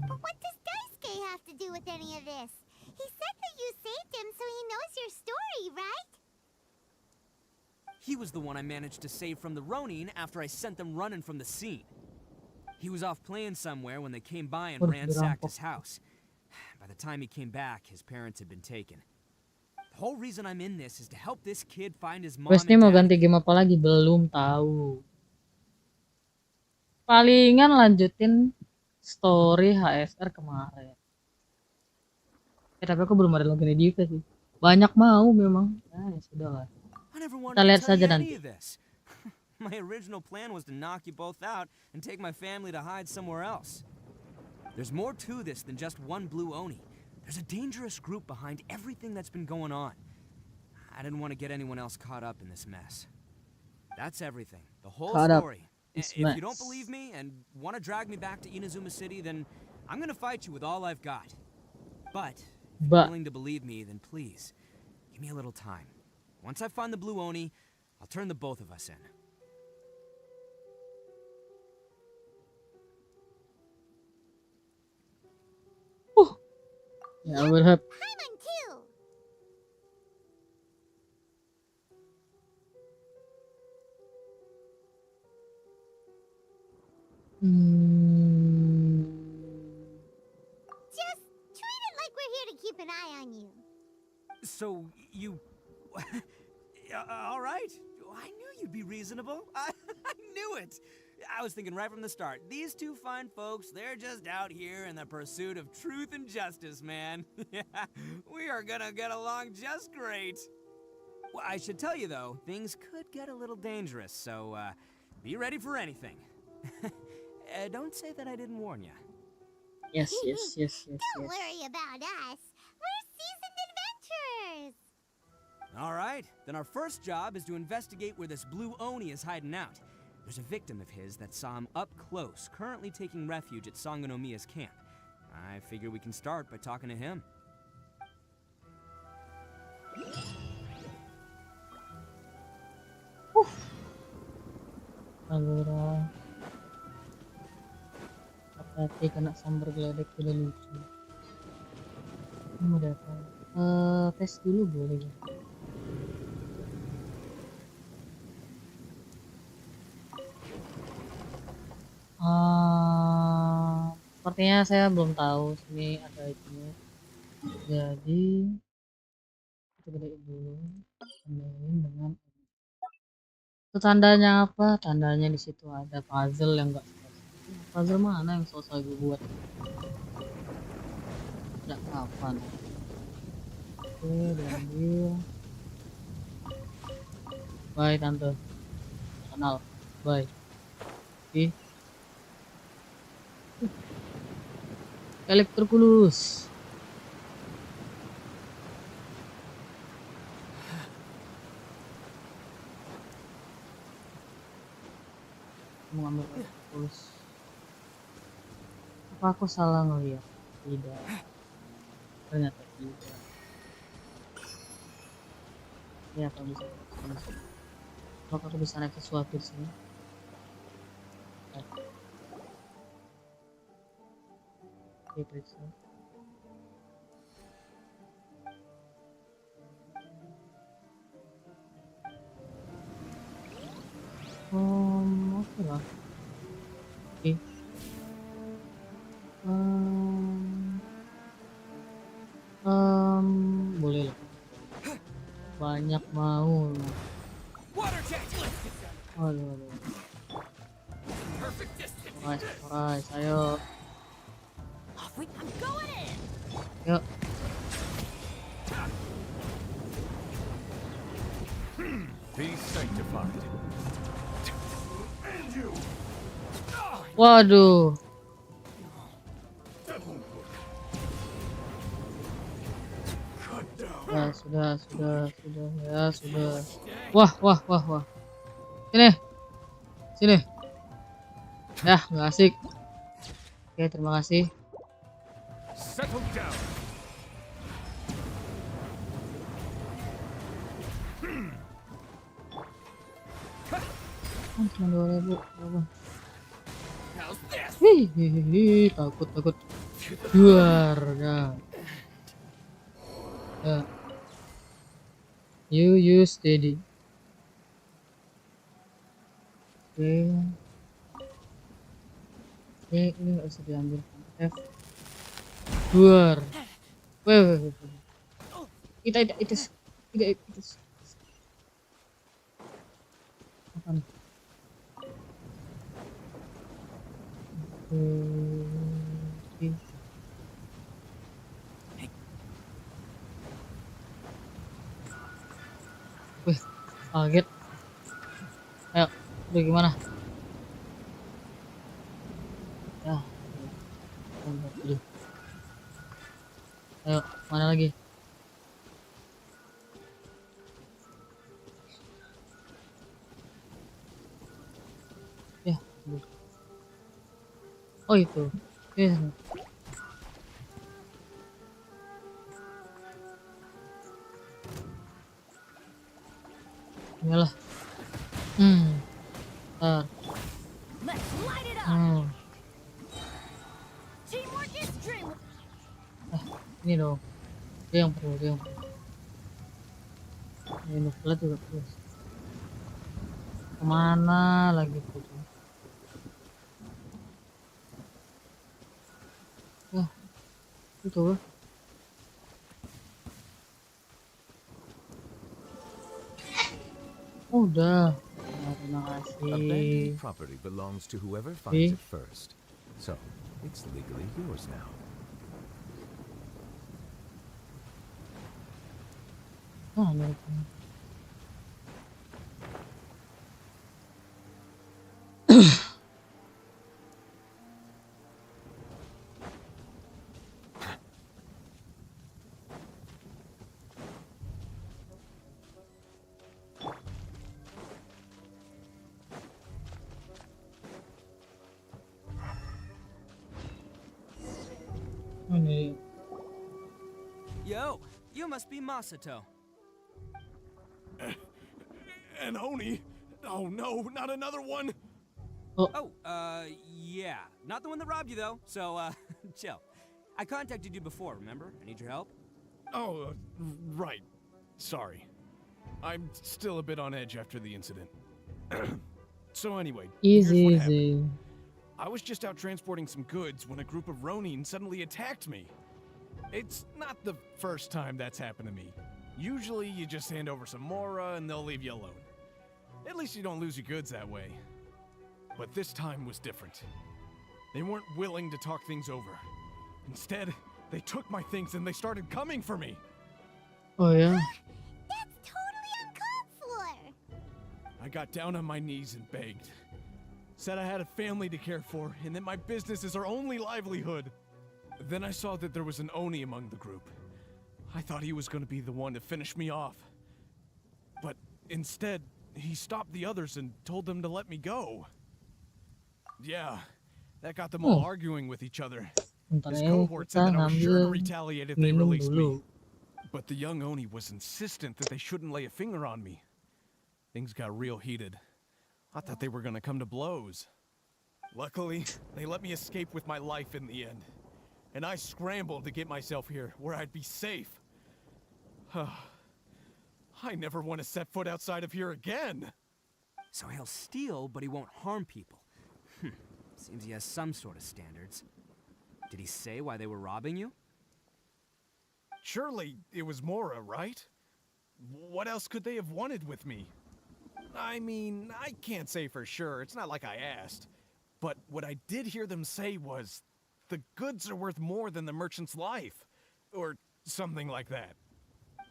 But what does Daisuke have to do with any of this? He said that you saved him so he knows your story, right? He was the one I managed to save from the Ronin after I sent them running from the scene. He was off playing somewhere when they came by and ransacked his house. By the time he came back, his parents had been taken. The whole reason I'm in this is to help this kid find his mom and Quest ini mau dad. ganti game apa lagi? Belum tahu. Palingan lanjutin story HSR kemarin. Tapi aku belum ada login juga sih. Banyak mau memang. Ya sudah lah. Kita lihat saja nanti. My original plan was to knock you both out and take my family to hide somewhere else. There's more to this than just one blue Oni. There's a dangerous group behind everything that's been going on. I didn't want to get anyone else caught up in this mess. That's everything. The whole story. If you don't believe me and want to drag me back to Inazuma City, then I'm going to fight you with all I've got. But if you're willing to believe me, then please, give me a little time. Once I find the blue Oni, I'll turn the both of us in. Ya berhap. Paimon too. Just treat it like we're here to keep an eye on you. So you... all right. I knew you'd be reasonable. I knew it. I was thinking right from the start, these two fine folks, they're just out here in the pursuit of truth and justice, man. We are gonna get along just great. Well, I should tell you, though, things could get a little dangerous, so be ready for anything. Don't say that I didn't warn you. Yes. Don't worry about us. We're seasoned adventurers. All right, then our first job is to investigate where this blue Oni is hiding out. There's a victim of his that saw him up close, currently taking refuge at Sangonomiya's camp. I figure we can start by talking to him. Agora hati kena sambar geledek tidak lucu. Ini mau datang. Tes dulu boleh ya? Sepertinya saya belum tahu sini ada itu. Jadi kita gedein dulu, tandain dengan itu tandanya apa? Tandanya di situ ada puzzle yang enggak selesai. Puzzle mana yang selesai gue buat? Sejak kapan? Oke, diambil. Bye tante. kenal. Bye. Oke. Elektrokulus. Mau ambil elektrokulus. Apa aku salah ngeliat? Tidak. Ternyata tidak. Ya, apa bisa? Apakah aku bisa naik sesuatu di sini? Oke, periksa. Oke lah. Oke. Boleh lah. Banyak mau. Aduh. Alright, ayo. Yuk. Be sanctified. Waduh. Ya sudah. Wah. Sini. Ya, nggak asik. Oke, terima kasih. Settle down. Cuma 2.000. Hihihi, takut. Duar, dah. Ya. You steady. Oke. Ini nggak bisa diambil. F. Duar. Weh. Tidak. Apa nih? Oke. Wih, kaget. Ayo, udah gimana? Ya. Ayo, mana lagi? Ya. Oh itu. Ya. Iyalah. Ini dong. Dia yang perlu. Ini nuklet juga terus. Kemana lagi tuh? Ya, itu. Udah. Terima kasih. Abandoned property belongs to whoever finds it first. So, it's legally yours now. Yo, you must be Masato. And Oni? Oh no, not another one! Yeah. Not the one that robbed you, though, so, chill. I contacted you before, remember? I need your help. Oh, right. Sorry. I'm still a bit on edge after the incident. So anyway, here's what happened. I was just out transporting some goods when a group of Ronin suddenly attacked me. It's not the first time that's happened to me. Usually you just hand over some Mora and they'll leave you alone. At least you don't lose your goods that way. But this time was different. They weren't willing to talk things over. Instead, they took my things and they started coming for me. Oh yeah. That's totally uncalled for. I got down on my knees and begged. Said I had a family to care for, and that my business is our only livelihood. Then I saw that there was an Oni among the group. I thought he was going to be the one to finish me off. But instead, he stopped the others and told them to let me go. Yeah, that got them all arguing with each other. His cohort said that I was sure to retaliate if they released me. But the young Oni was insistent that they shouldn't lay a finger on me. Things got real heated. I thought they were gonna come to blows. Luckily, they let me escape with my life in the end. And I scrambled to get myself here, where I'd be safe. I never want to set foot outside of here again. So he'll steal, but he won't harm people. Seems he has some sort of standards. Did he say why they were robbing you? Surely it was Mora, right? What else could they have wanted with me? I mean, I can't say for sure. It's not like I asked. But what I did hear them say was, the goods are worth more than the merchant's life. Or something like that.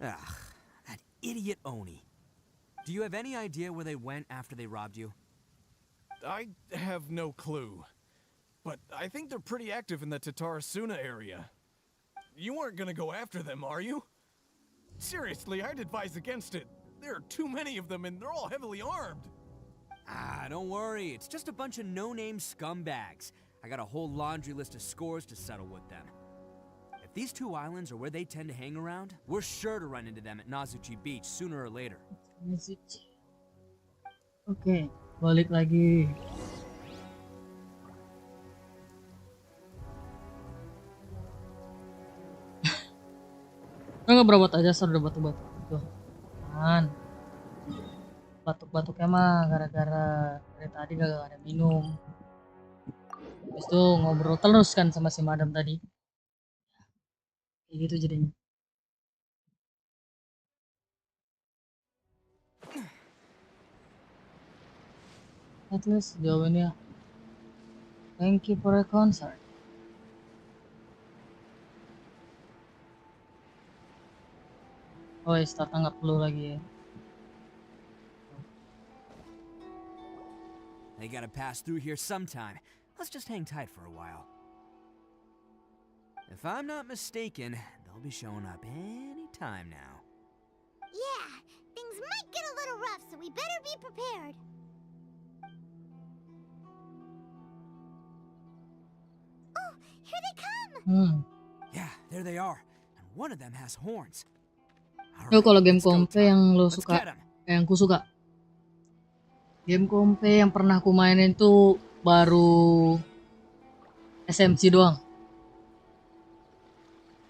Ugh, that idiot Oni. Do you have any idea where they went after they robbed you? I have no clue. But I think they're pretty active in the Tatarasuna area. You aren't gonna go after them, are you? Seriously, I'd advise against it. There are too many of them and they're all heavily armed. Ah, don't worry. It's just a bunch of no-name scumbags. I got a whole laundry list of scores to settle with them. If these two islands are where they tend to hang around, we're sure to run into them at Nazuchi Beach sooner or later. Oke, balik lagi. Nggak berobat aja, udah batuk-batuk tuh. Man. Batuk-batuknya mah gara-gara dari tadi gak ada minum. Habis itu ngobrol terus kan sama si madam tadi. Kayak gitu jadinya. At least jawabannya. Thank you for a concert. Oh, start nggak perlu lagi ya. They gotta pass through here sometime. Let's just hang tight for a while. If I'm not mistaken, they'll be showing up any time now. Yeah, things might get a little rough, so we better be prepared. Oh, here they come! Yeah, there they are. And one of them has horns. Yo, kalau game kompe yang lo suka, yang ku suka, game kompe yang pernah ku mainin tuh baru SMC doang.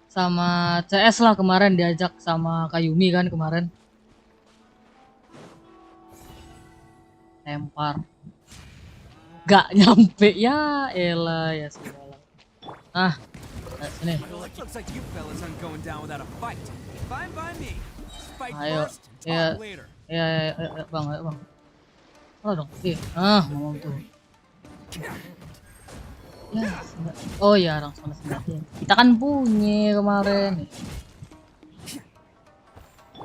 Sama CS lah kemarin diajak sama Kayumi kan kemarin. Lempar. Gak nyampe ya, elah ya segala. Ah, sini. Looks like you fellas aren't going down without a fight. Fine by me. Fight Ayo, first, talk later. ya, bang, ayo bang. Oh dong, ngomong tuh. Ya, oh ya, langsung senjata. Kita kan punya kemarin.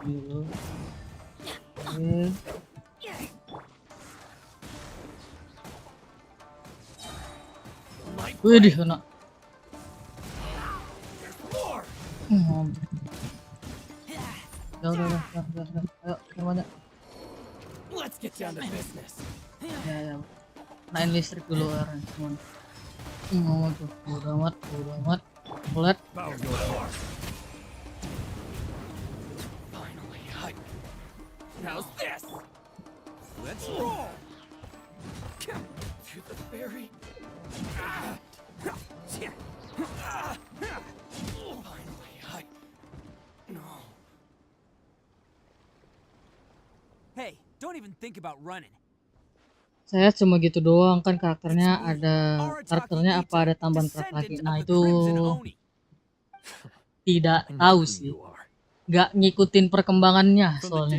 Dulu. Wih, kena. Udah. Ayo, gimana? Let's get down to business. Ya. Nain listrik dulu orang semua. Ngomong tuh, udah amat. Bulat. Finally, how's this? Let's roll. To the ferry. No. Hey, don't even think about running. Saya cuma gitu doang kan karakternya apa ada tambahan karakter lagi. Nah itu tidak tahu sih. Gak ngikutin perkembangannya soalnya.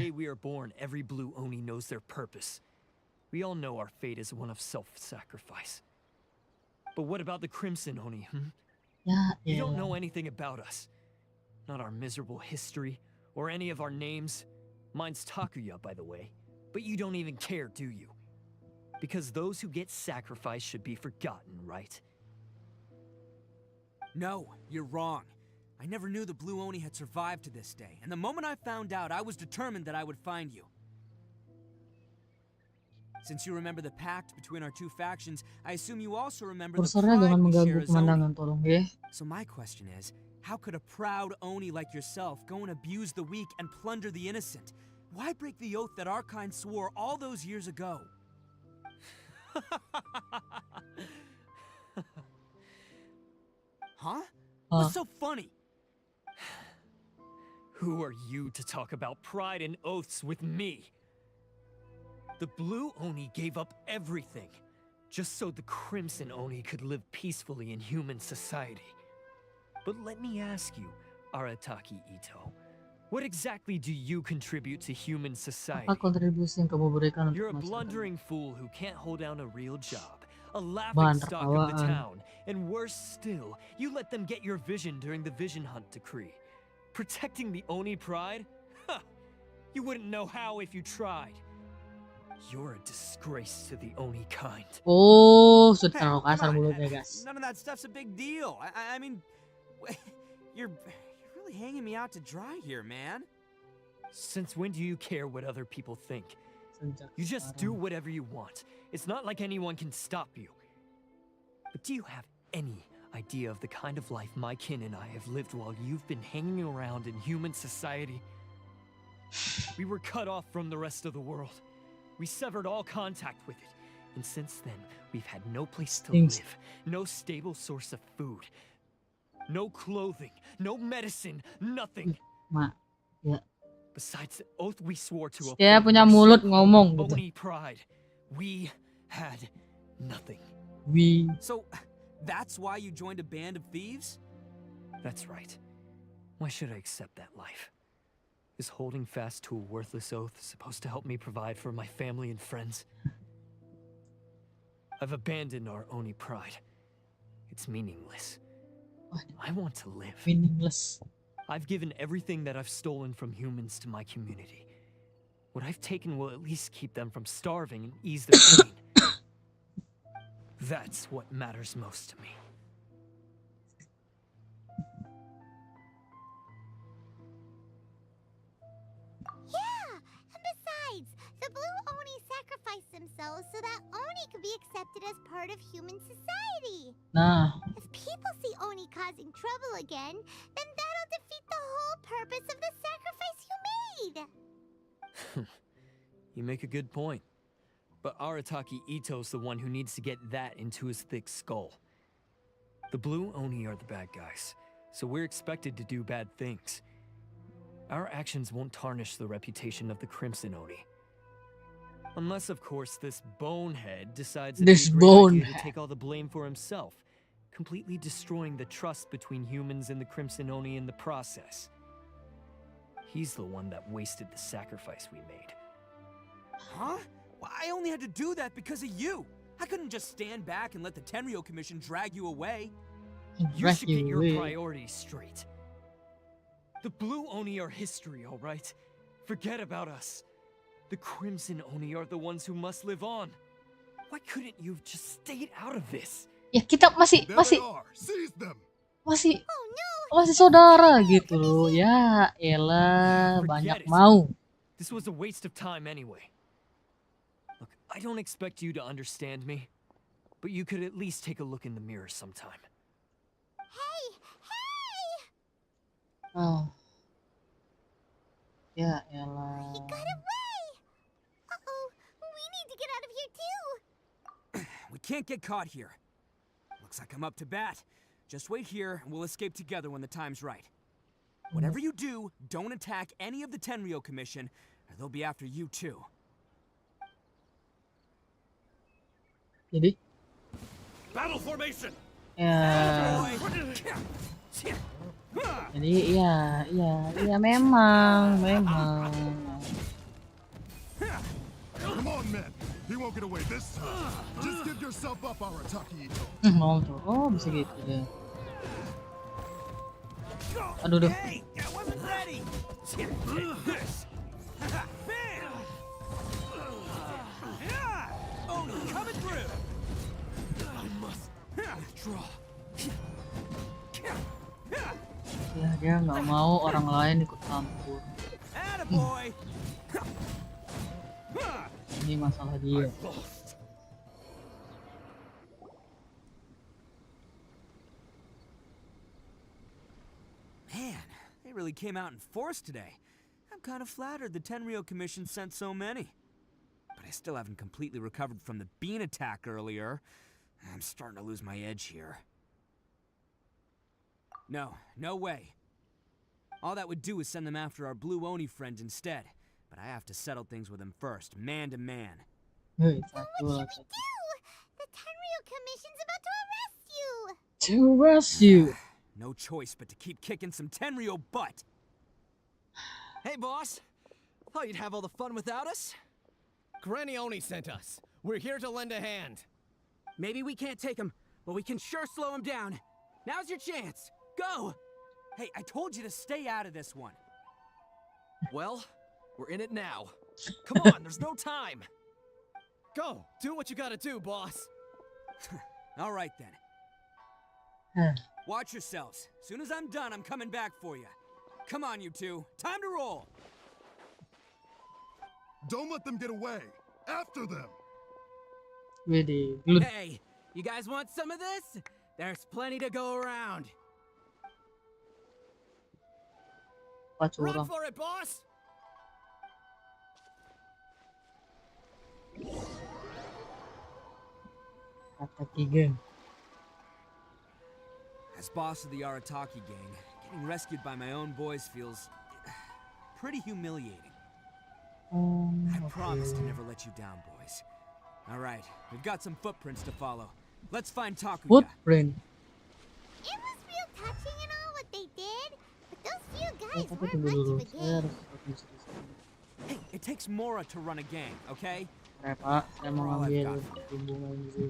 Every blue Oni knows their purpose. We all know our fate is one of self-sacrifice. But what about the Crimson Oni? You don't know anything about us. Not our miserable history or any of our names. Mine's Takuya, by the way. But you don't even care, do you? Because those who get sacrificed should be forgotten, right? No, you're wrong. I never knew the Blue Oni had survived to this day, and the moment I found out, I was determined that I would find you. Since you remember the pact between our two factions, I assume you also remember the Kursornya pride jangan we mengganggu share as pemandangan, Oni. tolong ya. So my question is, how could a proud Oni like yourself go and abuse the weak and plunder the innocent? Why break the oath that our kind swore all those years ago? Huh? What's so funny? Who are you to talk about pride and oaths with me? The Blue Oni gave up everything, just so the Crimson Oni could live peacefully in human society. But let me ask you, Arataki Ito, what exactly do you contribute to human society? Apa kontribusi yang kamu berikan You're a untuk masyarakat? blundering fool who can't hold down a real job, a Bahan laughingstock of the tertawaan. town, and worse still, you let them get your vision during the Vision Hunt decree. Protecting the Oni pride? Huh! You wouldn't know how if you tried. You're a disgrace to the Oni kind. Oh, sudah Hey, terlalu come kasar on, mulutnya, guys. None of that stuff's a big deal. I mean, you're really hanging me out to dry here, man. Since when do you care what other people think? Sejak You just do sekarang. whatever you want. It's not like anyone can stop you. But do you have any idea of the kind of life my kin and I have lived while you've been hanging around in human society? We were cut off from the rest of the world. We severed all contact with it. And since then, we've had no place to Things. live, no stable source of food, no clothing, no medicine, nothing. Ma, ya. Besides the oath we swore to Dia uphold punya our mulut so-called ngomong gitu. Oni pride, we had nothing. Wih. So, that's why you joined a band of thieves? That's right. Why should I accept that life? Is holding fast to a worthless oath supposed to help me provide for my family and friends? I've abandoned our Oni pride. It's meaningless. What? I want to live. Meaningless. I've given everything that I've stolen from humans to my community. What I've taken will at least keep them from starving and ease their pain. That's what matters most to me. Yeah, and besides, the Blue Oni sacrificed themselves so that Oni could be accepted as part of human society. Nah, If people see Oni causing trouble again, then that'll defeat the whole purpose of the sacrifice you made. You make a good point. But Arataki Ito's the one who needs to get that into his thick skull. The Blue Oni are the bad guys, so we're expected to do bad things. Our actions won't tarnish the reputation of the Crimson Oni. Unless, of course, this bonehead decides it'd This be a great idea to bonehead. take all the blame for himself, completely destroying the trust between humans and the Crimson Oni in the process. He's the one that wasted the sacrifice we made. Huh? Well, I only had to do that because of you. I couldn't just stand back and let the Tenryo Commission drag you away. You should get your priorities straight. The Blue Oni are history, all right? Forget about us. The Crimson Oni are the ones who must live on. Why couldn't you have just stayed out of this? Ya kita masih There masih they are. Seize them. masih Oh no! masih saudara gitu loh. Ya elah, banyak Forget it. mau. This was a waste of time anyway. Look, I don't expect you to understand me, but you could at least take a look in the mirror sometime. Hey! Hey! Oh. Ya elah. He got away! Uh-oh, we need to get out of here too! We can't get caught here. Looks like I'm up to bat. Just wait here and we'll escape together when the time's right. Whatever you do, don't attack any of the Tenryo Commission, or they'll be after you too. Jadi Battle formation. ya. Jadi ya memang. Come on, men. He won't get away this time. Just give yourself up, Arataki Ito. Mau tuh. Oh, bisa gitu deh. Aduh duh. Hey, I wasn't ready. This. Bam! Ya dia nggak mau orang lain ikut campur. Attaboy! Ini masalah dia. Man, they really came out in force today. I'm kind of flattered the Tenryou Commission sent so many. But I still haven't completely recovered from the bean attack earlier. I'm starting to lose my edge here. No way. All that would do is send them after our blue Oni friend instead. But I have to settle things with him first, man to man. Hei, Then satu what lah. should we do? The Tenryou Commission's about to arrest you. To arrest you. No choice but to keep kicking some Tenryou butt. Hey, boss. Thought you'd have all the fun without us? Granny Oni sent us. We're here to lend a hand. Maybe we can't take him, but we can sure slow him down. Now's your chance. Go! Hey, I told you to stay out of this one. Well, we're in it now. Come on, there's no time. Go, do what you gotta do, boss. All right then. Watch yourselves. Soon as I'm done, I'm coming back for you. Come on, you two. Time to roll. Don't let them get away. After them. Wede, gelut. Hey, you guys want some of this? There's plenty to go around. Apa Run curang? for it, boss! Kata Kigen. As boss of the Arataki gang, getting rescued by my own boys feels pretty humiliating. I promise to never let you down, boys. All right, we've got some footprints to follow. Let's find Takuya. Footprint. It was real touching and all what they did, but those few Oh, guys tapi weren't tunggu much dulu. of a Saya gang. harus fokus di sini. Hey, it takes Mora to run a gang, okay? Pak, saya mau All I've ngambil got. hubungan dulu.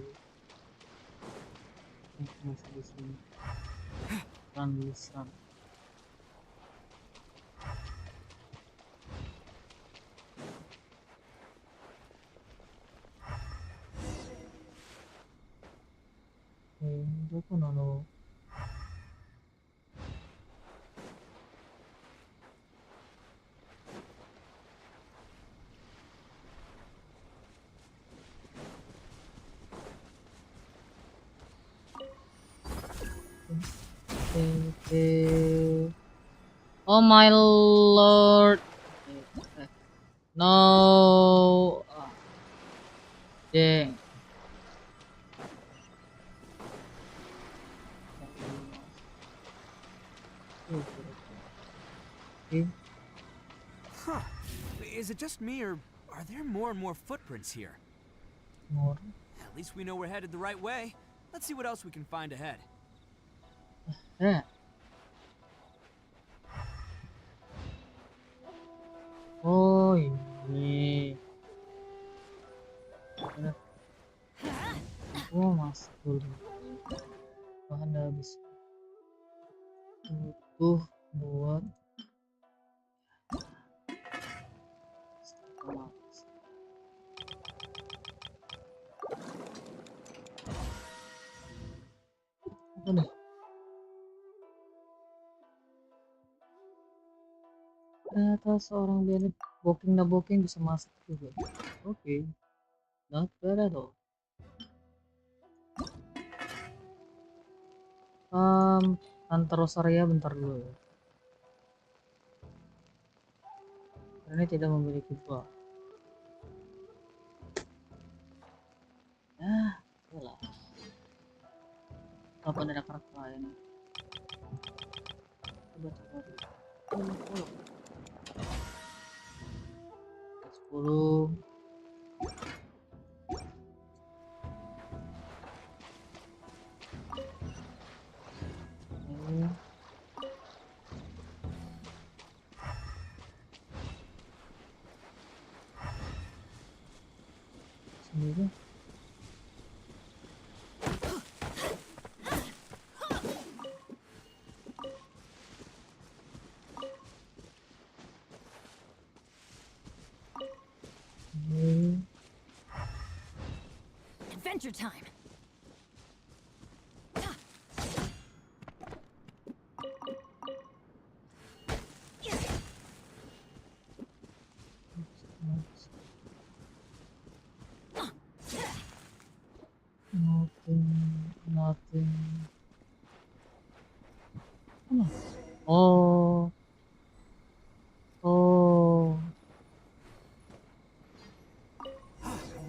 Masih di sini. Tulisan.どこなの? Okay. Oh my lord. No. Dang. Okay. Huh. Is it just me, or are there more and more footprints here? More. At least we know we're headed the right way. Let's see what else we can find ahead. Eh. Oh ini. Oh masuk dulu. Bahan udah habis. Butuh buat apa nih? Ternyata seorang bianet booking bisa masuk juga. Oke. Not bad at all. Tante Rosaria bentar dulu ya. Karena ini tidak memiliki buah. Ya, iyalah. Apa ada karakter lain? Coba. 10. Sendiri. Adventure time.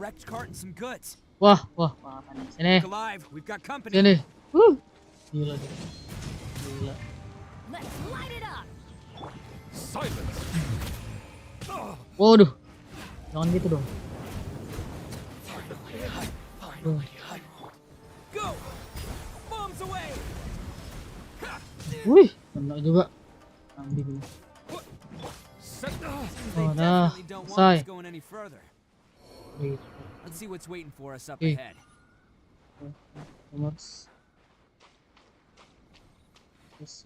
wrecked cart and some goods. Wah, apa nih? Sini. Look alive, we've got company. Sini. Gila deh. Gila. Let's light it up. Silence. Waduh. Jangan gitu dong. Go! Bombs away! Wih, kena juga. Ambil. They nah, definitely don't want selesai. us going any further. Wih, Let's see what's waiting for us up Eh. ahead. Let's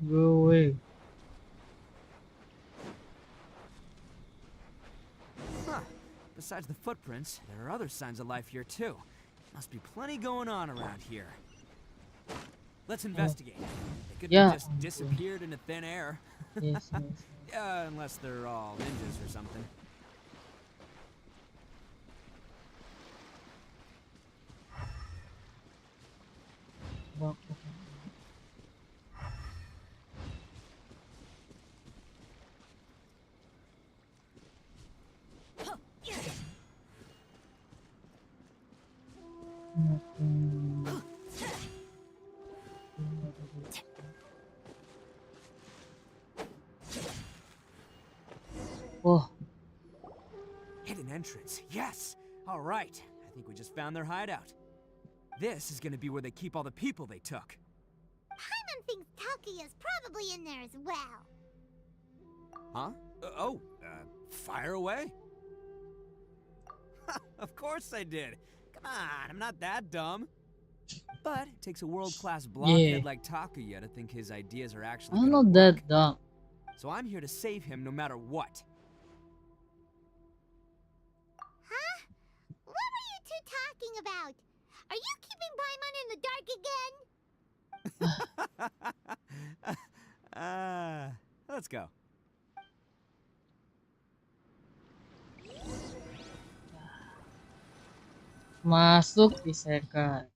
go away. Huh. Besides the footprints, there are other signs of life here too. Must be plenty going on around here. Let's investigate. They could Yeah. have just disappeared into thin air. Yes. Unless they're all ninjas or something. Oh, Hidden entrance. Yes. All right. I think we just found their hideout. This is gonna be where they keep all the people they took. Paimon thinks Takuya's probably in there as well. Huh? Fire away. Of course I did. Come on, I'm not that dumb. But it takes a world-class blockhead like Takuya to think his ideas are actually I'm gonna not work. that dumb. So I'm here to save him no matter what. Huh? What were you two talking about? Are you keeping Paimon in the dark again? Let's go. Masuk isekai.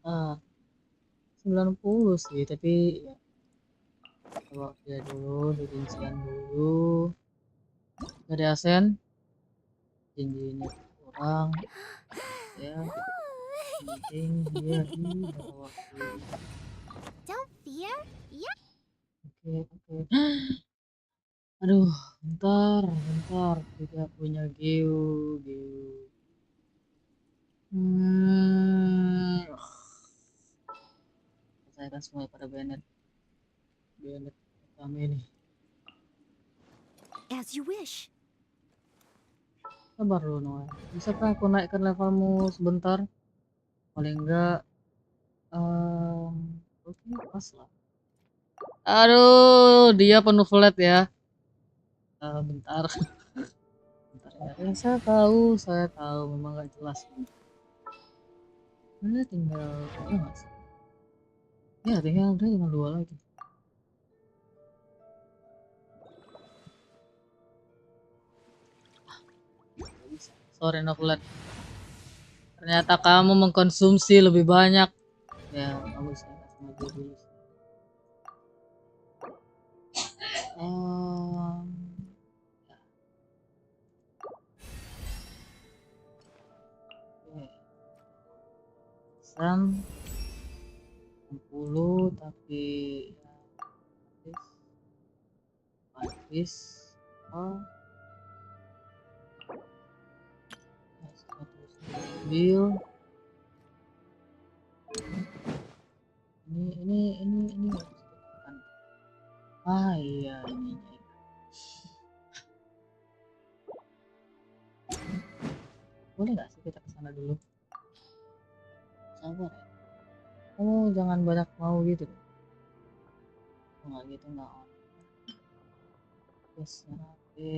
Ah, 90 sih, tapi ya, coba lihat dulu, rincian dulu. Dari Asen, janjinya kurang, ya. Penting dia di bawah waktu. Don't fear. Yeah. Oke. Aduh, bentar, tidak punya Geo. Saya kan semua pada Bennett kami ini. As you wish. Sabar dulu Noel. Bisakah aku naikkan levelmu sebentar? Paling enggak, oke pas lah. Aduh, dia penuh flat ya. Bentar. Bentar ya. Saya tahu memang nggak jelas. Nah, tinggal nggak sih? Ya, tinggal 2 lagi. Sorry Novelet. Ternyata kamu mengkonsumsi lebih banyak. Ya, bagus ya. Sama gue dulu. Sam 60 tapi ya habis sambil ini iya ini boleh nggak sih kita kesana dulu? Sabar ya. Kamu jangan banyak mau gitu. Nggak gitu nggak on. Terus nanti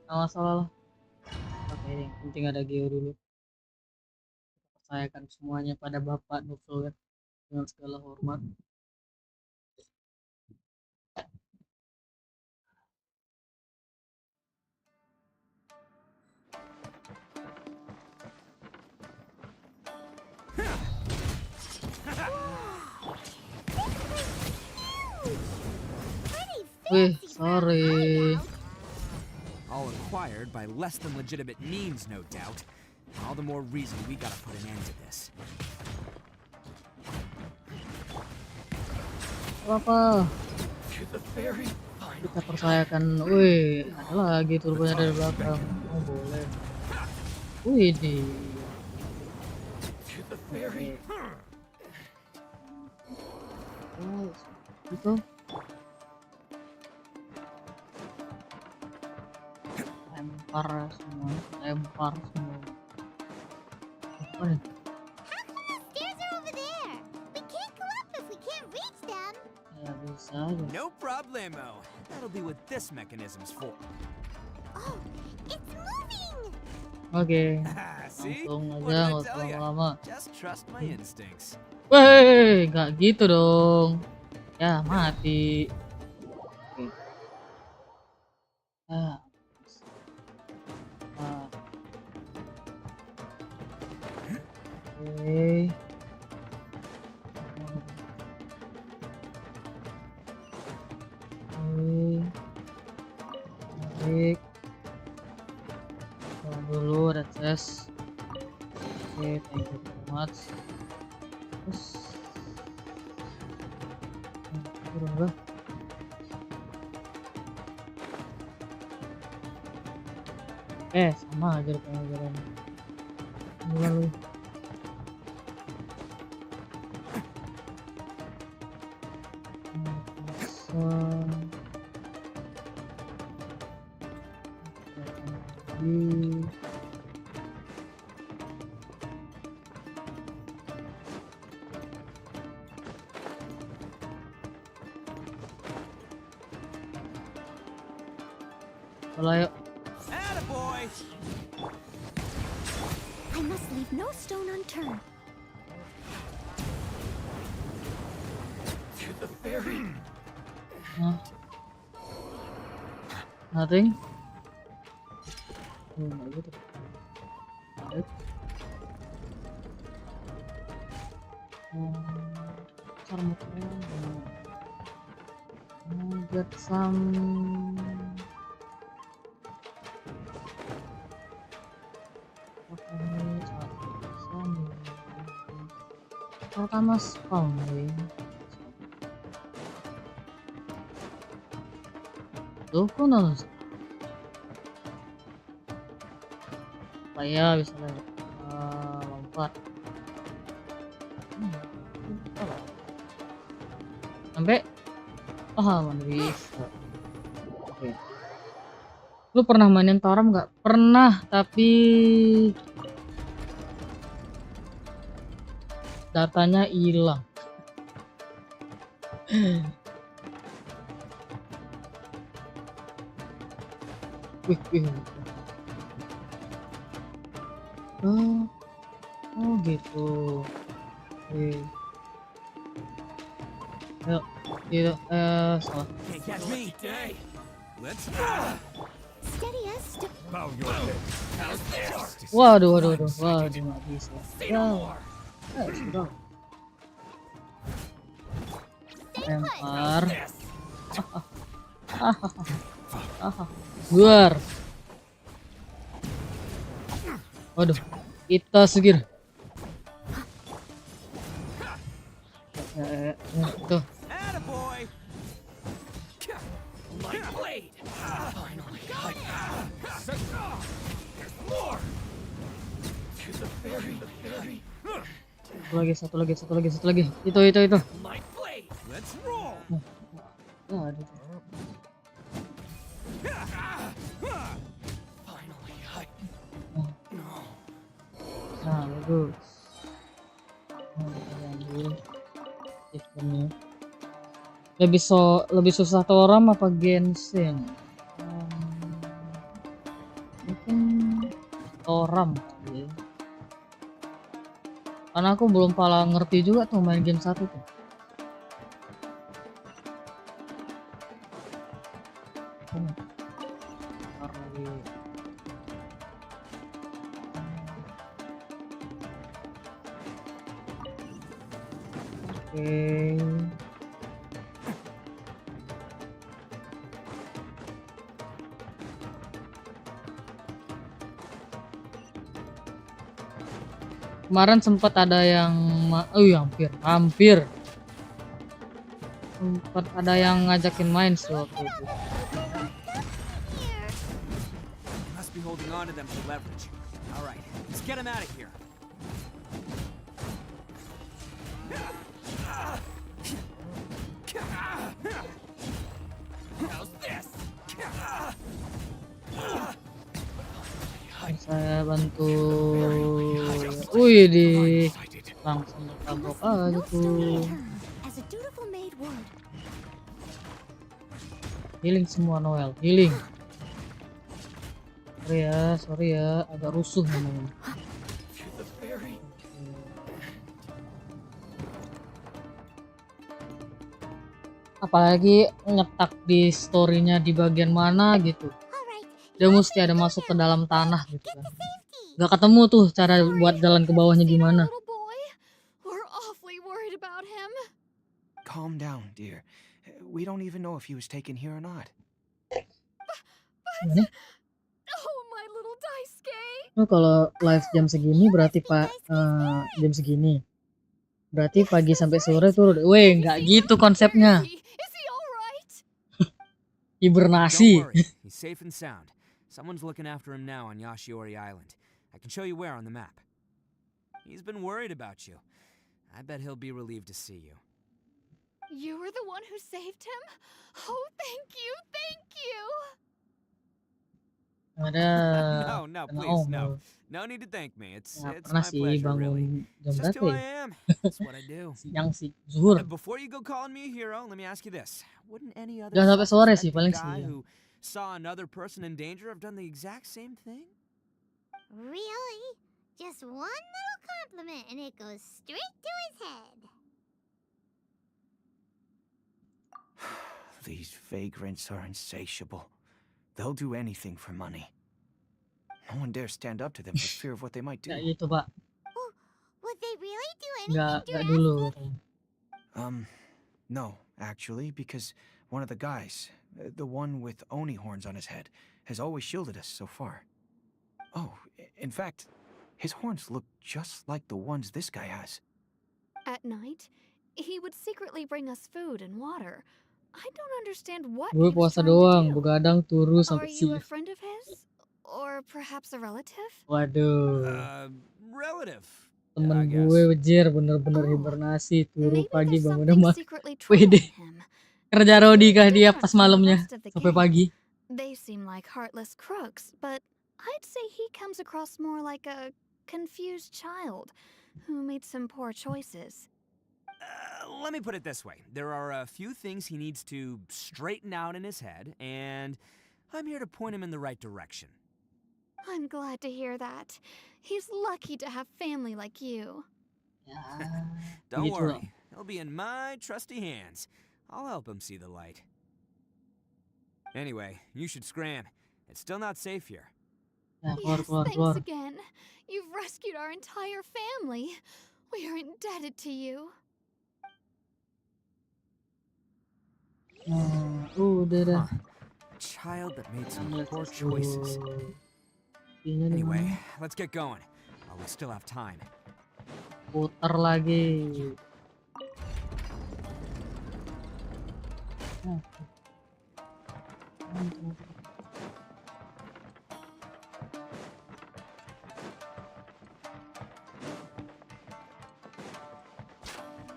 nggak masalah lah. Oke, yang penting ada Geo dulu. Percayakan semuanya pada Bapak Novel dengan segala hormat. Wih, fancy for a sorry. hideout. All acquired by less than legitimate means, no doubt. All the more reason we gotta put an end to this. Apa? Kita percayakan. Wih, ada lagi turbonya dari belakang. Oh, boleh. Wih, di. Oke. Oh, itu. Lempar semua. Apa nih? Stairs are over there. We can't go up if we can't reach them. Ya bisa aja. No problemo. That'll be what this mechanism's for. Oh, it's moving. Oke. See? Langsung What aja, did I nggak usah tell ya? lama-lama. Just trust my instincts. Weh, nggak gitu dong. Ya, mati. Oke. Ah. Ah. Oke. Oke. Tarik. Tahan dulu, ada chest. Oke, thank you so much. Terus turun gua. Sama aja pelajaran. Lalu ayo. Attaboy! I must leave no stone unturned. Hah? Nothing? Nggak gitu. Tarik. Cara muternya get some pertama spawn nih. Doko nanos. Saya bisa lompat. Sampai mana bisa. Oke. Lu pernah mainin Toram nggak? Pernah, tapi datanya hilang. Wih. Oh gitu. Ayo, gitu. Salah. Can't catch me. Let's Steady as Bow your head. Waduh, nggak bisa. Ya. Sudah. Lempar. Luar. Waduh, kita segir. Tuh. Attaboy! Light blade! Finally. There's more! To the ferry. Satu lagi. Itu. Light blade! Let's roll! Aduh. Finally. Nah, bagus. Ambil itemnya. Lebih susah Toram apa Genshin? Mungkin Toram kali ya. Karena aku belum pala ngerti juga tuh main game 1 tuh. Oke. Kemarin sempat ada yang hampir sempat ada yang ngajakin main sih waktu itu. Must be holding on to them for leverage. All right, let's get him out of here. How's this? Saya bantu. Wih, langsung tabok aja tuh. As a dutiful maid would. Healing semua Noel, healing. Sorry ya, agak rusuh namanya. Apalagi nyetak di storynya di bagian mana gitu. Dia mesti ada masuk ke dalam tanah gitu kan. Gak ketemu tuh cara buat jalan ke bawahnya gimana. We're awfully worried about him. Calm down, dear. We don't even know if he was taken here or not. Gimana? Oh, my little Daisuke. Oh, kalau live jam segini berarti jam segini. Berarti pagi sampai sore tuh. Weh, nggak gitu konsepnya. Hibernasi. Don't worry, he's safe and sound. Someone's looking after him now on Yashiori Island. I can show you where on the map. He's been worried about you. I bet he'll be relieved to see you. You were the one who saved him? Oh, thank you, thank you. Ada. No, please, no. No need to thank me. It's my pernah sih pleasure, bangun really. jam Just berapa who ya? I am. That's what I do. Siang sih, zuhur. Before you go calling me a hero, let me ask you this. Wouldn't any other Jangan sampai sore sih, self-respecting paling guy siang. who saw another person in danger have done the exact same thing? Really? Just one little compliment and it goes straight to his head. These vagrants are insatiable. They'll do anything for money. No one dares stand up to them for fear of what they might do. Ya itu pak. Would they really do anything Nggak dulu. No, actually, because one of the guys, the one with Oni horns on his head, has always shielded us so far. Oh, in fact, his horns look just like the ones this guy has. At night, he would secretly bring us food and water. I don't understand what Gue he was puasa trying to doang, do. begadang turu Are sampai you a siang. friend of his? Or perhaps a relative? Waduh. Relative. Temen I guess. gue wejir bener-bener hibernasi, turu Maybe pagi there's bangunnya something mah. secretly Wede. troubling him. Kerja Rodi kah dia Different pas from the malamnya rest of the sampai gang. pagi. They seem like heartless crooks, but I'd say he comes across more like a confused child who made some poor choices. Let me put it this way. There are a few things he needs to straighten out in his head, and I'm here to point him in the right direction. I'm glad to hear that. He's lucky to have family like you. Don't Begitu loh. worry. He'll be in my trusty hands. I'll help him see the light. Anyway, you should scram. It's still not safe here. Ya, Yes, keluar. thanks again. You've rescued our entire family. We are indebted to you. Udah dah. A child that made some poor choices. Anyway, let's get going. While we still have time. Putar lagi.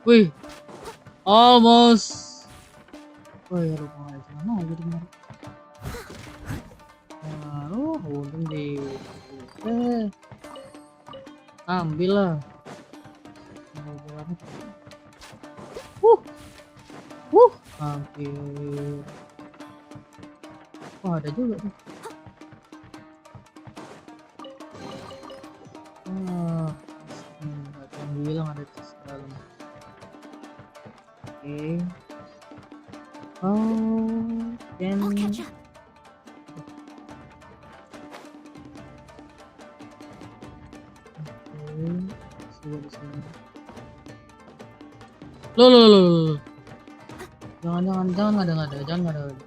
Wih, almost. Oh ya lupa aja mana aja di mana. Taruh, untung di. Ambil lah. Hampir. Oh ada juga tuh. Nggak yang bilang ada di dalam. Oke. Oh, dan. I'll catch up. Coba di sini. Loh. Jangan ngada-ngada, jangan ngada-ngada.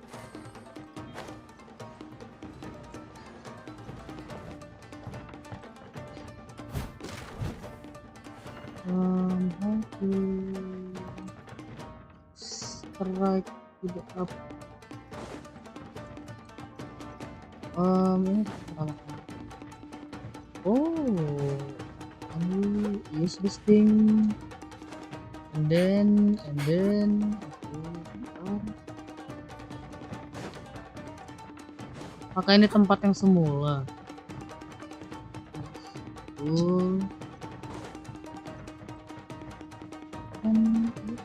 How to strike to the up. Ini pertama kali. Oh, I use this thing, and then apakah ini tempat yang semula? You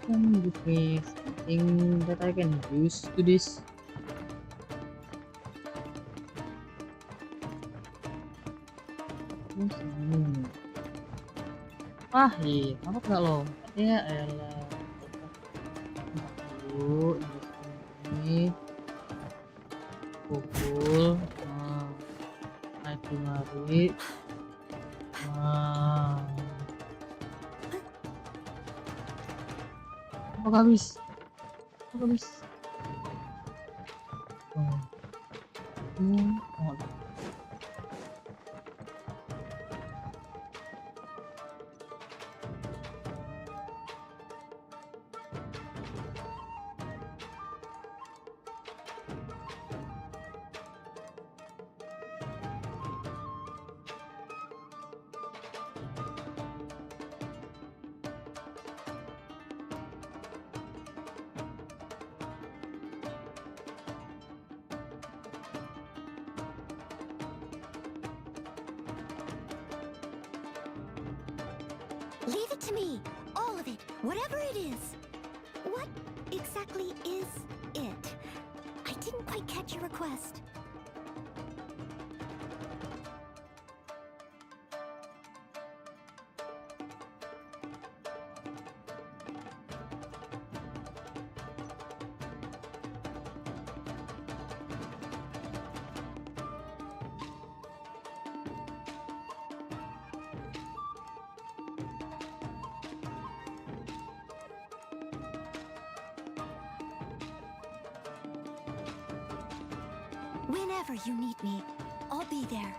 can give me something that I can use to this. Pahit, apa enggak lo? Ya elah. Dulu ini pukul naik kemari. Apa habis? Leave it to me. All of it. Whatever it is. What exactly is it? I didn't quite catch your request. Whenever you need me, I'll be there.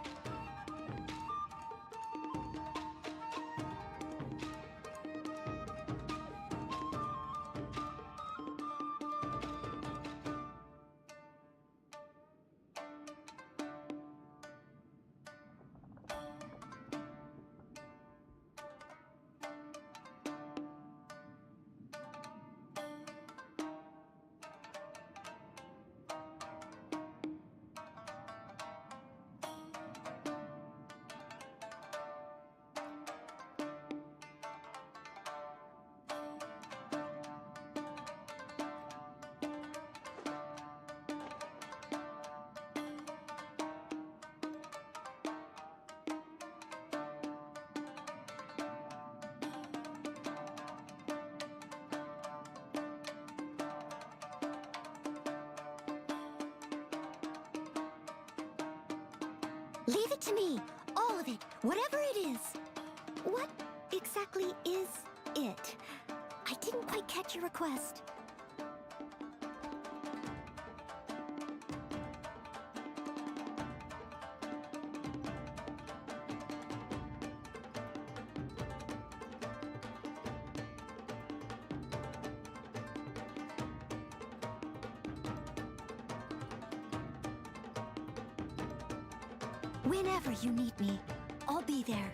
Leave it to me. All of it. Whatever it is. What exactly is it? I didn't quite catch your request. Whenever you need me, I'll be there.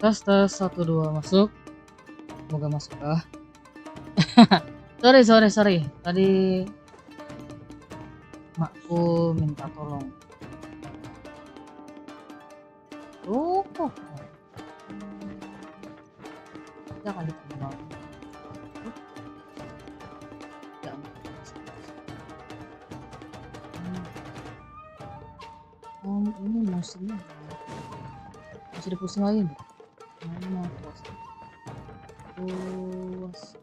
Tes 1 2 masuk. Semoga masuk ah. sorry. Tadi makku minta tolong. Jangan ditambah. Jangan. musiknya? Masih dipusing lagi nggak? Mana tuas?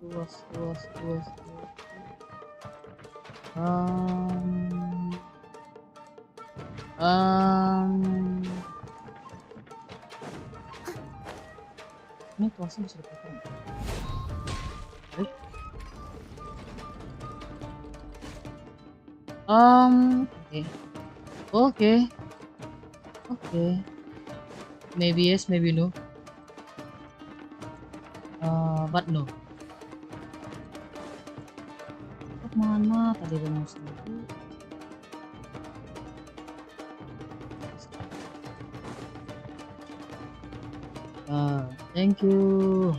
Tuas. Ini tuasnya bisa dipotong nggak? Oke. Maybe yes, maybe no. But no. Mana tadi rumusnya itu? Thank you.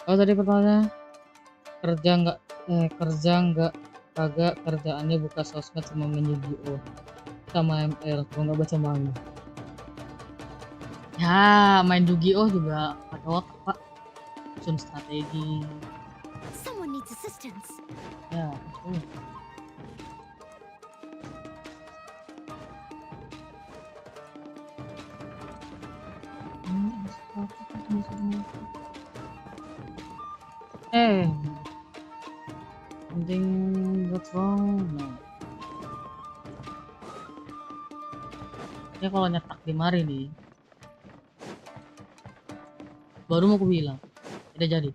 Oh tadi pertanyaannya kerja nggak kagak, kerjaannya buka sosmed sama main Yu-Gi-Oh sama ML kalau nggak baca manga. Ya main Yu-Gi-Oh juga pakai otak pak, susun strategi. Someone needs assistance. Ya betul. Something what's wrong? No. Ya kalau nyetak di mari nih, baru mau aku bilang, tidak jadi.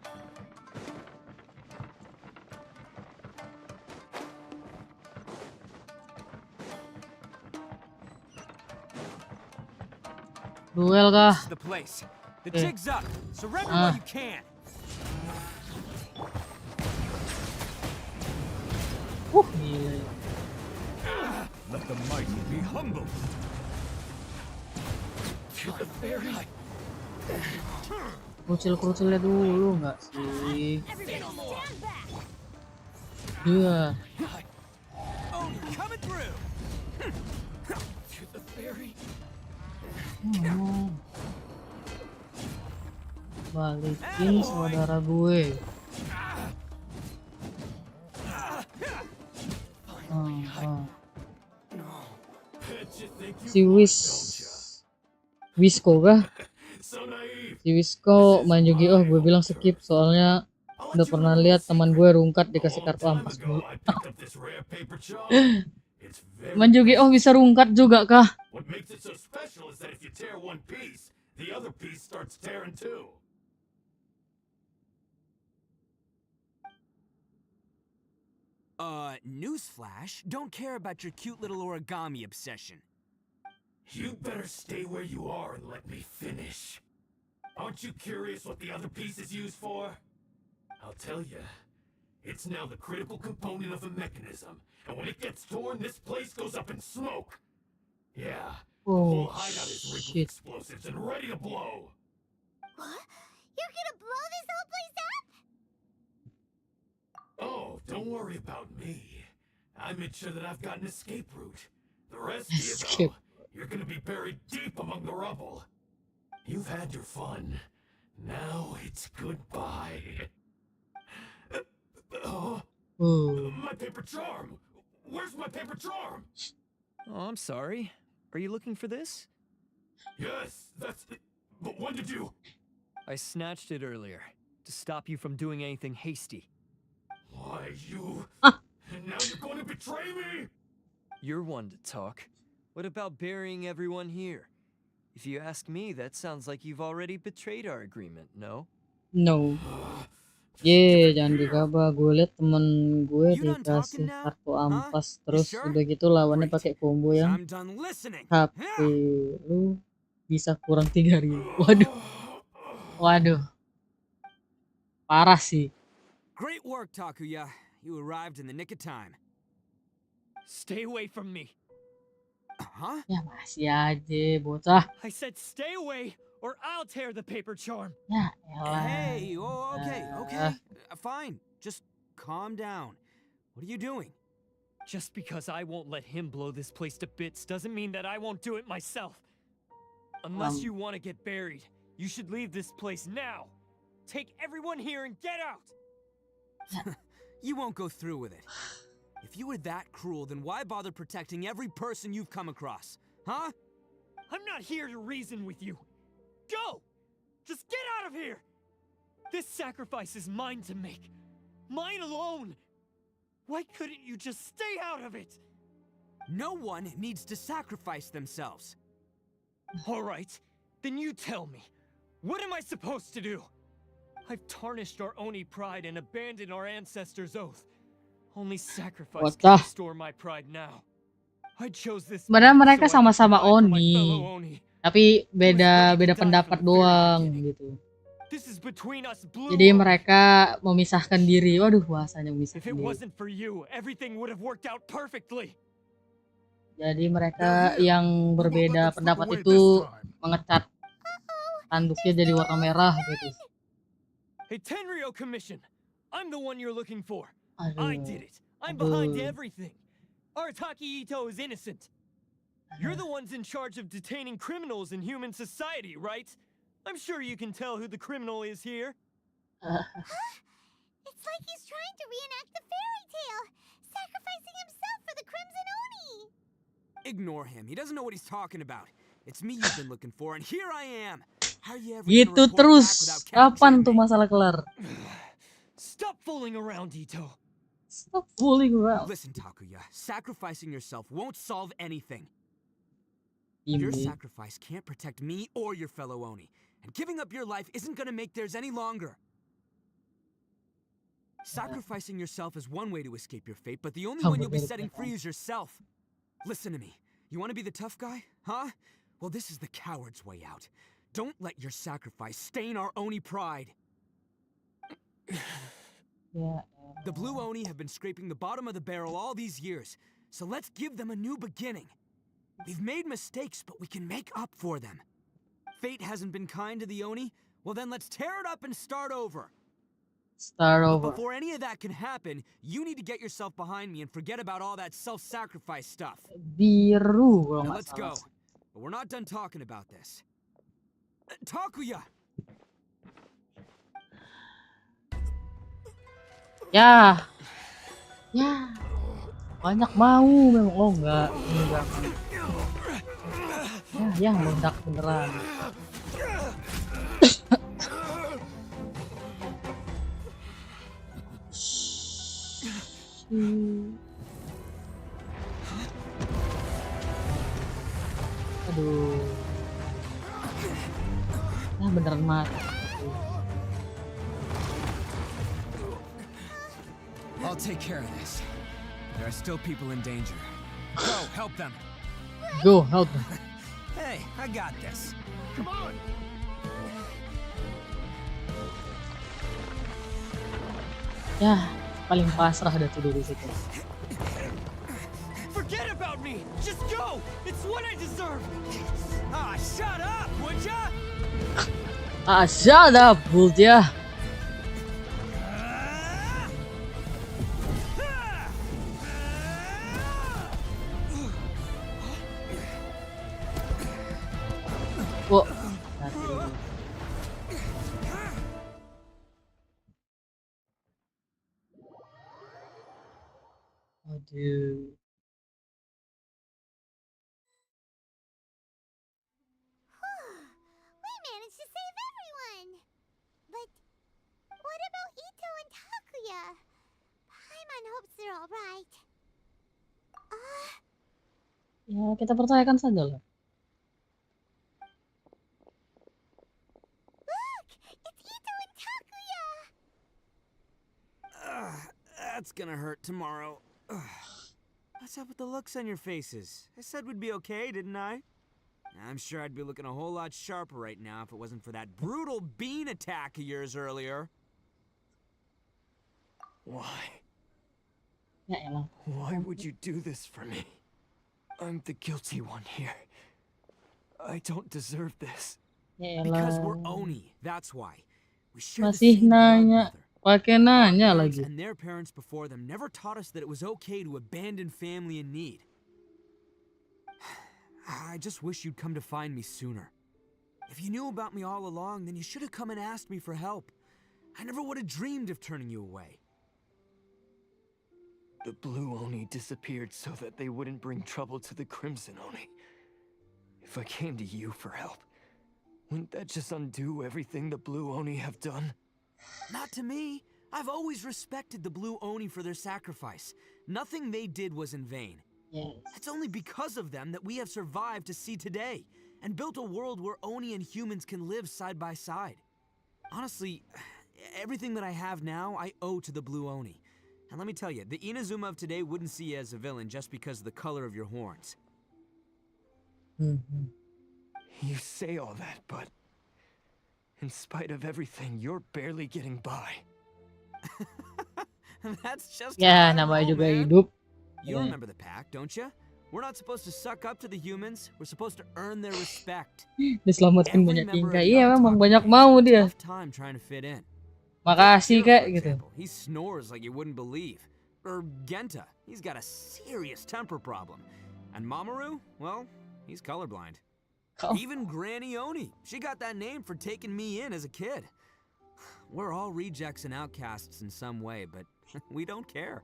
Duel kah? This is the place. The jig's up. Surrender while you can. Gila ya. Let the mighty be humble. Kerucil-kerucilnya dulu nggak sih? Iya. Balikin saudara gue. Si Wisco kah? Si Wisco main Yu-Gi-Oh gue bilang skip soalnya udah pernah lihat teman gue rungkat dikasih kartu ampas dulu. Main Yu-Gi-Oh bisa rungkat juga kah? Newsflash, don't care about your cute little origami obsession. You better stay where you are and let me finish. Aren't you curious what the other piece is used for? I'll tell you. It's now the critical component of a mechanism, and when it gets torn, this place goes up in smoke. Yeah, the whole hideout is rigged with explosives and ready to blow. What? You're gonna blow this whole place up? Oh, don't worry about me. I made sure that I've got an escape route. The rest of you, though, you're gonna be buried deep among the rubble. You've had your fun. Now it's goodbye. My paper charm! Where's my paper charm? Oh, I'm sorry. Are you looking for this? Yes, that's it. But when did you... I snatched it earlier, to stop you from doing anything hasty. Why, you... And now you're going to betray me? You're one to talk. What about burying everyone here? If you ask me, that sounds like you've already betrayed our agreement, no? No. Jangan digabah. Gue liat temen gue dikasih kartu ampas, terus udah gitu lawannya pakai combo yang HP lu bisa kurang 3.000. Waduh. Parah sih. Great work, Takuya. You arrived in the nick of time. Stay away from me. Huh? Ya masih aja bocah. I said stay away or I'll tear the paper charm. Ya elah. Hey, okay. Fine. Just calm down. What are you doing? Just because I won't let him blow this place to bits doesn't mean that I won't do it myself. Unless you want to get buried, you should leave this place now. Take everyone here and get out. You won't go through with it. If you were that cruel, then why bother protecting every person you've come across? Huh? I'm not here to reason with you. Go! Just get out of here! This sacrifice is mine to make. Mine alone. Why couldn't you just stay out of it? No one needs to sacrifice themselves. All right, then you tell me. What am I supposed to do? I've tarnished our Oni pride and abandoned our ancestors' oath. Only sacrifice What can the? restore my pride now. I chose this Sebenarnya path mereka so I could sama-sama provide for my Oni, fellow Oni. tapi I was ready beda to die pendapat from the very doang beginning. gitu. This is between us blue Jadi Oni. mereka memisahkan diri. Waduh, bahasanya If memisahkan it diri. wasn't for you, everything would have worked out perfectly. Jadi mereka yang berbeda pendapat itu mengecat tanduknya jadi warna merah gitu. Hey, Tenryo Commission, I'm the one you're looking for. Aduh. I did it. I'm behind Aduh. everything. Arataki Ito is innocent. You're the ones in charge of detaining criminals in human society, right? I'm sure you can tell who the criminal is here. It's like he's trying to reenact the fairy tale, sacrificing himself for the Crimson Oni. Ignore him. He doesn't know what he's talking about. It's me you've been looking for, and here I am. How are you ever gonna Gitu report terus. back without Kapan capturing tuh me? masalah kelar? Stop fooling around, Ito. Stop fooling around. Listen, Takuya, sacrificing yourself won't solve anything. Ini. Your sacrifice can't protect me or your fellow Oni, and giving up your life isn't gonna make theirs any longer. Sacrificing yourself is one way to escape your fate, but the only one you'll be setting free is yourself. Listen to me. You want to be the tough guy? Huh? Well, this is the coward's way out. Don't let your sacrifice stain our Oni pride. Ya. The blue Oni have been scraping the bottom of the barrel all these years, so let's give them a new beginning. We've made mistakes, but we can make up for them. Fate hasn't been kind to the Oni? Well then let's tear it up and start over. Start But over. before any of that can happen, you need to get yourself behind me and forget about all that self-sacrifice stuff. Biru kalau Now nggak let's go. salah. But we're not done talking about this. Takuya! Ya. Ya. Banyak mau memang. Oh enggak. Enggak. Ya meledak beneran. Aduh. Nah beneran mati. I'll take care of this. There are still people in danger. Go, help them. Go help them. Hey, I got this. Come on. Ya, paling pasrah dah tuh dari situ. Forget about me. Just go. It's what I deserve. Ah, shut up, would ya? Ah, shut up, would ya? Wah, aduh. We managed to save everyone. But what about Ito and Takuya? Paimon hopes they're all right. Ya, kita percayakan saja lah. Look, it's Ito and Takuya. That's gonna hurt tomorrow. What's up with the looks on your faces? I said we'd be okay, didn't I? I'm sure I'd be looking a whole lot sharper right now if it wasn't for that brutal bean attack of yours earlier. Why? Ya elah. Why would you do this for me? I'm the guilty one here. I don't deserve this. Ya Because elah. we're Oni, that's why. We share the Masih same blood, nanya, brother. pakai Our nanya parents lagi. and their parents before them never taught us that it was okay to abandon family in need. I just wish you'd come to find me sooner. If you knew about me all along, then you should have come and asked me for help. I never would have dreamed of turning you away. The Blue Oni disappeared so that they wouldn't bring trouble to the Crimson Oni. If I came to you for help, wouldn't that just undo everything the Blue Oni have done? Not to me. I've always respected the Blue Oni for their sacrifice. Nothing they did was in vain. Yes. It's only because of them that we have survived to see today, and built a world where Oni and humans can live side by side. Honestly, everything that I have now, I owe to the Blue Oni. And let me tell you, the Inazuma of today wouldn't see you as a villain just because of the color of your horns. You say all that, but in spite of everything, you're barely getting by. That's just Ya, how I namanya roll, juga man. hidup. You Ya. remember the pack, don't you? We're not supposed to suck up to the humans. We're supposed to earn their respect. Diselamatkan Every banyak member tingkah. of the Iya, memang Arataki banyak gang mau has a dia. tough time trying to fit in. Makasih, Take Kak, Kira, for gitu. example. He snores like you wouldn't believe. Or Genta, he's got a serious temper problem. And Mamoru, well, he's colorblind. Even Granny Oni, she got that name for taking me in as a kid. We're all rejects and outcasts in some way, but we don't care.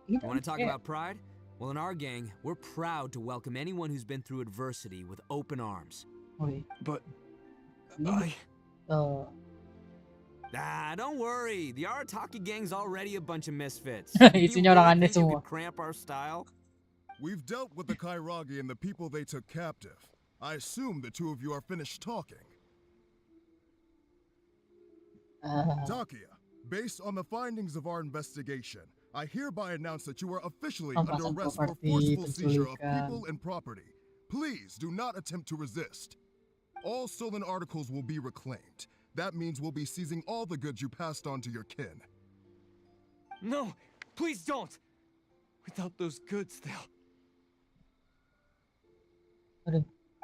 You want to talk about pride? Well, in our gang, we're proud to welcome anyone who's been through adversity with open arms. But Don't worry. The Arataki gang's already a bunch of misfits. Isinya orang aneh think you semua. could cramp our style? We've dealt with the Kairagi and the people they took captive. I assume the two of you are finished talking. Takia, based on the findings of our investigation, I hereby announce that you are officially under arrest for forceful seizure of people and property. Please do not attempt to resist. All stolen articles will be reclaimed. That means we'll be seizing all the goods you passed on to your kin. no, please don't. Without those goods, they'll...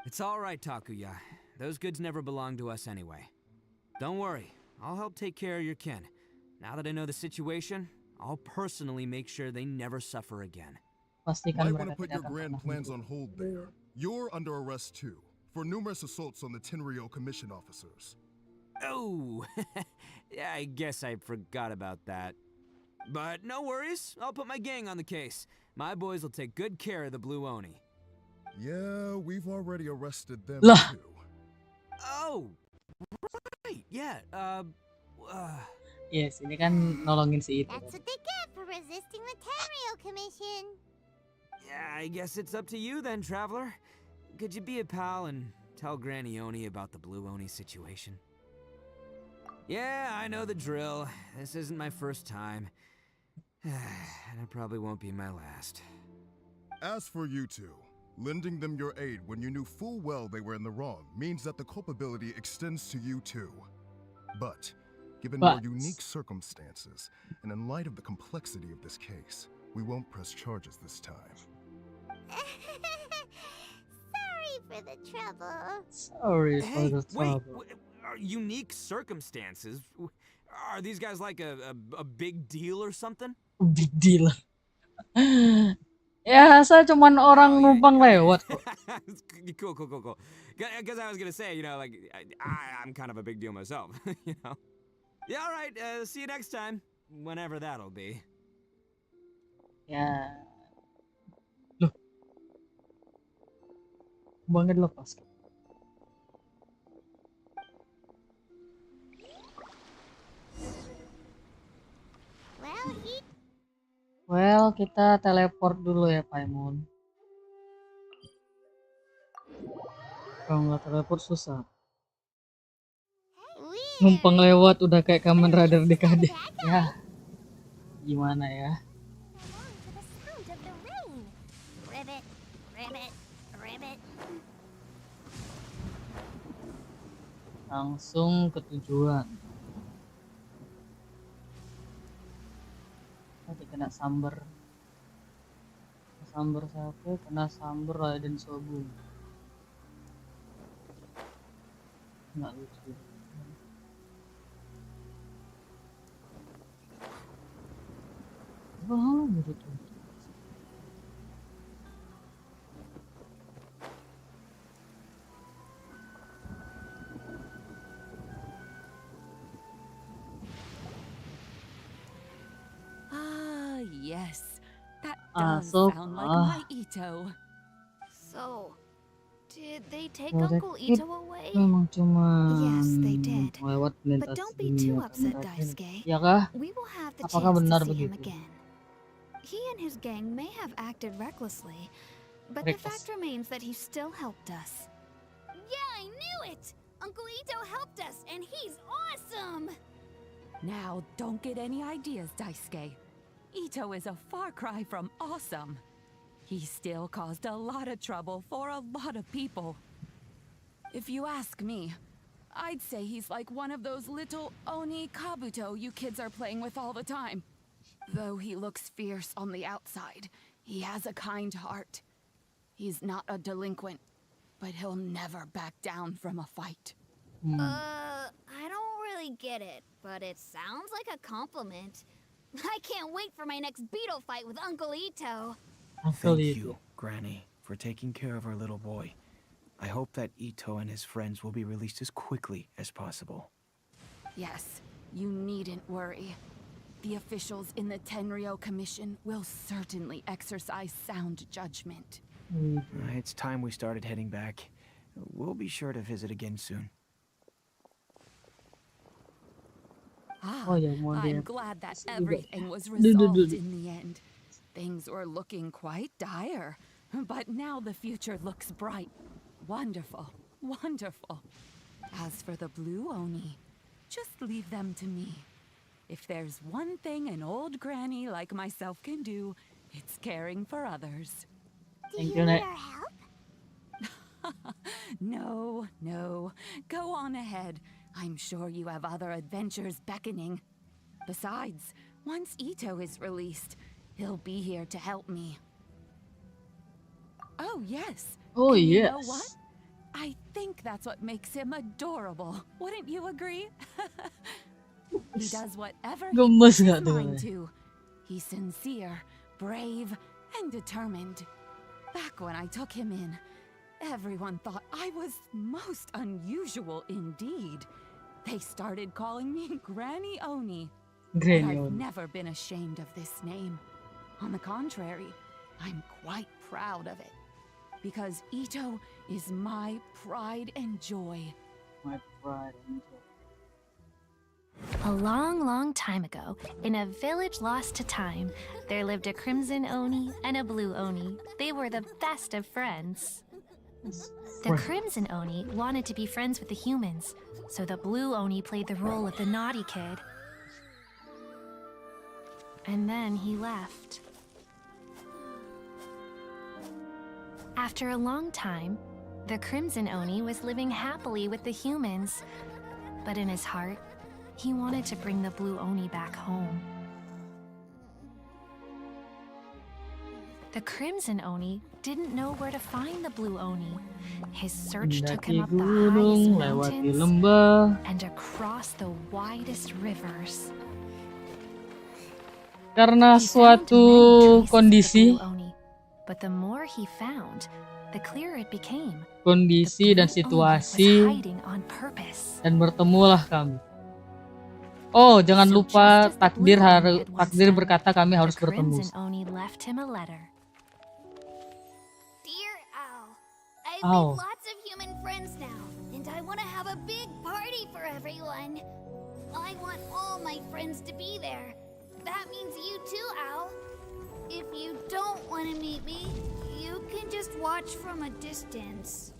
It's all right, Takuya. Those goods never belonged to us anyway. Don't worry. I'll help take care of your kin. Now that I know the situation, I'll personally make sure they never suffer again. Might want to put your grand plans on hold there. You're under arrest too, for numerous assaults on the Tenryo commission officers. Oh, yeah, I guess I forgot about that. But no worries, I'll put my gang on the case. My boys will take good care of the Blue Oni. Yeah, we've already arrested them Lah. too. Oh, right, yeah, Yes, ini kan nolongin si itu. That's what they get for resisting the Tenryo Commission. Yeah, I guess it's up to you then, Traveler. Could you be a pal and tell Granny Oni about the Blue Oni situation? Yeah, I know the drill. This isn't my first time. And it probably won't be my last. As for you two, lending them your aid when you knew full well they were in the wrong means that the culpability extends to you too. But, given more unique circumstances, and in light of the complexity of this case, we won't press charges this time. Sorry for the trouble. Sorry for Hey, the wait, trouble. unique circumstances? Are these guys like a big deal or something? Big deal. Ya, saya cuman orang numpang lewat kok. Cool. Because I was gonna say, you know, like I'm kind of a big deal myself, you know. Yeah, all right. See you next time, whenever that'll be. Ya. Loh. Banget lepas. Well, kita teleport dulu ya, Paimon. Kalau nggak teleport susah. Numpang lewat udah kayak Kamen Rider DKD. Ya, gimana ya? Langsung ke tujuan. Nanti kena sambar. Sambar siapa? Kena sambar Raiden Shogun. Nggak lucu. Wah, menurut lu. Yes, does sound like my Ito. So, did they take Project Uncle Kid Ito away? memang cuma Yes, they did. lewat But lintas don't be too dunia upset, terakhir. Daisuke. Ya kah? We will have the Apakah chance benar to see him begitu? again. He and his gang may have acted recklessly, but the Reckless. fact remains that he still helped us. Yeah, I knew it! Uncle Ito helped us, and he's awesome! Now, don't get any ideas, Daisuke. Ito is a far cry from awesome. He still caused a lot of trouble for a lot of people. If you ask me, I'd say he's like one of those little Oni Kabuto you kids are playing with all the time. Though he looks fierce on the outside, he has a kind heart. He's not a delinquent, but he'll never back down from a fight. I don't really get it, but it sounds like a compliment. I can't wait for my next beetle fight with Uncle Ito. Thank you, Granny, for taking care of our little boy. I hope that Ito and his friends will be released as quickly as possible. Yes, you needn't worry. The officials in the Tenryo Commission will certainly exercise sound judgment. It's time we started heading back. We'll be sure to visit again soon. I'm glad that everything was resolved in the end. Things were looking quite dire, but now the future looks bright. Wonderful, wonderful. As for the Blue Oni, just leave them to me. If there's one thing an old granny like myself can do, it's caring for others. Do you need our help? No, no. Go on ahead. I'm sure you have other adventures beckoning. Besides, once Ito is released, he'll be here to help me. Oh, yes. Oh, And yes. You know what? I think that's what makes him adorable. Wouldn't you agree? He does whatever he Gemes puts his nggak tuh? mind to. He's sincere, brave, and determined. Back when I took him in, everyone thought I was most unusual indeed. They started calling me Granny Oni. Granny But I've Oni. never been ashamed of this name. On the contrary, I'm quite proud of it. Because Ito is my pride and joy. My pride and joy. A long, long time ago, in a village lost to time, there lived a crimson Oni and a blue Oni. They were the best of friends. The crimson Oni wanted to be friends with the humans, so the blue Oni played the role of the naughty kid. And then he left. After a long time, the crimson Oni was living happily with the humans, but in his heart, he wanted to bring the blue Oni back home. The crimson Oni didn't know where to find the blue Oni. His search took him up the highest Gunung, lewati mountains lembah. and across the widest rivers. Karena He found suatu many traces of the kondisi, blue Oni, but the more he found, the clearer it became. kondisi dan Was situasi, hiding on purpose. dan bertemulah kami. Oh, jangan lupa takdir berkata kami harus bertemu. Crimson Oni left him a letter. Dear Al, I've Ow. made lots of human friends now, and I want to have a big party for everyone. I want all my friends to be there. That means you too, Al. If you don't want to meet me, you can just watch from a distance.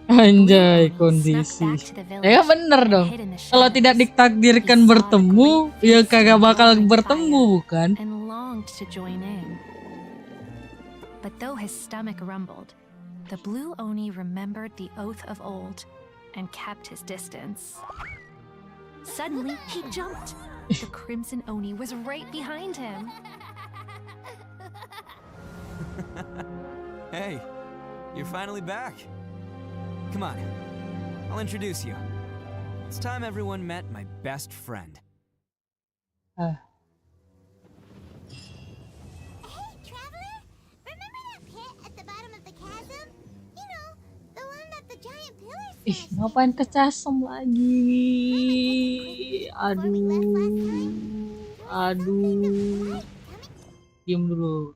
Anjay, kondisi. Ya bener dong. Kalau tidak ditakdirkan bertemu, ya kagak bakal bertemu, bukan? And longed to join in. But though his stomach rumbled, the blue Oni remembered the oath of old and kept his distance. Suddenly, he jumped. The crimson Oni was right behind him. Hey, you're finally back. Come on, I'll introduce you. It's time everyone met my best friend. Hey, traveler! Remember that pit at the bottom of the chasm? You know, the one that the giant pillars Ih, ngapain ke chasm lagi? Aduh. Diam dulu.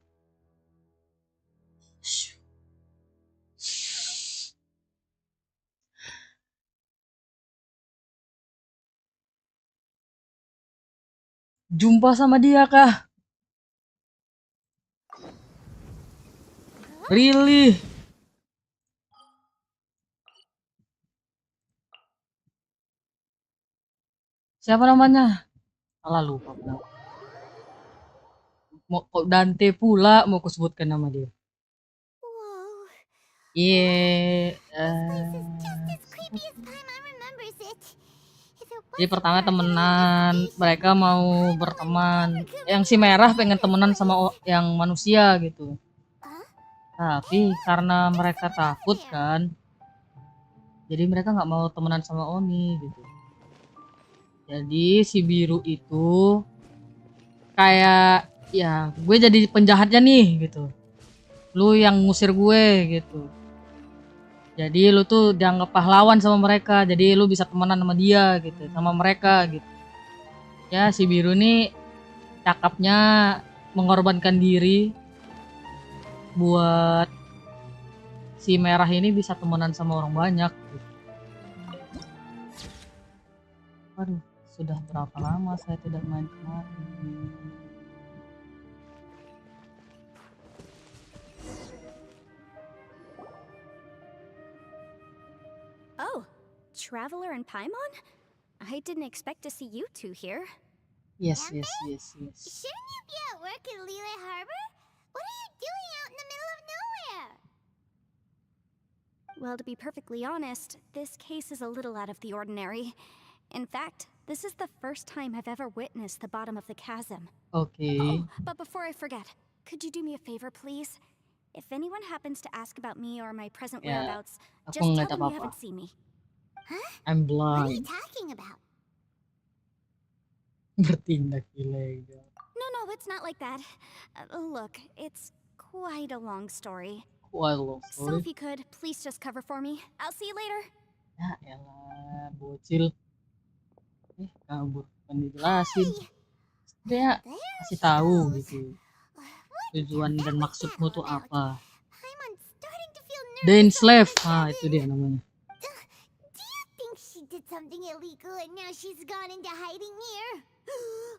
Jumpa sama dia kah? Really? Siapa namanya? Salah lupa. Mau kok Dante pula mau aku sebutkan nama dia. Iya. Jadi pertama temenan, mereka mau berteman. Yang si merah pengen temenan sama yang manusia gitu. Tapi karena mereka takut kan, jadi mereka nggak mau temenan sama Oni gitu. Jadi si biru itu kayak ya gue jadi penjahatnya nih gitu. Lu yang ngusir gue gitu. Jadi lu tuh dianggap pahlawan sama mereka. Jadi lu bisa temenan sama dia gitu, sama mereka gitu. Ya si biru nih cakapnya mengorbankan diri buat si merah ini bisa temenan sama orang banyak gitu. Waduh, sudah berapa lama saya tidak main kemari. Oh, Traveler and Paimon? I didn't expect to see you two here. Yes. Shouldn't you be at work in Lille Harbor? What are you doing out in the middle of nowhere? Well, to be perfectly honest, this case is a little out of the ordinary. In fact, this is the first time I've ever witnessed the bottom of the chasm. Okay. Oh, but before I forget, could you do me a favor, please? If anyone happens to ask about me or my present whereabouts, just tell them you haven't seen me. Huh? I'm What are you blind. talking about? Bertindak ilegal. No, it's not like that. Look, it's quite a long story. Quite a long So story. if you could, please just cover for me. I'll see you later. Ya elah, bocil. Kabur kan dijelasin. Dia kasih tahu gitu. Tujuan dan maksudmu tuh apa? The Enslave. Ah, itu dia namanya. Do you think she did something illegal and now she's gone into hiding here?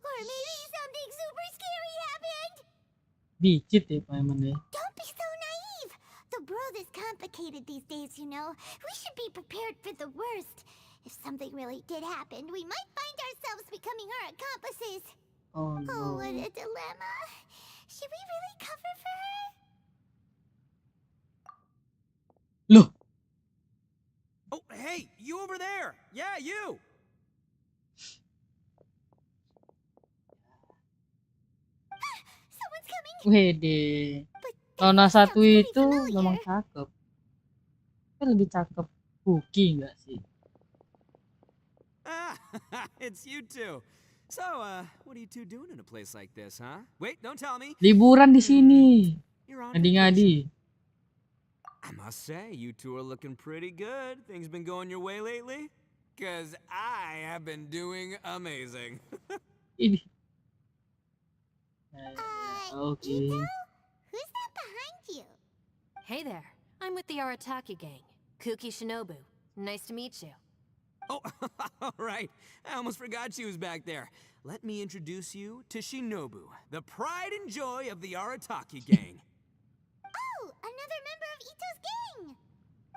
Or maybe something super scary happened? Dikit ya Paimon ya. Don't be so naive. The world is complicated these days, you know. We should be prepared for the worst. If something really did happen, we might find ourselves becoming her accomplices. Oh no. Oh, what a dilemma. Should we really cover for her? Loh. Oh, hey, you over there. Yeah, you. Someone's coming. Wede. Nona satu itu memang cakep. Tapi lebih cakep Cookie nggak sih? Ah, it's you two. So, what are you two doing in a place like this, huh? Wait, don't tell me. Liburan di sini. You're on Ngadi-ngadi. I must say, you two are looking pretty good. Things been going your way lately? Because I have been doing amazing. Ini. Okay. Who's that behind you? Hey there. I'm with the Arataki gang. Kuki Shinobu. Nice to meet you. Oh, all right. I almost forgot she was back there. Let me introduce you to Shinobu, the pride and joy of the Arataki gang. Oh, another member of Ito's gang.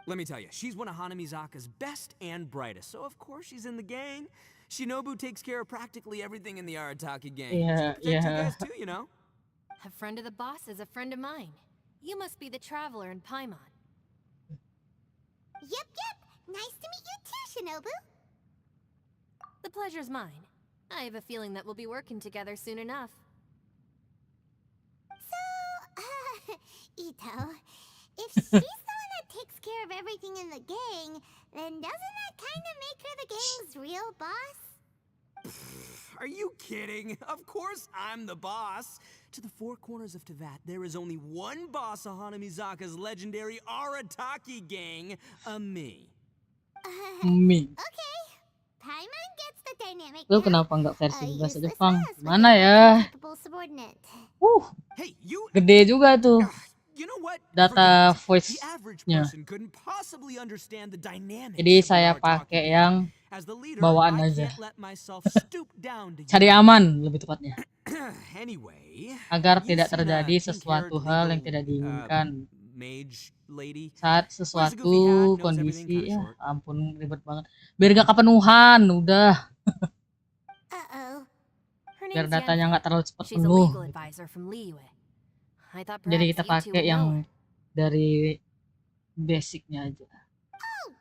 Let me tell you, she's one of Hanamizaka's best and brightest, so of course she's in the gang. Shinobu takes care of practically everything in the Arataki gang. Yeah, She protects you yeah. guys too, you know? A friend of the boss is a friend of mine. You must be the traveler in Paimon. Yep. Nice to meet you too, Shinobu. The pleasure's mine. I have a feeling that we'll be working together soon enough. So, Ito, if she's the one that takes care of everything in the gang, then doesn't that kind of make her the gang's real boss? Are you kidding? Of course I'm the boss. To the four corners of Teyvat, there is only one boss of Hanamizaka's legendary Arataki gang, me. Me. Okay. Paimon gets the dynamic Lu kenapa nggak versi bahasa Jepang? Mana ya? Hey, you Gede juga tuh you know what? data Forget it. The average voice-nya. person couldn't possibly understand the dynamics Jadi of the saya Arataki pakai game. yang As the leader, bawaan I aja. can't let myself stoop down to Cari you. aman lebih tepatnya. Anyway, Agar have you tidak seen a terjadi pink-haired sesuatu hal yang legal, tidak diinginkan. mage lady? Saat Wears a sesuatu goofy hat, knows everything, kondisi kinda ya short. ampun ribet banget. Biar gak kepenuhan udah. Her Biar name's datanya Yanfei. nggak terlalu cepat She's a penuh. legal advisor from Liyue. I thought Jadi perhaps kita you two pakai would know yang her. dari basicnya aja.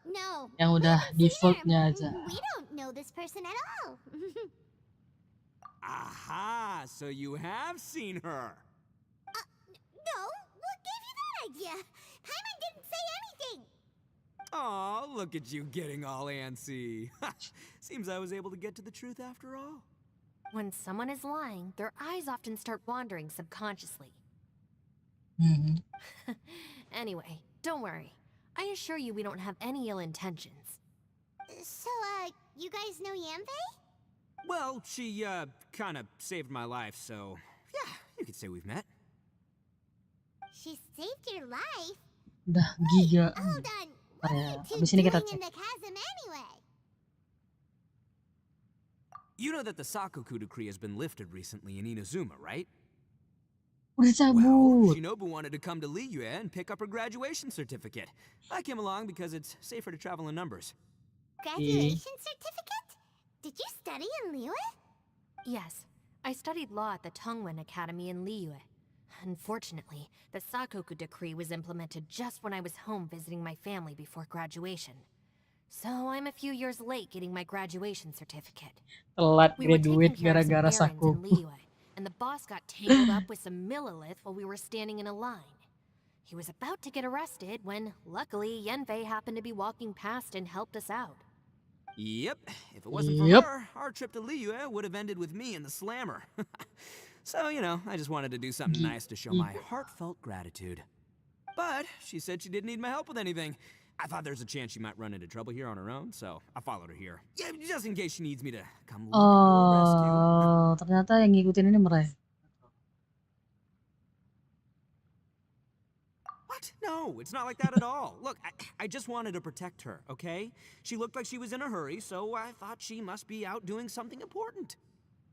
No, Yang udah defaultnya aja. we don't know this person at all. Aha, so you have seen her. No, what gave you that idea? Paimon didn't say anything. Oh, look at you getting all antsy. Seems I was able to get to the truth after all. When someone is lying, their eyes often start wandering subconsciously. Anyway, don't worry. I assure you we don't have any ill intentions. So, you guys know Yanfei? Well, she, kind of saved my life, so yeah, you could say we've met. She saved your life? Udah giga. Hold on. What Ya, are you two abis ini kita doing in cek. the chasm anyway? You know that the Sakoku decree has been lifted recently in Inazuma, right? Udah cabut. Shinobu wanted to come to Liyue and pick up her graduation certificate. I came along because it's safer to travel in numbers. Graduation certificate? Did you study in Liyue? Yes, I studied law at the Tongwen Academy in Liyue. Unfortunately, the Sakoku decree was implemented just when I was home visiting my family before graduation. So I'm a few years late getting my graduation certificate. Telat We were graduate taking care of some gara-gara errands in Sakoku. Liyue, and the boss got tangled up with some Millilith while we were standing in a line. He was about to get arrested when, luckily, Yanfei happened to be walking past and helped us out. Yep, if it wasn't for Yep. her, our trip to Liyue would have ended with me in the slammer. So, you know, I just wanted to do something nice to show my heartfelt gratitude. But she said she didn't need my help with anything. I thought there's a chance she might run into trouble here on her own, so I followed her here. Yeah, just in case she needs me to come looking to her rescue. Oh, ternyata yang ngikutin ini mereka. What? No, it's not like that at all. Look, I just wanted to protect her, okay? She looked like she was in a hurry, so I thought she must be out doing something important.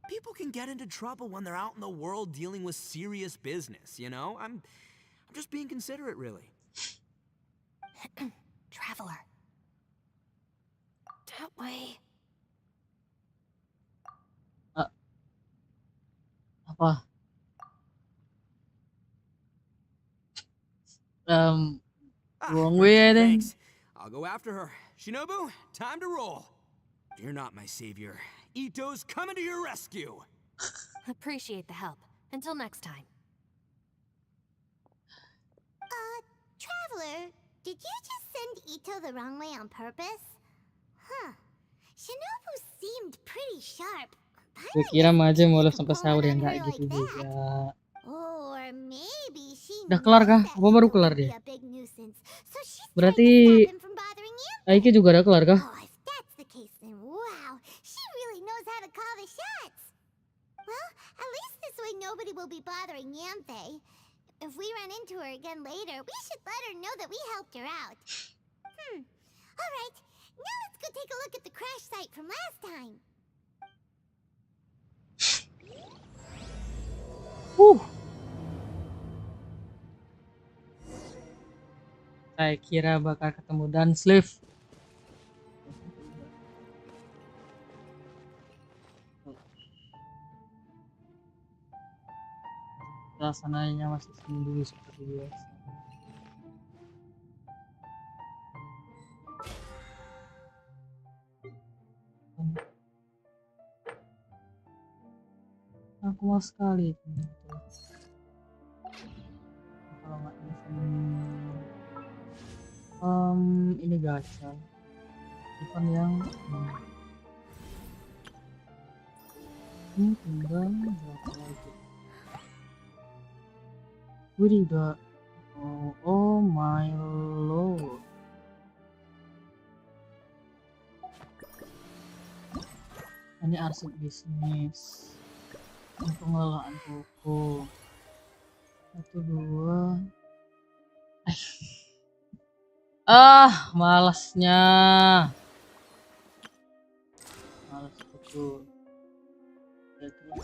People can get into trouble when they're out in the world dealing with serious business, you know? I'm just being considerate, really. Traveler. That way. Apa? Wrong way, I think. Thanks. I'll go after her. Shinobu, time to roll. You're not my savior. Ito's coming to your rescue. Appreciate the help. Until next time. Traveler, did you just send Ito the wrong way on purpose? Huh. Shinobu seemed pretty sharp. Gue kira Maje mau live sampai sahur ya, nggak gitu juga. Or maybe she Udah kelar kah? Apa baru kelar dia? a big nuisance. So she's Berarti him from bothering you? Aiki juga udah kelar kah? Oh, if that's the case, then wow, she really knows how to call the shots. Well, at least this way nobody will be bothering Yanfei. If we run into her again later, we should let her know that we helped her out. All right, now let's go take a look at the crash site from last time. Saya kira bakal ketemu dan Slave. Suasananya masih sendiri seperti biasa. Aku mau sekali itu. Kalau nggak ini gacha. Event yang tinggal berapa lagi? Gue tidak. Oh my lord. Ini arsip bisnis, pengelolaan toko, 1, 2. Malasnya. Malas betul.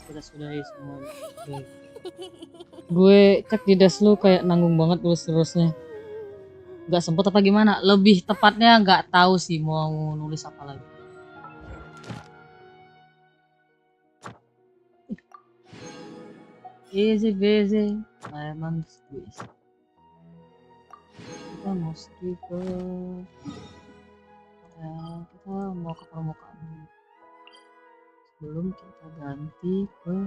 Kita sudahi semua. Gue cek di das lu kayak nanggung banget terusnya. Gak sempet apa gimana? Lebih tepatnya gak tahu sih mau nulis apa lagi. Easy busy, lemon squeeze. Kita mesti ke kita mau ke permukaan dulu. Sebelum kita ganti ke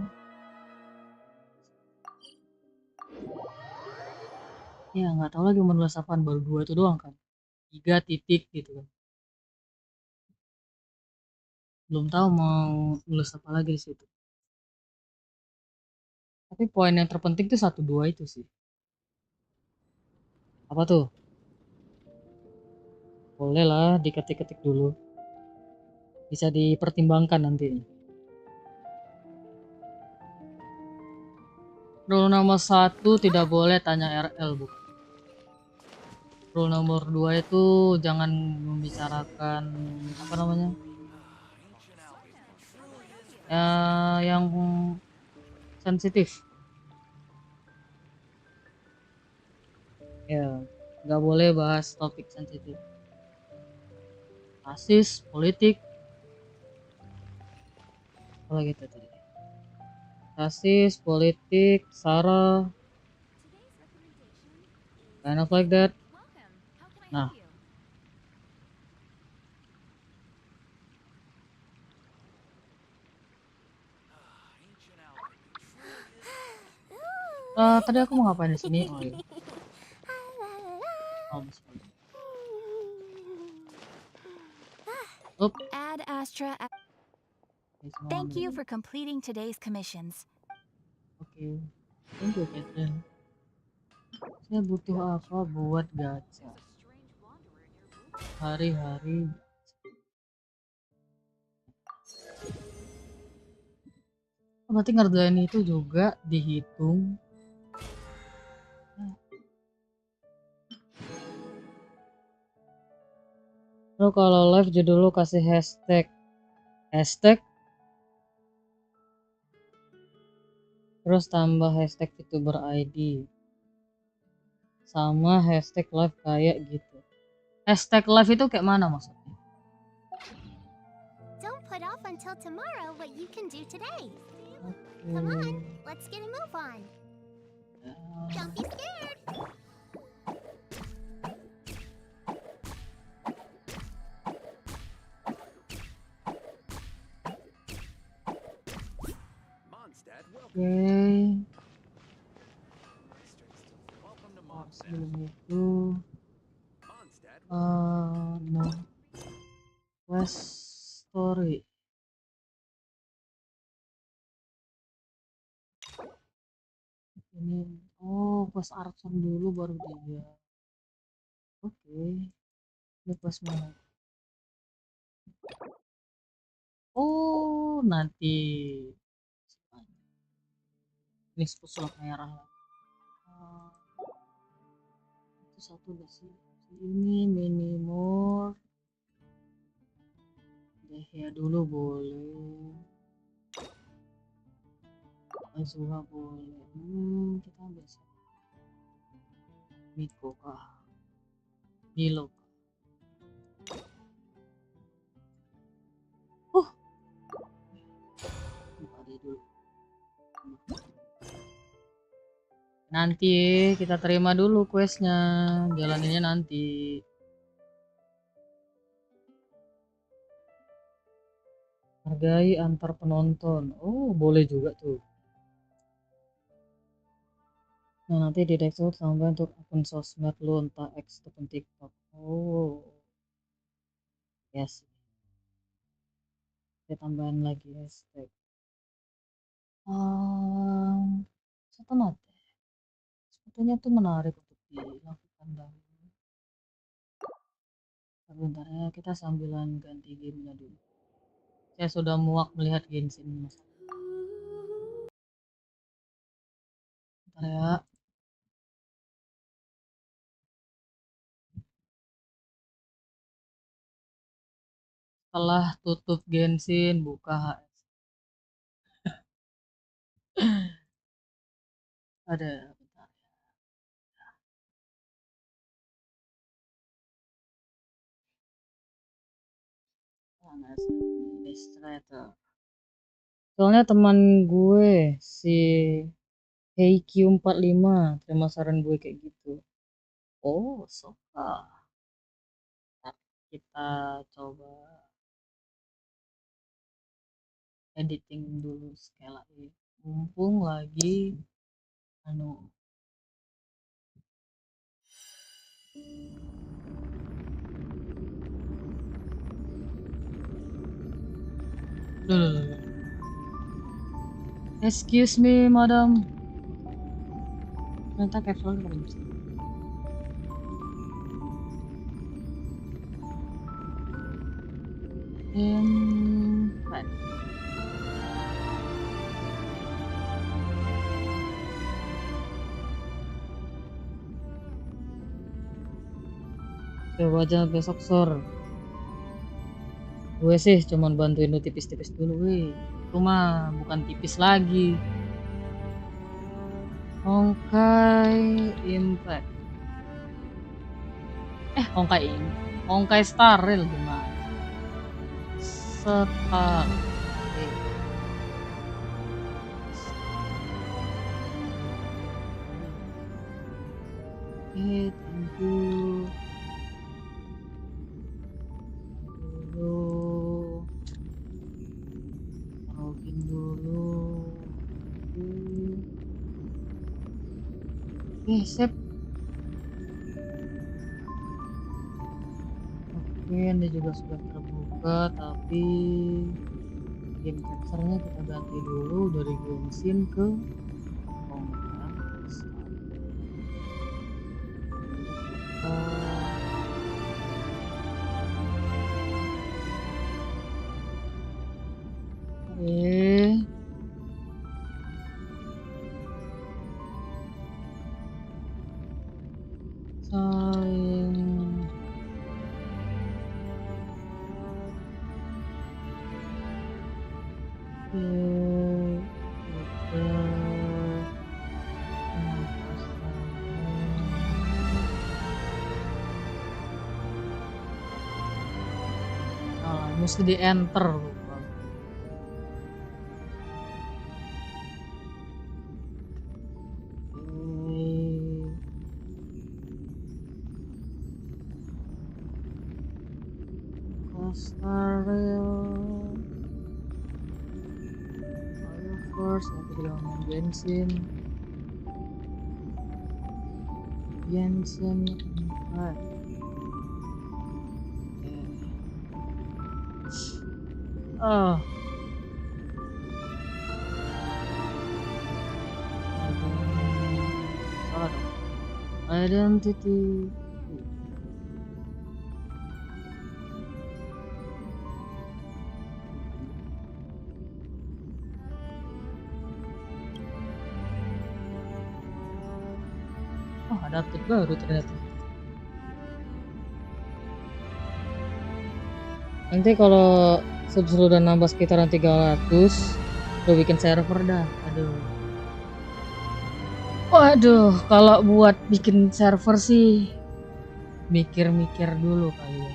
ya nggak tahu lagi mau nulis apaan, baru 2 itu doang kan, 3 titik gitu kan. Belum tahu mau nulis apa lagi di situ. Tapi poin yang terpenting tuh 1, 2 itu sih. Apa tuh? Boleh lah diketik-ketik dulu. Bisa dipertimbangkan nanti. Rule nomor 1 tidak boleh tanya RL, bukan. Rule nomor 2 itu jangan membicarakan apa namanya? Yang sensitif. Ya, nggak boleh bahas topik sensitif. RASIS, politik. Apa lagi tadi? RASIS, politik, SARA. Kind of like that. Nah. Tadi aku mau ngapain di sini? Oh iya. Ad Astra. Thank you for completing today's commissions. Oke. Thank you, Catherine. Saya butuh apa buat gacha? Hari-hari. Berarti ngerjain itu juga dihitung. Lo kalau live judul lo kasih hashtag terus tambah hashtag VTuber ID sama hashtag live kayak gitu. Hashtag live itu kayak mana maksudnya? Don't put off until tomorrow what you can do today. Come on, let's get a move on. Don't be scared. Oke. Sebelum itu no quest story. Ini quest Arson dulu baru dia. Oke. Ini quest mana? Oh, nanti ini sulap merah lah. Itu satu udah sih. Ini minimor. Deh ya dulu boleh. Azuha boleh. Kita ambil siapa? Miko kah? Milo kah? Buka dia dulu. Nanti kita terima dulu questnya, jalaninnya nanti. Hargai antar penonton. Oh, boleh juga tuh. Nah, nanti di dashboard tambah untuk akun sosmed lu, entah X ataupun TikTok. Oh, yes. Kita tambahin lagi hashtag. Setelah sebetulnya tuh menarik untuk dilakukan dahulu. Bentar ya, kita sambilan ganti gamenya dulu. Saya sudah muak melihat Genshin. Bentar ya. Setelah tutup Genshin, buka HS. Ada, bentar. Administrator. Soalnya teman gue si Heikyu45 terima saran gue kayak gitu. Oh, suka. Kita coba editing dulu sekali lagi. Mumpung lagi anu. Loh. Excuse me, madam. Ternyata capsule keren. Right. Coba aja besok sore. Gue sih cuman bantuin lu tipis-tipis dulu, weh. Itu mah bukan tipis lagi. Honkai Impact. Honkai Star Rail gimana? Star. Oke, thank you. Login dulu. Sip. Oke, ini juga sudah terbuka, tapi game capture-nya kita ganti dulu dari Genshin ke Honkai Star. Mesti di enter. Star Rail. First, aku bilang Genshin. Oh. Salah dong. Identity. Oh, ada update baru ternyata. Nanti kalau sudah nambah sekitaran 300, udah bikin server dah. Waduh, kalau buat bikin server sih mikir-mikir dulu kali ya.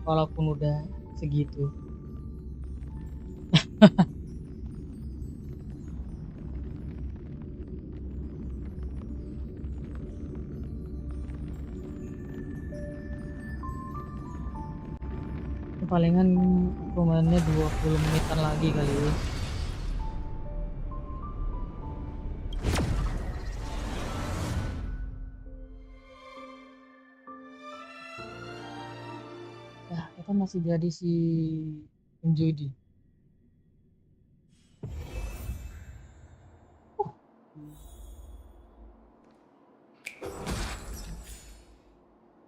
Walaupun udah segitu. Palingan aku mainnya 20 menitan lagi kali ya. Ya, kita masih jadi si menjadi.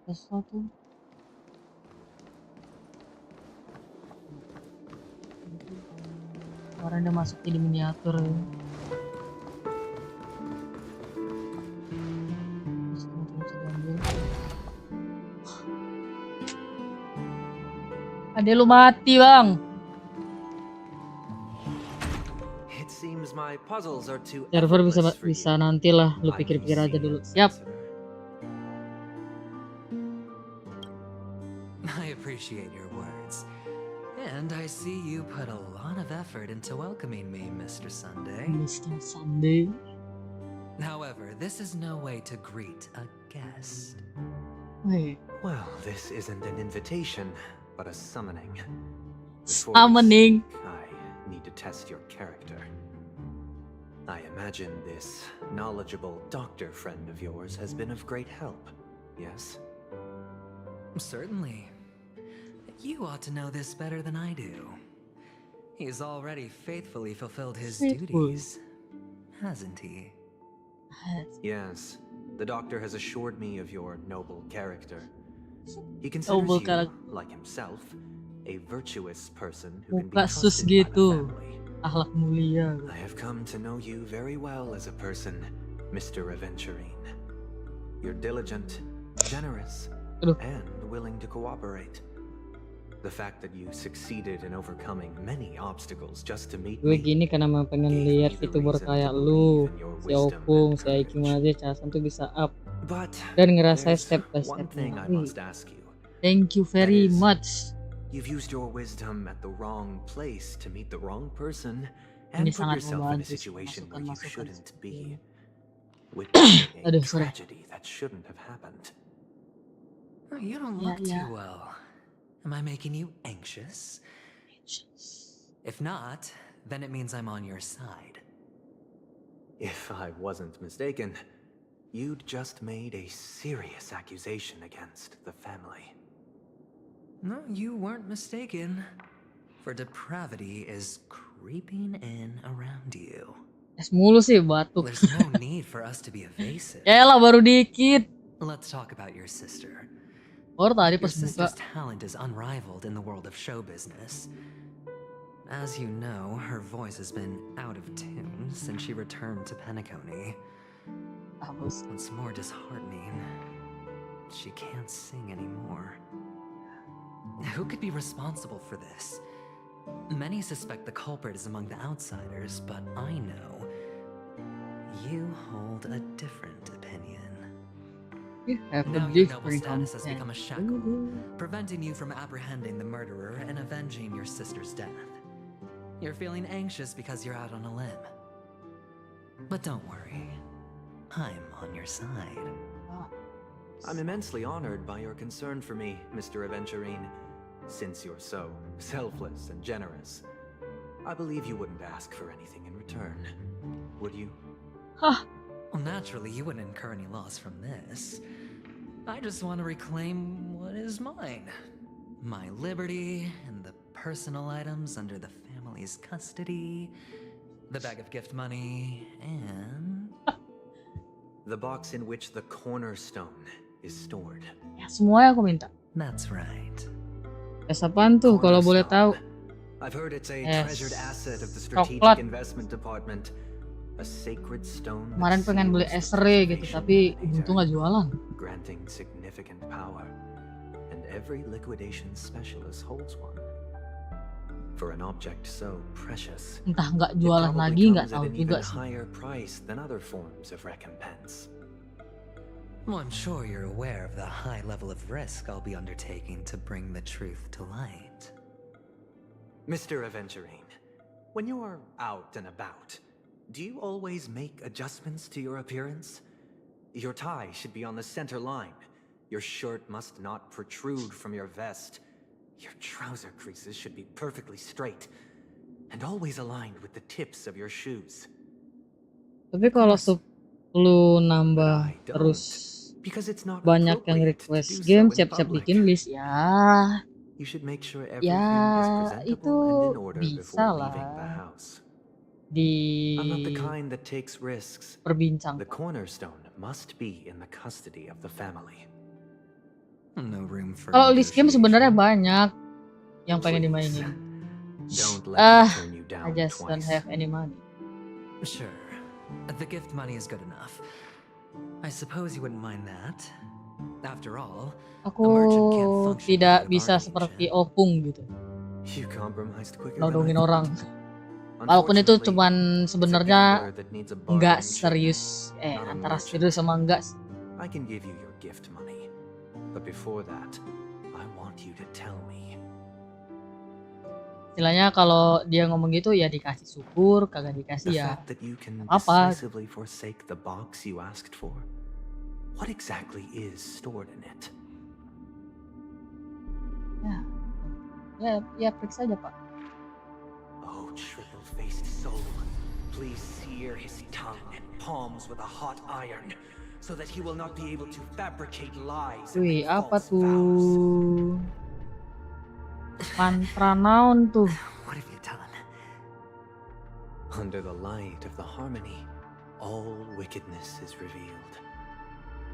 Sesuatu. Kemarin udah masukin di miniatur. Terus bisa diambil. Adek lu mati, Bang. It seems my puzzles are too Server effortless for bisa you. nantilah, lu I'm pikir-pikir aja easy dulu. as Siap. consider. I appreciate your words. And I see you put a lot of effort into welcoming me, Mr. Sunday. Mr. Sunday. However, this is no way to greet a guest. Wait. Well, this isn't an invitation, but a summoning. Before Summoning. I need to test your character. I imagine this knowledgeable doctor friend of yours has been of great help, yes? Certainly. You ought to know this better than I do. He's already faithfully fulfilled his duties, hasn't he? Yes, the doctor has assured me of your noble character. He considers you, like himself, a virtuous person who can be trusted by the family. Akhlak mulia. I have come to know you very well as a person, Mr. Aventurine. You're diligent, generous, and willing to cooperate. The fact that you succeeded in overcoming many obstacles just to meet Gue me. gini karena memang pengen lihat VTuber kayak lu, si Opung, si Aikim aja, Casan tuh bisa up dan ngerasain step by One step. thing I must ask you. Thank you very much. You've used your wisdom at the wrong place to meet the wrong person and Ini put sangat yourself in a membantu situation where you shouldn't be. Aduh, Witnessing a sorry. tragedy that shouldn't have happened. You don't look too well. Am I making you anxious? If not, then it means I'm on your side. If I wasn't mistaken, you'd just made a serious accusation against the family. No, you weren't mistaken. For depravity is creeping in around you. Es mulu sih batuk. There's no need for us to be evasive. Yaelah baru dikit. Let's talk about your sister. Tadi Your pas buka. sister's talent is unrivaled in the world of show business. As you know, her voice has been out of tune since she returned to Penacony. What's more disheartening, she can't sing anymore. Who could be responsible for this? Many suspect the culprit is among the outsiders, but I know you hold a different opinion. Now your noble status has become a shackle, preventing you from apprehending the murderer and avenging your sister's death. You're feeling anxious because you're out on a limb. But don't worry, I'm on your side. I'm immensely honored by your concern for me, Mr. Aventurine. Since you're so selfless and generous, I believe you wouldn't ask for anything in return, would you? Well, naturally, you wouldn't incur any loss from this. I just want to reclaim what is mine. My liberty and the personal items under the family's custody, the bag of gift money, and... the box in which the cornerstone is stored. Ya, semuanya aku minta. That's right. Es apaan tuh kalau boleh tahu? I've heard it's a treasured asset of the coklat. strategic investment department. A sacred stone Kemarin pengen beli esre gitu, tapi untung gak jualan. granting significant power, and every liquidation specialist holds one. For an object so precious, Entah nggak it jualan probably lagi, nggak comes at tahu an juga even sih. higher price than other forms of recompense. Well, I'm sure you're aware of the high level of risk I'll be undertaking to bring the truth to light. Mr. Aventurine, when you're out and about, do you always make adjustments to your appearance? Your tie should be on the center line. Your shirt must not protrude from your vest. Your trouser creases should be perfectly straight and always aligned with the tips of your shoes. Tapi kalau lu nambah terus banyak yang request game, siap-siap bikin list ya. You should make sure everything Ya is itu presentable and in order bisa before leaving the lah house. I'm not the di kind that takes risks. perbincang. The cornerstone must be in the custody of the family. No room for Kalau list game sebenarnya banyak yang pengen dimainin. Don't let me turn you down I just don't twice. have any money. Sure. The gift money is good enough. I suppose you wouldn't mind that. After all, Aku tidak bisa seperti Opung gitu. You compromised quicker than I Nodongin thought. orang. Walaupun itu Unfortunately, cuman it's a sebenarnya gambler that needs a nggak bargaining chip, serius, not a antara merchant. serius sama enggak sih. I can give you your gift money, but before that, I want you to tell me. Istilahnya kalau dia ngomong gitu ya dikasih syukur, kagak dikasih The ya fact that you can apa. decisively forsake the box you asked for. What exactly is stored in it? Ya periksa aja Pak. Oh, triple-faced soul, please sear his tongue and palms with a hot iron, so that he will not be able to fabricate lies and Wih, make apa false vows. tuh? Mantra naon tuh? What have you done? Under the light of the harmony, all wickedness is revealed.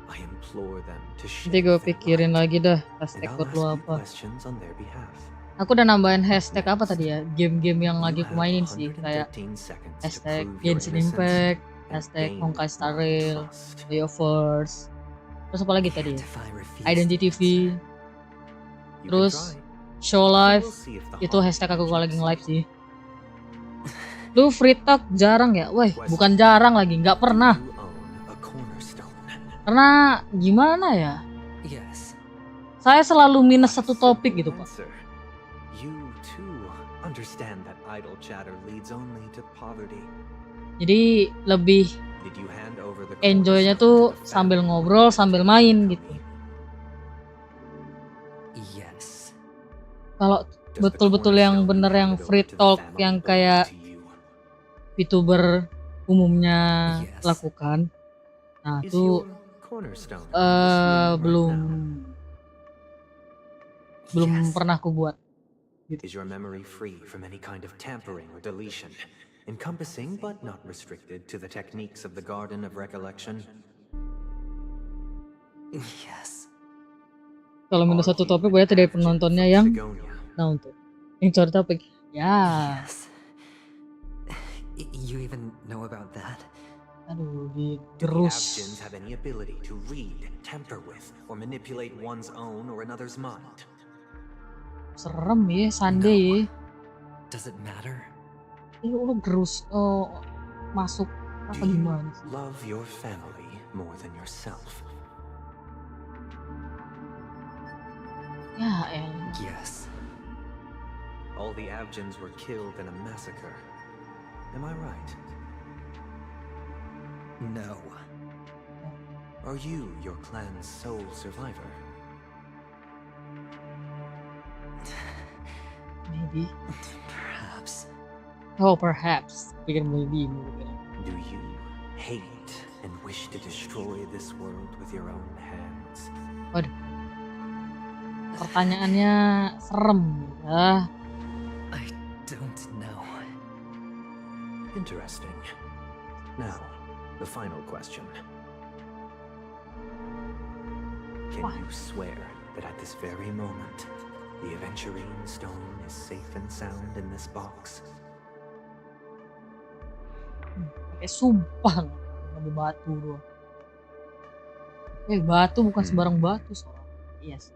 I implore them to share Nanti gue their pikirin light, lagi dah and hashtag I'll buat ask lu you apa. questions on their behalf. Aku udah nambahin hashtag apa tadi ya? Game-game yang lagi You aku have mainin sih, kayak 113 seconds to hashtag prove your Genshin innocence Impact, and hashtag gain Honkai Star my Rail, trust. Yoverse, terus apa lagi tadi? If I refuse Identity to TV, answer, you can terus try. Show But Live, we'll see if the itu heart hashtag aku kalau lagi matches. nge-live sih. Lu free talk jarang ya? Wah, bukan jarang lagi, nggak pernah. You own a cornerstone. Karena gimana ya? Yes. Saya selalu minus satu topik gitu, Pak. Answer. You too understand that idle chatter leads only to poverty. Jadi lebih Did you hand over the enjoy-nya cornerstone tuh to the sambil family? ngobrol, sambil main gitu. Yes. Kalau betul-betul yang bener yang free talk yang kayak VTuber umumnya lakukan, nah Is tuh your cornerstone on display right belum now? pernah aku buat. Is your memory free from any kind of tampering or deletion, encompassing but not restricted to the techniques of the Garden of Recollection? Yes. Kalau minus satu topik berarti dari penontonnya yang nah untuk yang cari topik ya. Yes. You even know about that? Aduh, Do the digerus. Abjins have any ability to read, tamper with, or manipulate one's own or another's mind? Serem ya, Sunday ya. Does it matter? Lu gerus masuk apa Do you gimana sih? love your family more than yourself? Ya elah. Yes. All the Abjins were killed in a massacre. Am I right? No. Are you your clan's sole survivor? Maybe. Perhaps. Oh, perhaps. Pikir maybe. Do you hate and wish to destroy this world with your own hands? Waduh. Pertanyaannya serem ya. I don't know. Interesting. Now, the final question. Can you swear that at this very moment, the Aventurine Stone is safe and sound in this box? Kayak sumpah ngambil batu doang. Batu bukan sembarang batu soalnya. Yes.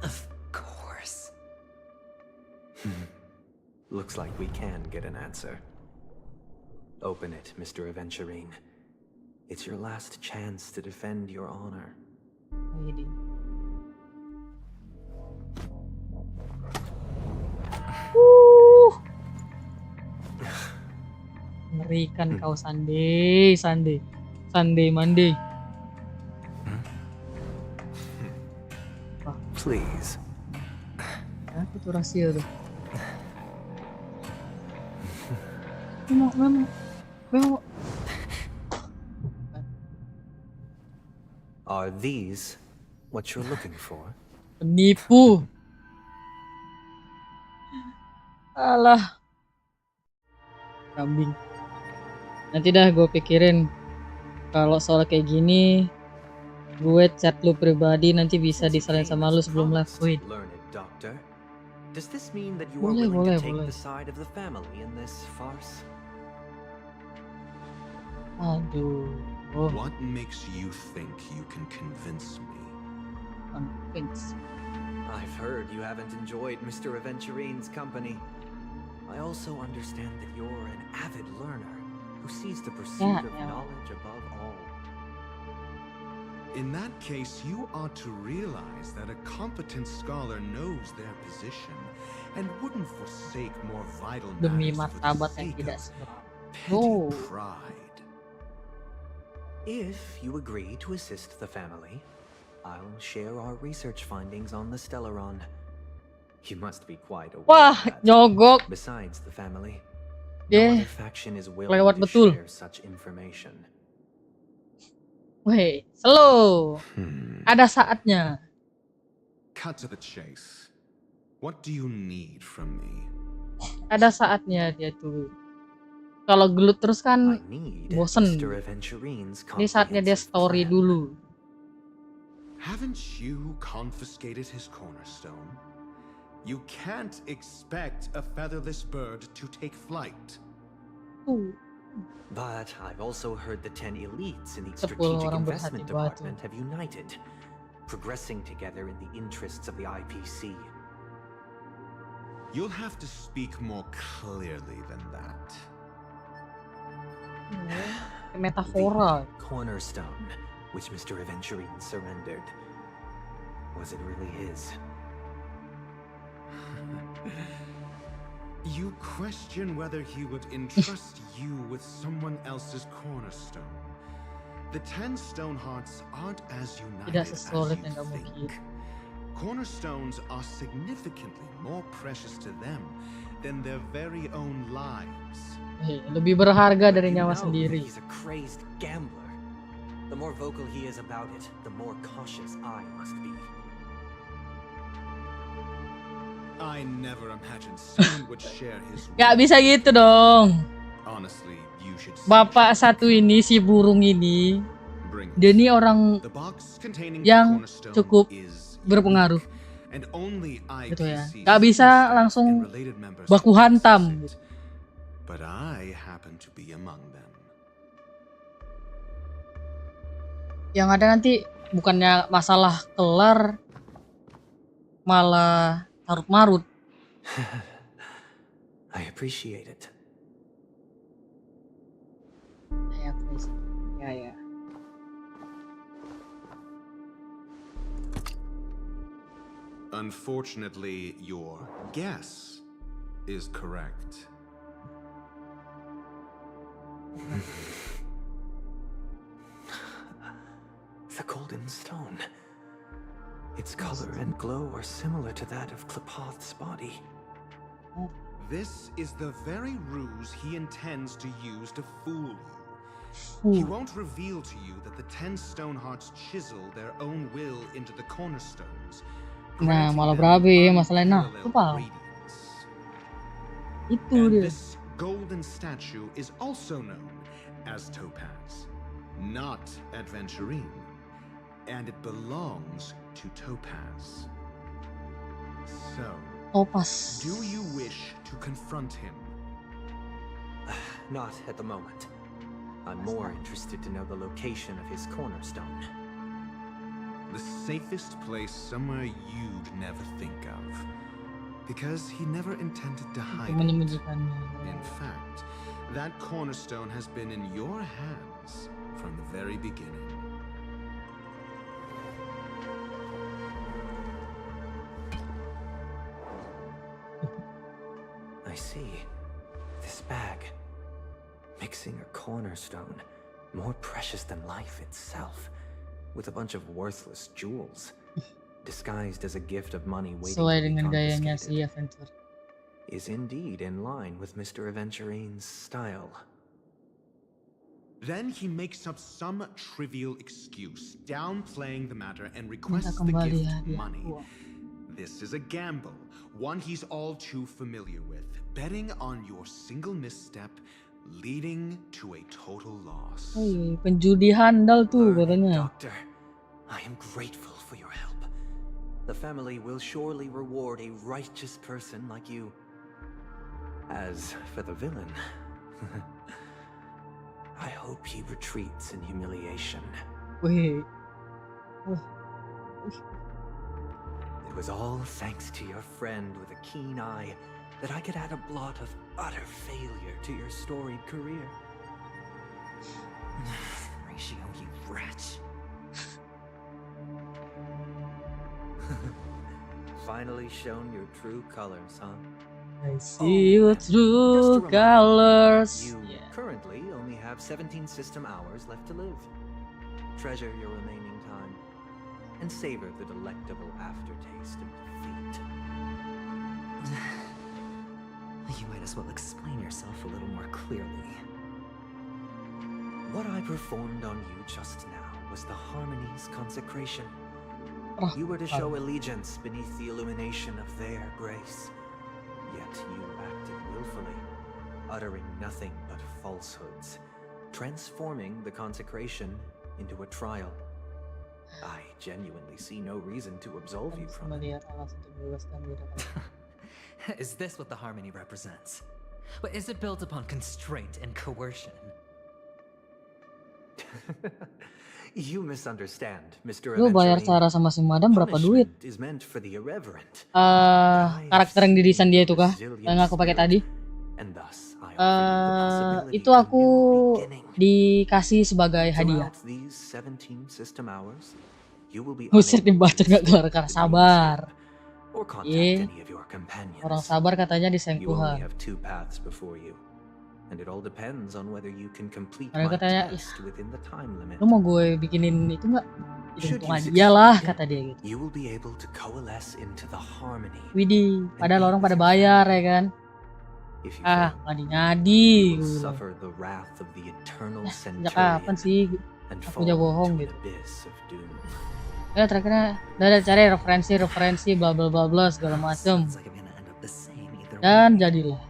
Of course. Looks like we can get an answer. Open it, Mr. Aventurine. It's your last chance to defend your honor. Ini. Mengerikan kau Sunday, Monday. Please. Apa tuh rasio tuh? Memang. Are these what you're looking for? Penipu. Alah. Kambing. Nanti dah gue pikirin. Kalau soal kayak gini, gue chat lu pribadi nanti bisa disalin sama lu sebelum live. Wait. Learn it, Doctor. Does this mean that you are Boleh, willing to boleh, take boleh. the side of the family in this farce? Aduh. Oh, What makes you think you can convince me? convince. I've heard you haven't enjoyed Mr. Aventurine's company. I also understand that you're an avid learner who sees the pursuit of knowledge above all. In that case, you ought to realize that a competent scholar knows their position and wouldn't forsake more vital Demi matters for the martabat yang sake tidak of seberapa. petty pride. If you agree to assist the family, I'll share our research findings on the Stellaron. You must be quite aware Wah, that, nyogok. besides the family, no Deh, other faction is willing lewat to betul. share such information. Weh, slow. Ada saatnya. Cut to the chase. What do you need from me? Ada saatnya dia tuh. Kalau gelut terus kan bosen. Mr. Aventurine's Ini saatnya dia story dulu. Haven't you confiscated his cornerstone? You can't expect a featherless bird to take flight. But I've also heard the 10 elites in the 10 Strategic orang Investment berhati batu. Department have united, progressing together in the interests of the IPC. You'll have to speak more clearly than that. Metafora. Cornerstone, which Mr. Aventurine surrendered. Was it really his? You question whether he would entrust you with someone else's cornerstone. The 10 stone hearts aren't as united Tidak as sesolid you yang kamu think. kira. Cornerstones are significantly more precious to them than their very own lives. Lebih berharga dari You nyawa know sendiri. he's a crazed gambler. The more vocal he is about it, the more cautious I must be. I never imagined someone would share his. Gak bisa gitu dong. Honestly, you should see Bapak satu ini, si burung ini, dia ini orang yang cukup berpengaruh. Gitu ya. Gak bisa langsung baku hantam. But I happen to be among them. Yang ada nanti bukannya masalah kelar, malah tarut-marut. I appreciate it. Ya. Unfortunately, your guess is correct. The golden stone. Its color and glow are similar to that of Klepoth's body. This is the very ruse he intends to use to fool you. He won't reveal to you that the 10 stone hearts chisel their own will into the cornerstones. Nah, malah berabe masalahnya. Apa? Itu dia. This golden statue is also known as Topaz, not Adventurine, and it belongs to Topaz. So, Topaz. do you wish to confront him? Not at the moment. I'm more interested to know the location of his cornerstone. The safest place somewhere you'd never think of. Because he never intended to hide it. In fact, that cornerstone has been in your hands from the very beginning. I see. This bag. Mixing a cornerstone, more precious than life itself, with a bunch of worthless jewels, disguised as a gift of money waiting Sesuai to be dengan gayanya confiscated, si Adventure. is indeed in line with Mr. Aventurine's style. Then he makes up some trivial excuse, downplaying the matter and requests the kembali gift hadiah. money. This is a gamble, one he's all too familiar with, betting on your single misstep, leading to a total loss. Penjudi handal tuh katanya. Doctor, I am grateful for your help. the family will surely reward a righteous person like you. As for the villain, I hope he retreats in humiliation. Wih. It was all thanks to your friend with a keen eye that I could add a blot of utter failure to your storied career. Ratio, you wretch. Finally shown your true colors, huh? I see your true colors. You currently only have 17 system hours left to live. Treasure your remaining time and savor the delectable aftertaste of defeat. You might as well explain yourself a little more clearly. What I performed on you just now was the Harmony's consecration. You were to show allegiance beneath the illumination of their grace. Yet you acted willfully, uttering nothing but falsehoods, transforming the consecration into a trial. I genuinely see no reason to absolve you from it. Is this what the Harmony represents? But is it built upon constraint and coercion? You misunderstand, Mr. Lu bayar SARA sama si madam berapa duit? Karakter yang didesain dia itu kah? Yang aku pakai tadi? Itu aku dikasih sebagai hadiah. Buset dibaca gak kelar sabar. Orang sabar katanya disengkuhan. Ada katanya, lu mau gue bikinin itu nggak? Hitung aja lah kata dia gitu. Widih, padahal orang pada bayar ya kan? Ngadi-ngadi. Sejak kapan sih aku udah bohong gitu? Ya terakhirnya udah cari referensi bla bla bla bla segala macem. Dan jadilah.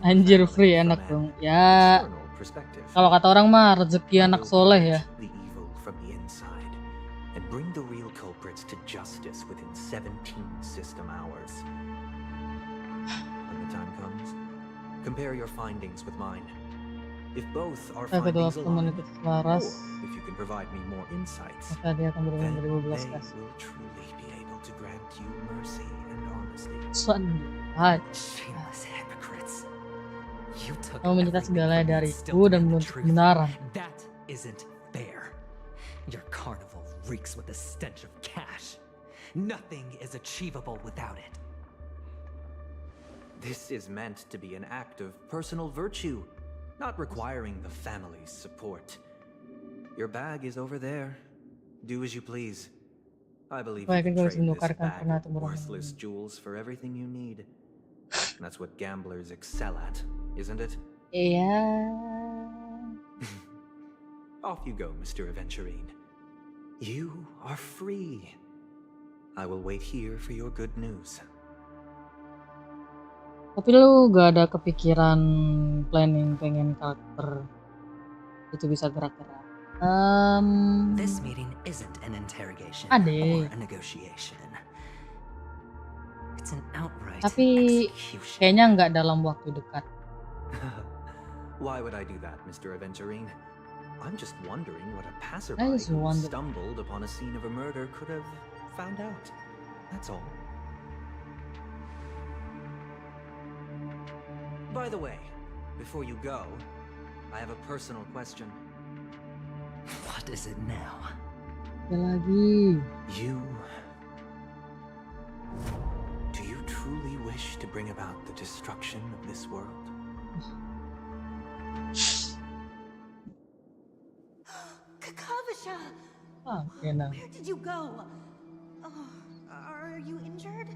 Anjir free enak dong. Ya kalau kata orang mah rezeki anak soleh ya. Compare your findings with mine. If both are Ketua findings komunitas aligned, Laras, or if you can provide me more insights, maka dia akan then berubah they 2012 kas. will truly be able to grant you mercy and honesty. Kamu menyita segala dariku dan menuntut kebenaran. That isn't fair. Your carnival reeks with the stench of cash. Nothing is achievable without it. This is meant to be an act of personal virtue, not requiring the family's support. Your bag is over there. Do as you please. I believe you can trade this bag of worthless jewels for everything you need. That's what gamblers excel at, isn't it? Iya. Off you go, Mr. Aventurine. You are free. I will wait here for your good news. Tapi lu gak ada kepikiran planning pengen karakter itu bisa gerak-gerak? This meeting isn't an interrogation Ade. or a negotiation. It's an outright Tapi execution. kayaknya nggak dalam waktu dekat. Why would I do that, Mr. Aventurine? I'm just wondering what a passerby I just who wonder. stumbled upon a scene of a murder could have found out. That's all. By the way, before you go, I have a personal question. What is it now? Ya lagi. Do you truly wish to bring about the destruction of this world? Kakavasha! Enak. Where did you go? Oh, are you injured?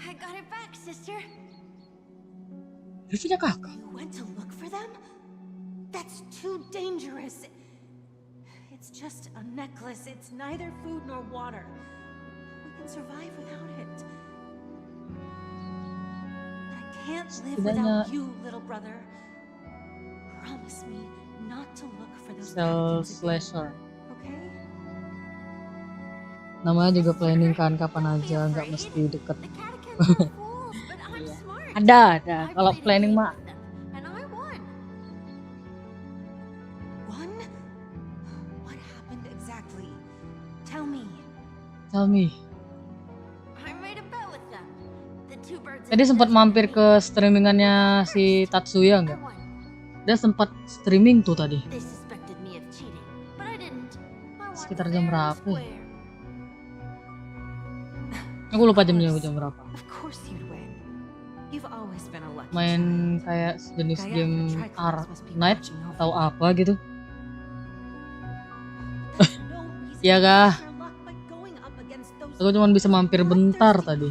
I got it back, sister. Dia punya kakak. You went to look for them? That's too dangerous. It's just a necklace. It's neither food nor water. We can survive without it. I can't live without you, little brother. Promise me not to look for those Cell patterns again, slasher. okay? Namanya juga planning kan, kapan aja, nggak mesti deket. Iya. Ada. Kalau planning mah And I won. Won? What happened exactly? Tell me. tell me. I made a bet with them. The two birds. Tadi sempat mampir ke streamingannya si Tatsuya nggak? Dia sempat streaming tuh tadi. They suspected me of cheating, but I didn't. Sekitar jam berapa ya? Aku lupa jamnya jam berapa. Of course you'd win. You've always been a lucky Main kayak sejenis game Night atau apa gitu. Iya kah? Aku cuma bisa mampir bentar tadi.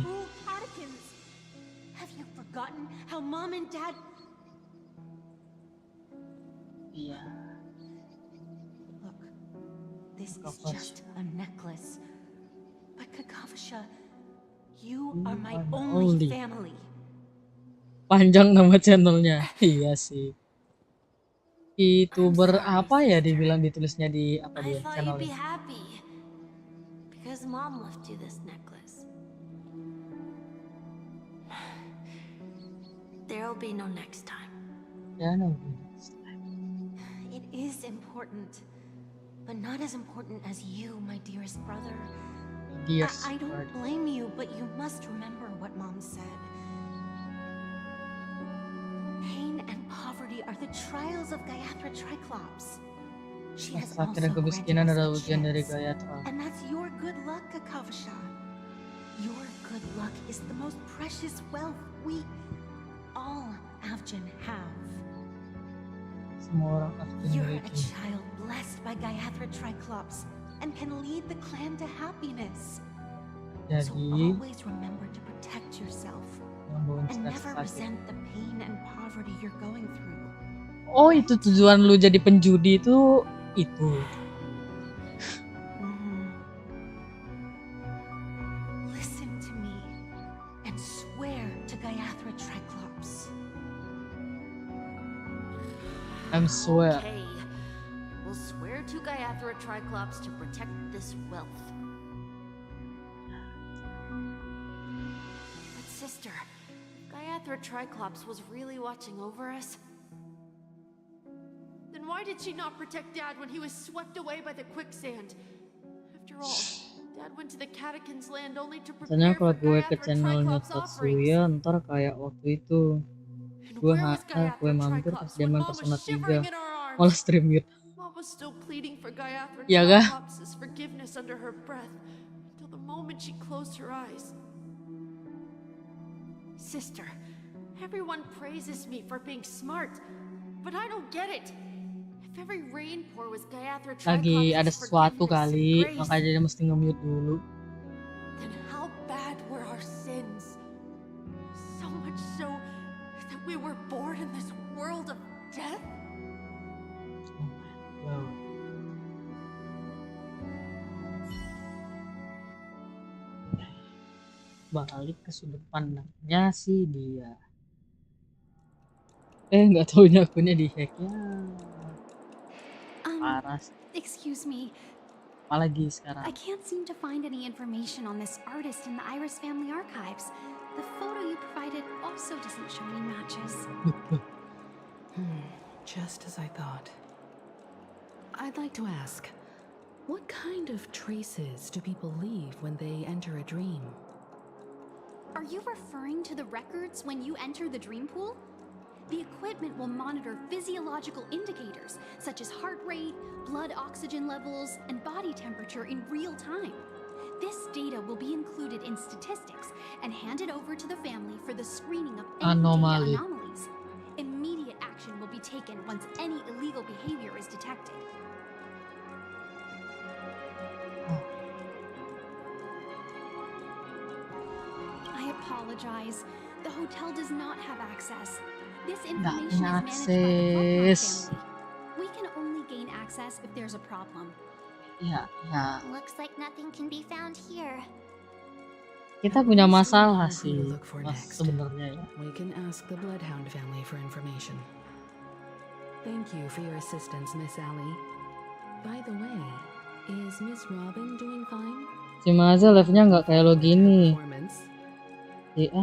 Have you forgotten how mom and dad? Iya. Look, this is just a necklace. But Kakavasha, you are my only family. Panjang nama channelnya. Iya sih. YouTuber apa ya dibilang ditulisnya di apa dia channelnya? Because mom left you this necklace. There'll be no next time. Ya, no. It is important, but not as important as you, my dearest brother. I don't blame you, but you must remember what mom said. Pain and poverty are the trials of Gayatri Triclops. She has also Akhirnya kemiskinan granted adalah us a ujian dari chance. Gayatri. And that's your good luck, Kakavasha. Your good luck is the most precious wealth we all Avjan have. Semua orang Avjan You're a memiliki. child blessed by Gayatri Triclops and can lead the clan to happiness. So Jadi, always remember to protect yourself yang bawa and inspirasi never sakit. resent the pain and poverty you're going through. Oh, itu tujuan lu jadi penjudi itu. Listen to me and swear to Gayatri Triclops. I'm swear. Okay. We'll swear to Gayatri Triclops to protect this wealth. But sister, Gayatri Triclops was really watching over us. Then why did she not protect Dad when he was swept away by the quicksand? After all, Dad went to the Catechins land only to Misalnya prepare kalau for gue ke Gayatri channelnya Triclops' offerings. Tatsuya, ntar kayak waktu itu gue mampir pas dia main Persona 3 malah stream mute. Mom was still pleading for Gayatri Ya kah? Triclops' forgiveness under her breath until the moment she closed her eyes. Sister, everyone praises me for being smart, but I don't get it. If every rainpour was Gayatri Lagi ada Triclops' sesuatu forgiveness and kali, grace, makanya dia mesti nge-mute dulu. then how bad were our sins? So much so that we were born in this world of death? Wow. Balik ke sudut pandangnya sih dia. Nggak taunya akunnya di-hack ya. Parah sih. Excuse me. Apalagi sekarang. I can't seem to find any information on this artist in the Iris family archives. The photo you provided also doesn't show any matches. Just as I thought. I'd like to ask, what kind of traces do people leave when they enter a dream? Are you referring to the records when you enter the dream pool? The equipment will monitor physiological indicators such as heart rate, blood oxygen levels, and body temperature in real time. This data will be included in statistics and handed over to the family for the screening of any Anomaly. data anomalies. Immediate action will be taken once any illegal behavior is detected. I apologize. The hotel does not have access. This information is managed by the Pokemon akses. family. We can only gain access if there's a problem. Ya. Looks like nothing can be found here. Kita punya masalah Who to sih, look for next. sebenarnya ya. We can ask the Bloodhound family for information. Thank you for your assistance, Miss Allie. By the way, is Miss Robin doing fine? Si Maze live-nya nggak kayak lo gini.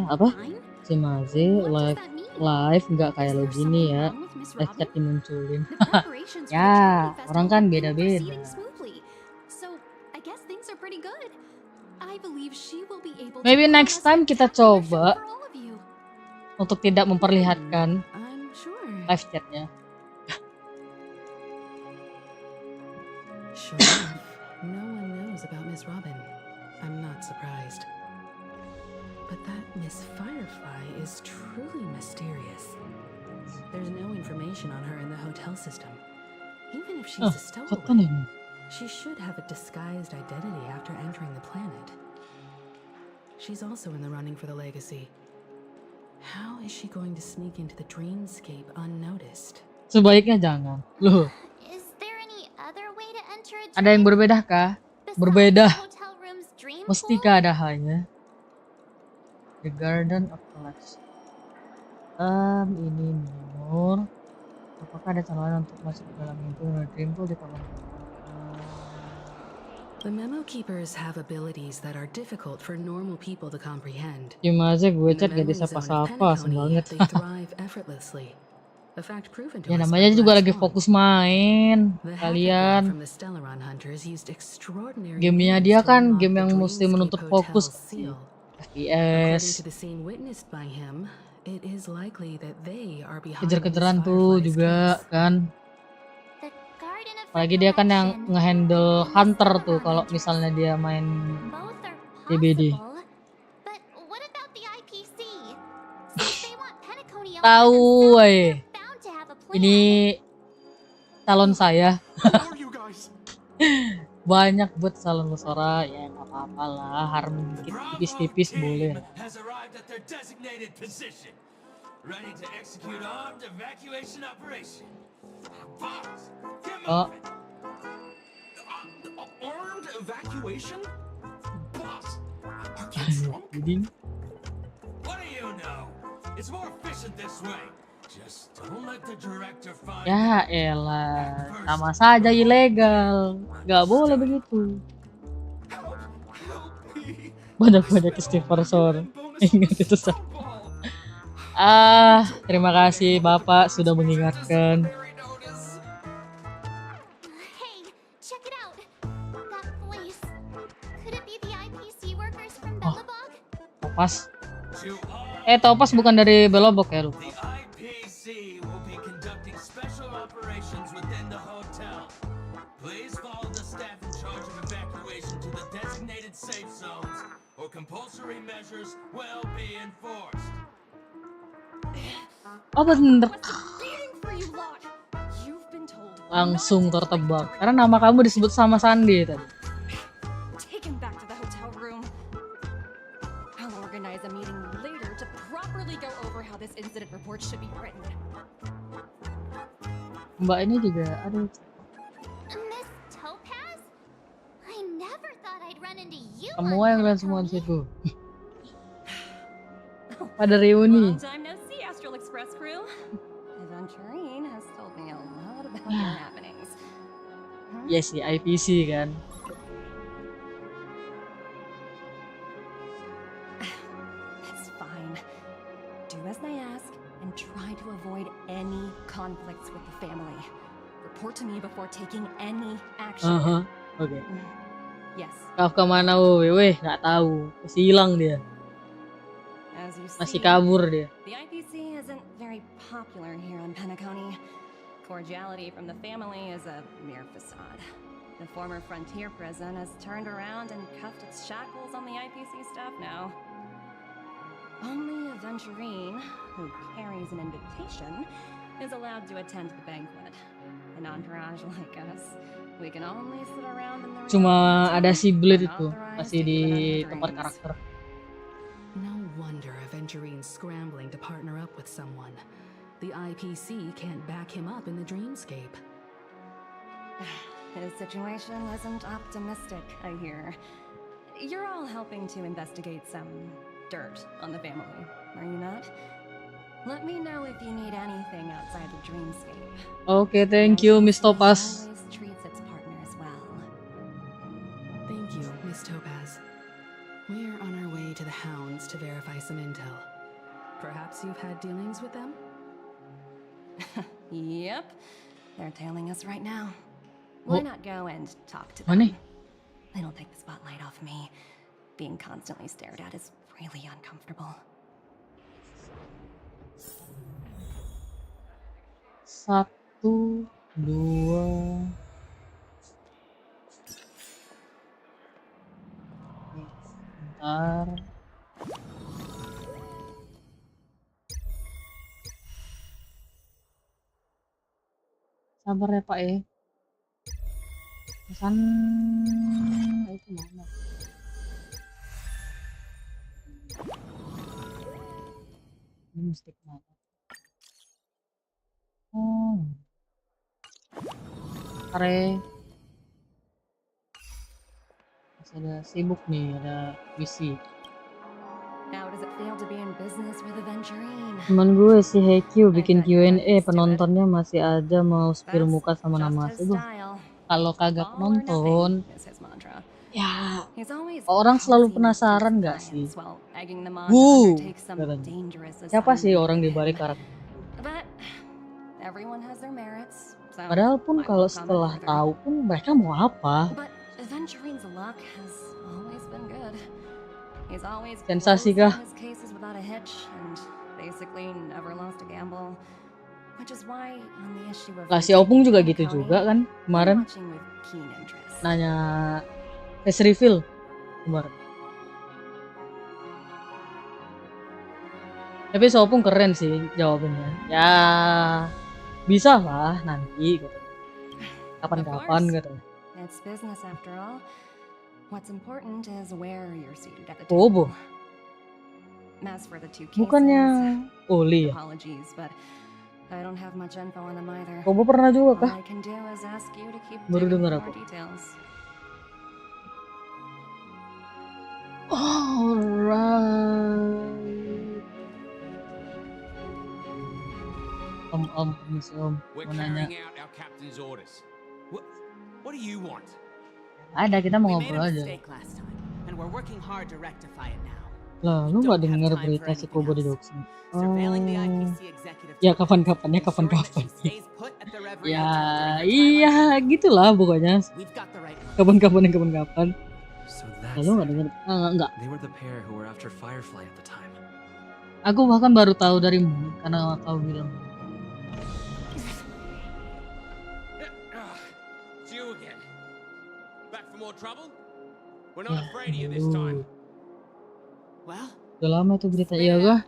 Apa? Si Maze live nggak kayak lo gini ya. Live chat dimunculin. Ya, orang kan beda-beda. Maybe next time kita coba untuk tidak memperlihatkan live chatnya. Sure enough, no one knows about Miss Robin. I'm not surprised. But that Miss Firefly is truly mysterious. There's no information on her in the hotel system. Even if she's a stowaway, she should have a disguised identity after entering the planet. She's also in the running for the legacy. How is she going to sneak into the dreamscape unnoticed? Sebaiknya jangan. Loh. Ada yang berbeda kah? Berbeda. Mestikah ada hanya? The Garden of Collection. Ini Nur. Apakah ada tawaran untuk masuk ke dalam mimpi dream pool di taman? The memo keepers have abilities that are difficult for normal people to comprehend. Cuma aja gue chat gak bisa apa-apa, semangat. Ya namanya juga lagi fokus main kalian. Gamenya dia kan game yang mesti menuntut fokus. FPS. Kejar-kejaran tuh juga kan. Apalagi dia kan yang ngehandle hunter tuh kalau misalnya dia main DBD. Tahu woy. Ini calon saya. Banyak buat calon Sora ya nggak apa-apa lah, harmoni dikit tipis-tipis boleh. Oh. Ya elah, sama saja ilegal. Gak boleh begitu. Banyak-banyak istighfar Sor. Ingat itu Sor. Terima kasih Bapak sudah mengingatkan. Oh, Topas. Topas bukan dari Belobok ya lu. Oh bener. Langsung tertebak karena nama kamu disebut sama Sandi tadi. Mbak ini juga aduh. Semua yang kalian semua di situ. Pada reuni. Ya sih IPC kan. It's fine. Do as I ask and try to avoid any conflicts with the family. Report to me before taking any action. Oke. Yes. Kau kemana weh? Nggak tahu. Masih hilang dia. Masih kabur dia. The IPC isn't very popular here on Penacony. Cordiality from the family is a mere facade. The former frontier prison has turned around and cuffed its shackles on the IPC staff now. Only a Venturine, who carries an invitation, is allowed to attend the banquet. An entourage like us, we can only sit around in the cuma ada si Blade itu masih di tempat karakter. No wonder a Venturine scrambling to partner up with someone. The IPC can't back him up in the dreamscape. His situation isn't optimistic, I hear. You're all helping to investigate some dirt on the family, are you not? Let me know if you need anything outside the dreamscape. Oke, thank you, Miss Topaz. Always treats its partners well. Thank you, Miss Topaz. We're on our way to the Hounds to verify some intel. Perhaps you've had dealings with them? Yep. They're tailing us right now. Why not go and talk to them? Mana? It'll take the spotlight off me. Being constantly stared at is really uncomfortable. 1, 2. Bentar. Sabar ya Pak ya. Pesan itu mana? Ini mesti kemana? Oh. Masih ada sibuk nih, ada misi. How does it feel to be in business with Aventurine? Temen gue si Hekyu bikin Q&A, penontonnya masih aja mau spill muka sama nama sih. Kalau kagak nonton, ya orang selalu penasaran nggak sih? Katanya. Siapa sih orang di balik karakter? Padahal pun kalau setelah tahu pun mereka mau apa? Sensasi kah? Lah si Opung juga gitu juga kan kemarin nanya face reveal kemarin. Tapi si Opung keren sih jawabannya. Ya bisa lah nanti gitu. Kapan-kapan gitu. It's business after all. What's important is where you're seated at the Bobo. table. As for the two cases, Bukannya Oli ya? apologies, but I don't have much info on them either. Bobo pernah juga kah? All I can do is ask you to keep Baru digging dengar for aku. more details. Alright. Permisi Om, We're mau nanya. carrying out our captain's orders. What do you want? Ada, kita mau We made ngobrol a aja. mistake last time, and we're working hard to rectify it now. Lah, lu nggak denger berita si Kobo di doxing? Ya kapan-kapan. Ya, iya gitulah pokoknya. Kapan-kapan. Lalu nggak denger? Enggak. Aku bahkan baru tahu darimu karena kau bilang. It's you again. Back for more trouble? We're not afraid of you this time. Udah lama tuh berita iya kah?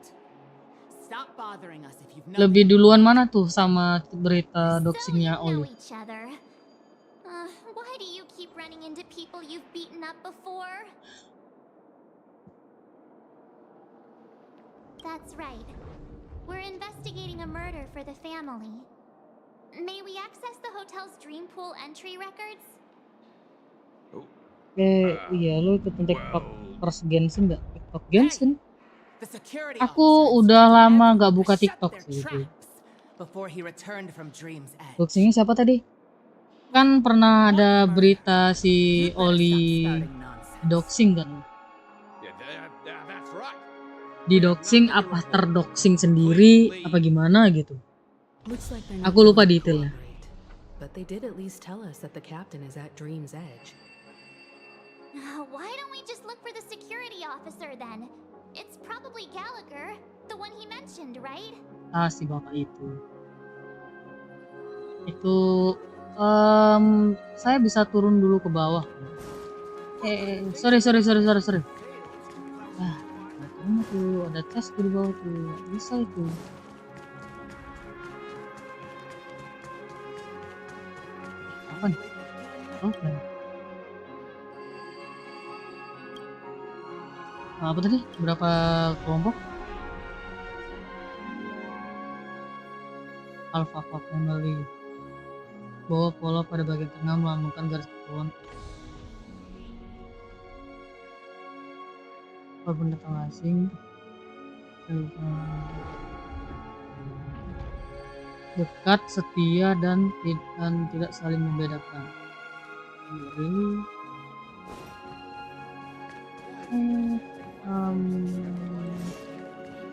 Lebih duluan mana tuh sama berita doxingnya Oli? Why do you keep running into people you've beaten up before? That's right. We're investigating a murder for the family. May we access the hotel's dream pool entry records? Iya, lu ikutin TikTok Cross Genshin nggak? TikTok Genshin? Aku udah lama nggak buka TikTok sih itu. Doxingnya siapa tadi? Kan pernah ada berita si Oli doxing kan? Di doxing apa terdoxing sendiri apa gimana gitu? Aku lupa detailnya. But they did at least tell us that the captain is at Dream's Edge. Why don't we just look for the security officer then? It's probably Gallagher, the one he mentioned, right? Ah, si bapak itu. Itu saya bisa turun dulu ke bawah. Sorry. Ah, ini tuh ada chest di bawah tuh. Bisa itu. Apa nih? Oke. Apa tadi? Berapa kelompok? Alpha Club Family. Bawa pola pada bagian tengah melambangkan garis kepulauan. Walaupun datang asing. dekat, setia, dan tidak saling membedakan. Really?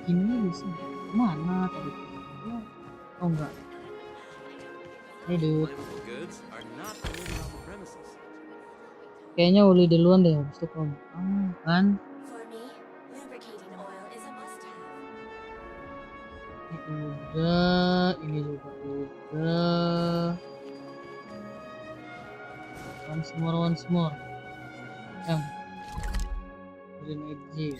Ini bisa mana tadi? Oh enggak. Hey dude. Kayaknya Uli duluan deh, habis itu kamu. Kan? Ini udah, ini juga udah. Once more. Green energy.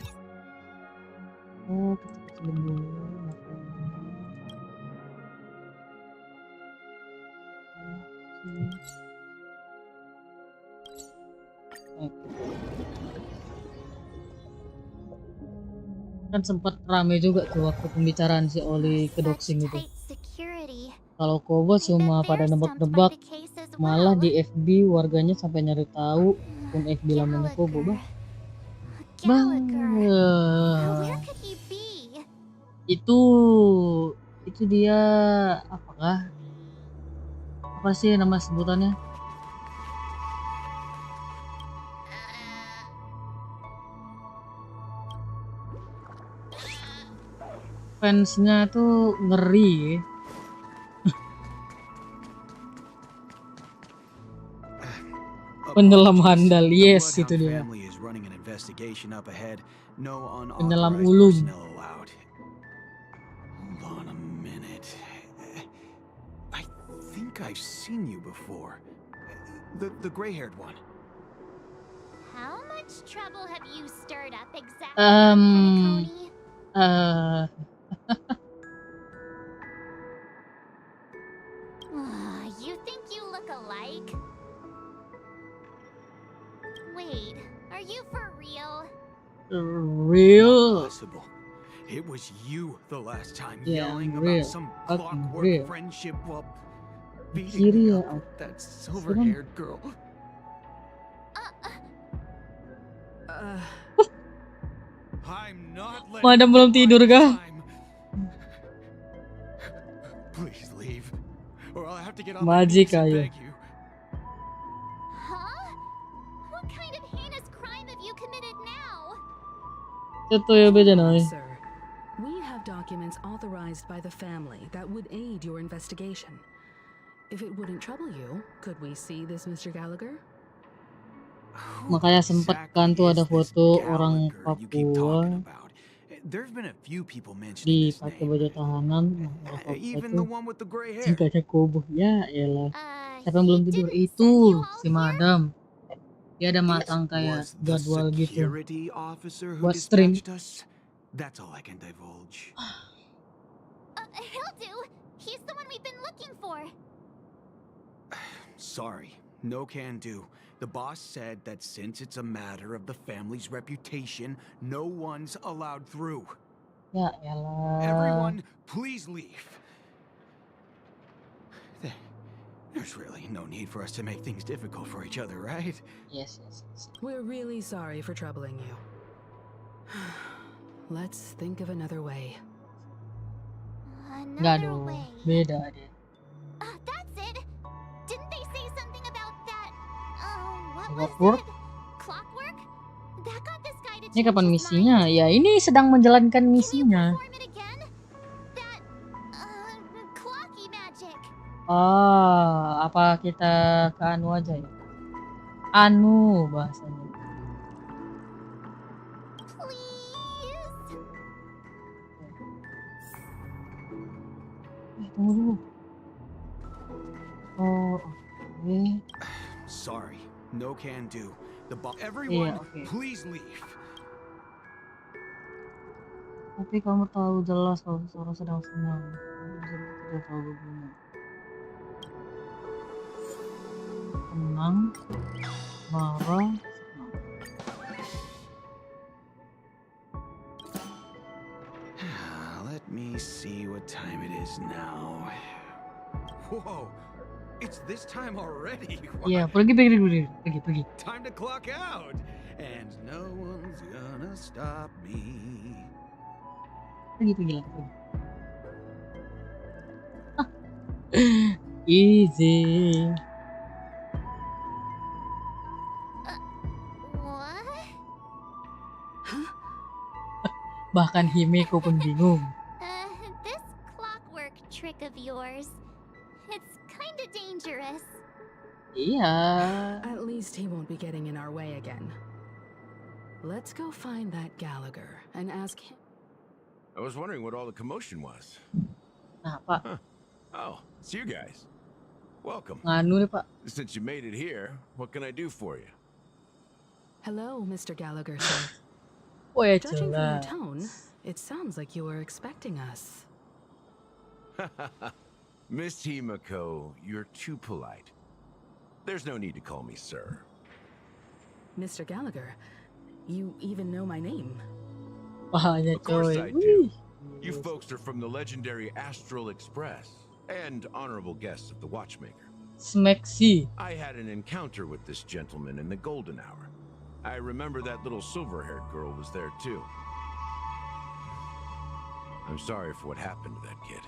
Oh, kita kecilin dulu. Kan sempat rame juga tuh waktu pembicaraan si Oli ke doxing itu. Kalau Kobo cuma pada nebak-nebak, malah di FB warganya sampai nyari tahu akun FB lamanya Kobo, itu dia apa sih nama sebutannya? Fansnya tuh ngeri. Penyelam handal, yes itu dia. Penyelam ulung. Hold on a minute. I think I've seen you before. The gray-haired one. How much trouble have you stirred up exactly? You think you look alike? Wait, are you for real? Real? Impossible. It was you the last time Yeah, yelling real. about some Fucking clockwork real. friendship while Kiri beating ya, up that silver-haired girl. I'm not letting Madam belum tidur kah? Please leave, or I'll have to get on my Magic knees and ayo. beg you. Huh? What kind of heinous crime have you committed now? Itu ya beda nih. Sir, we have documents authorized by the family that would aid your investigation. If it wouldn't trouble you, could we see this Mr. Gallagher? Makanya sempet kan tuh ada foto orang Papua dipakai baju tahanan, orang Papua itu tingkahnya Kobo. Ya elah, siapa yang belum tidur itu si Madam. Dia ada masang kayak jadwal gitu buat stream. That's all I can divulge. He'll do. He's the one we've been looking for. Sorry, no can do. The boss said that since it's a matter of the family's reputation, no one's allowed through. Ya elah. Everyone, please leave. There's really no need for us to make things difficult for each other, right? Yes. We're really sorry for troubling you. Let's think of another way. Nggak dong, beda deh. That's it. Didn't they say something about that? What Clockwork? was it? Clockwork? That got this guy to Ini kapan misinya? Ya ini sedang menjalankan misinya. Clocky magic. Apa kita ke Anu aja ya? Anu bahasanya. Tunggu dulu. Oke. Sorry, no can do. The boss. Everyone, please leave. Tapi kamu tahu jelas kalau seseorang sedang senang. Tidak tahu bagaimana. Tenang, marah, senang. Let me see what time it is now. Whoa, it's this time already. Iya, pergi. Time to clock out, and no one's gonna stop me. Pergi lah. Easy. What? Bahkan Himeko pun bingung. This clockwork trick of yours, it's kinda dangerous. Iya. At least he won't be getting in our way again. Let's go find that Gallagher and ask him. I was wondering what all the commotion was. Nah, Pak. Huh. Oh, it's you guys. Welcome. Nganu nih, Pak. Since you made it here, what can I do for you? Hello, Mr. Gallagher, sir. Oh ya, Judging from your jelas. tone, it sounds like you were expecting us. Miss Himeko, you're too polite. There's no need to call me sir. Mr. Gallagher, you even know my name. Pahanya Of course coy. I do. You folks are from the legendary Astral Express and honorable guests of the Watchmaker. Smaxy. I had an encounter with this gentleman in the golden hour. I remember that little silver-haired girl was there too. I'm sorry for what happened to that kid.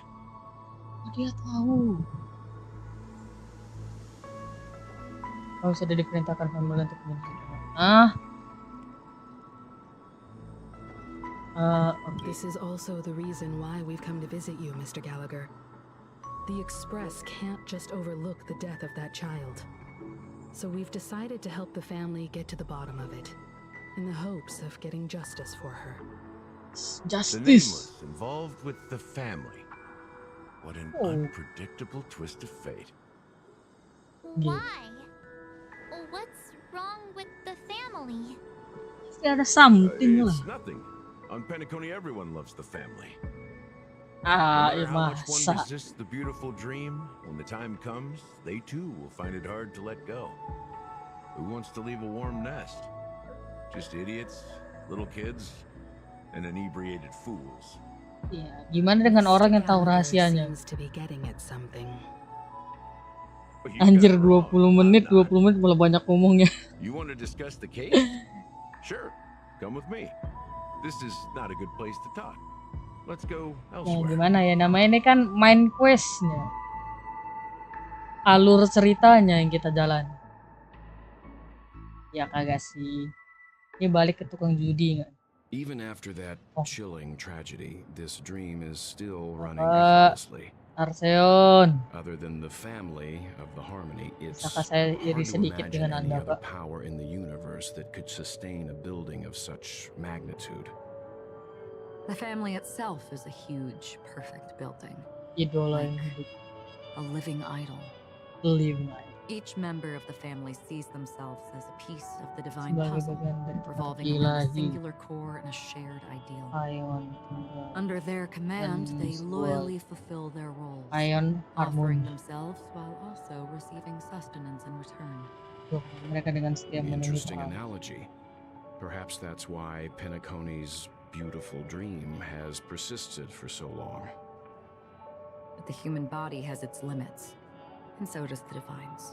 Dia tahu. Kau sudah diperintahkan Sambil untuk menyelesaikan. Okay. This is also the reason why we've come to visit you, Mr. Gallagher. The Express can't just overlook the death of that child. So we've decided to help the family get to the bottom of it, in the hopes of getting justice for her. Justice. The nameless involved with the family. What an unpredictable twist of fate. Why? What's wrong with the family? Pasti ada something lah. It's nothing. On Penacony, everyone loves the family. No matter how much one masa. resists the beautiful dream, when the time comes, they too will find it hard to let go. Who wants to leave a warm nest? Just idiots, little kids, and inebriated fools. Ya, gimana dengan orang yang tahu rahasianya? Seems to be getting at something. Anjir 20 menit malah banyak ngomongnya. You want to discuss the case? Sure, come with me. This is not a good place to talk. Let's go Ya, elsewhere. gimana ya, namanya ini kan main questnya. Alur ceritanya yang kita jalan. Ya kagak sih. Ini balik ke tukang judi nggak? Even after that chilling tragedy, this dream is still running Bapak effortlessly. Arseon. Other than the family of the Harmony, it's Bisakah saya hard iri to sedikit imagine dengan any Anda, other Pak? power in the universe that could sustain a building of such magnitude. The family itself is a huge, perfect building. Idola yang hidup. A living idol. Living Each member of the family sees themselves as a piece of the divine Sebagai puzzle, bagian dari revolving teka-teki around a ilahi. singular core and a shared ideal. Ion tunggal. Under their command, Dan they sebuah loyally fulfill their roles, Ion offering harmoni. themselves while also receiving sustenance in return. Mereka dengan setia memenuhi Interesting paham. analogy. Perhaps that's why Penacony's beautiful dream has persisted for so long. But the human body has its limits, and so does the divine's.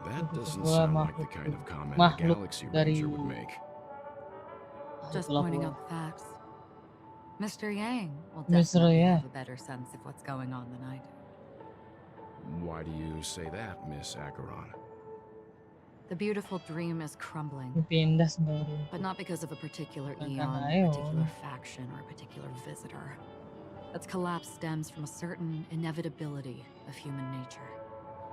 That doesn't Sebuah sound like the kind of comment a makhluk Galaxy dari Ranger would make. Just itulah pointing gua. out the facts. Mr. Yang will Mr. definitely Yang. have a better sense of what's going on than I do. Why do you say that, Miss Acheron? The beautiful dream is crumbling, Pindah sendiri. but not because of a particular Bukan eon, Ion. a particular faction, or a particular visitor. Its collapse stems from a certain inevitability of human nature.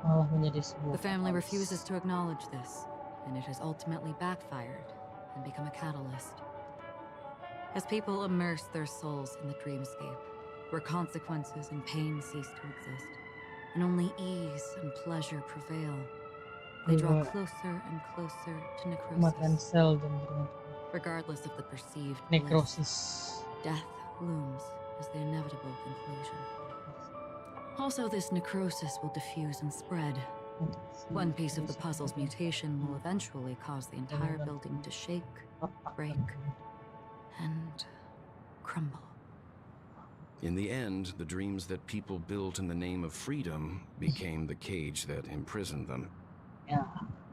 Malah menjadi sebuah The family kaos. refuses to acknowledge this, and it has ultimately backfired and become a catalyst. As people immerse their souls in the dreamscape, where consequences and pain cease to exist, and only ease and pleasure prevail, they draw Iya. closer and closer to Makan necrosis. sel dan berhenti. Regardless of the perceived bliss, Nekrosis. death looms as the inevitable conclusion. Also, this necrosis will diffuse and spread. One piece of the puzzle's mutation will eventually cause the entire building to shake, break, and crumble. In the end, the dreams that people built in the name of freedom became the cage that imprisoned them. Yeah.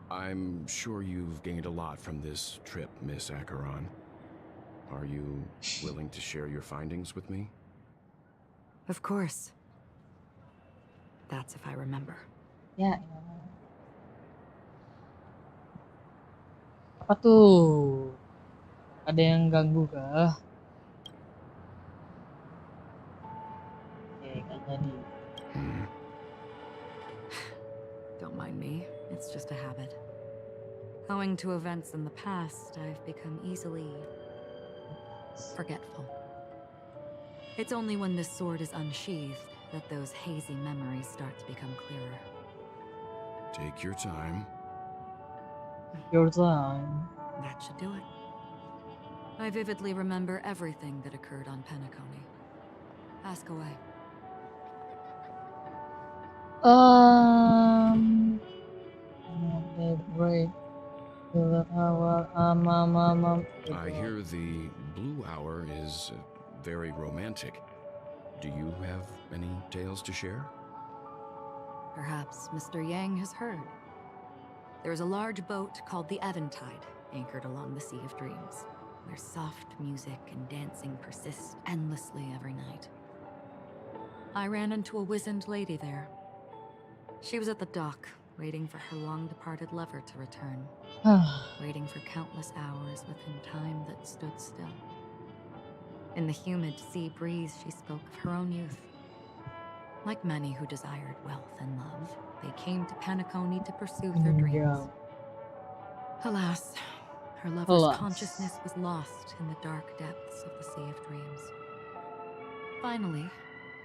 I'm sure you've gained a lot from this trip, Miss Acheron. Are you willing to share your findings with me? Of course. That's if I remember. Ya. Apa tuh? Ada yang ganggu kah? Oke, nggak jadi. Don't mind me. It's just a habit. Owing to events in the past, I've become easily forgetful. It's only when this sword is unsheathed that those hazy memories start to become clearer. Take your time. Your time. That should do it. I vividly remember everything that occurred on Penacony. Ask away. Great. I hear the blue hour is very romantic. Do you have any tales to share? Perhaps Mr. Yang has heard. There is a large boat called the Eventide, anchored along the Sea of Dreams, where soft music and dancing persist endlessly every night. I ran into a wizened lady there. She was at the dock, waiting for her long-departed lover to return, waiting for countless hours within time that stood still. In the humid sea breeze, she spoke of her own youth. Like many who desired wealth and love, they came to Penacony to pursue their dreams. Alas, her lover's consciousness was lost in the dark depths of the Sea of Dreams. Finally,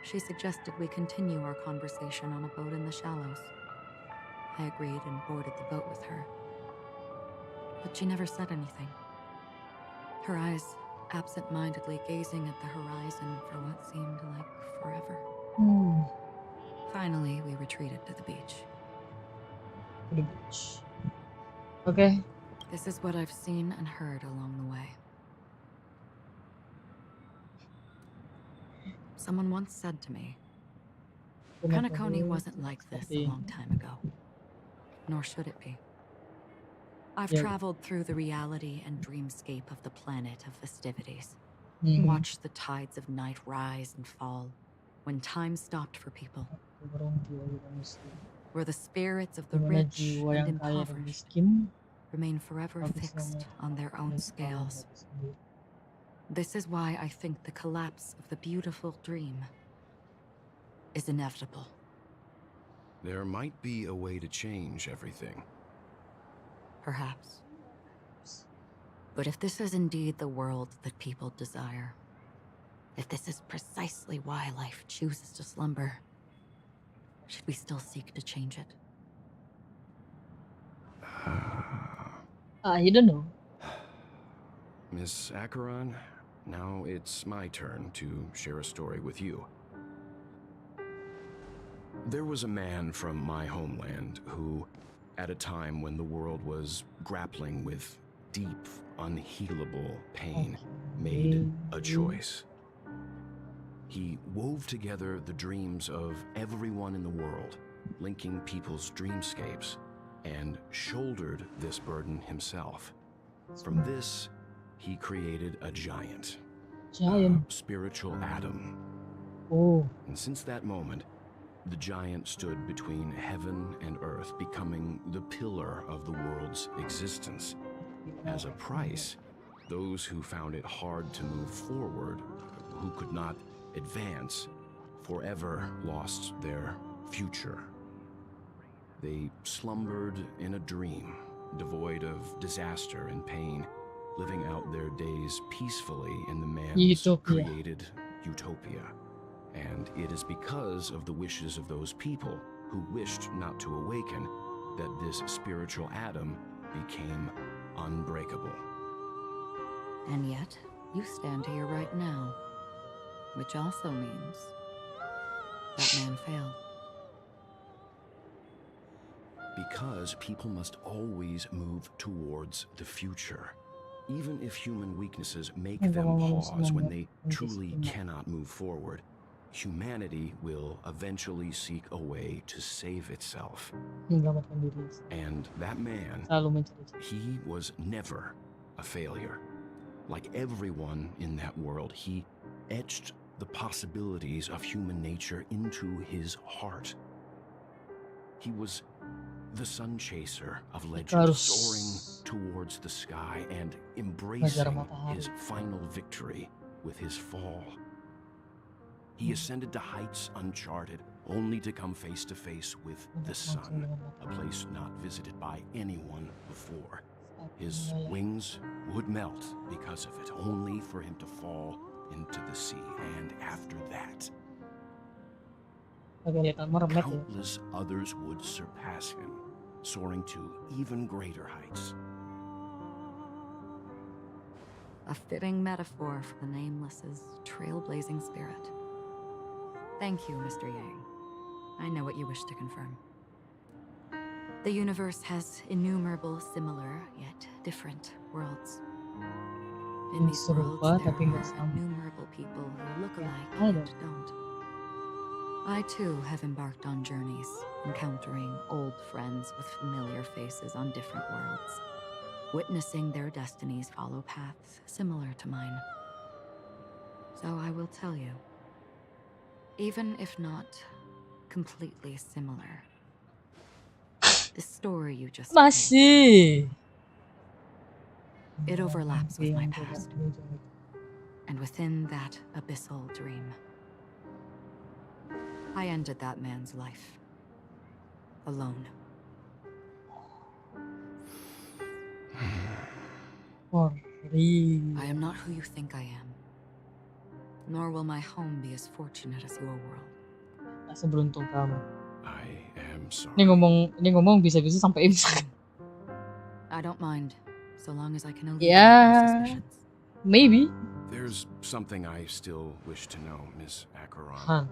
she suggested we continue our conversation on a boat in the shallows. I agreed and boarded the boat with her. But she never said anything. Her eyes absent-mindedly gazing at the horizon for what seemed like forever. Finally, we retreated to the beach. Okay. This is what I've seen and heard along the way. Someone once said to me, Penacony wasn't like this a long time ago. Nor should it be. I've traveled through the reality and dreamscape of the planet of festivities. Watched the tides of night rise and fall when time stopped for people. Where the spirits of the rich and impoverished remain forever fixed on their own scales. This is why I think the collapse of the beautiful dream is inevitable. There might be a way to change everything. Perhaps. But if this is indeed the world that people desire, if this is precisely why life chooses to slumber, should we still seek to change it? You don't know. Miss Acheron, now it's my turn to share a story with you. There was a man from my homeland who, at a time when the world was grappling with deep, unhealable pain, made a choice. He wove together the dreams of everyone in the world, linking people's dreamscapes, and shouldered this burden himself. From this, he created a giant. A spiritual atom. And since that moment, the giant stood between heaven and earth, becoming the pillar of the world's existence. As a price, those who found it hard to move forward, who could not advance, forever lost their future. They slumbered in a dream, devoid of disaster and pain, living out their days peacefully in the man's created utopia. And it is because of the wishes of those people who wished not to awaken that this spiritual atom became unbreakable. And yet, you stand here right now, which also means that man failed. Because people must always move towards the future. Even if human weaknesses make them pause when they truly cannot move forward, humanity will eventually seek a way to save itself. And that man, he was never a failure. Like everyone in that world, he etched the possibilities of human nature into his heart. He was the sun chaser of legend, harus soaring towards the sky and embracing matahari. his final victory with his fall. He ascended to heights uncharted, only to come face to face with the sun, a place not visited by anyone before. His wings would melt because of it, only for him to fall into the sea. And after that, countless others would surpass him, soaring to even greater heights. A fitting metaphor for the Nameless's trailblazing spirit. Thank you, Mr. Yang. I know what you wish to confirm. The universe has innumerable similar, yet different worlds. In these worlds, there are innumerable people who look alike and don't. I too have embarked on journeys, encountering old friends with familiar faces on different worlds, witnessing their destinies follow paths similar to mine. So I will tell you, even if not completely similar, the story you just told, it overlaps with my past. And within that abyssal dream, I ended that man's life. Alone. I am not who you think I am. Nor will my home be as fortunate as your world. Seberuntung kamu. I am sorry. Ini ngomong bisa-bisa sampai imsak. I don't mind, so long as I can alleviate my Yeah, suspicions. maybe. There's something I still wish to know, Miss Acheron. Han.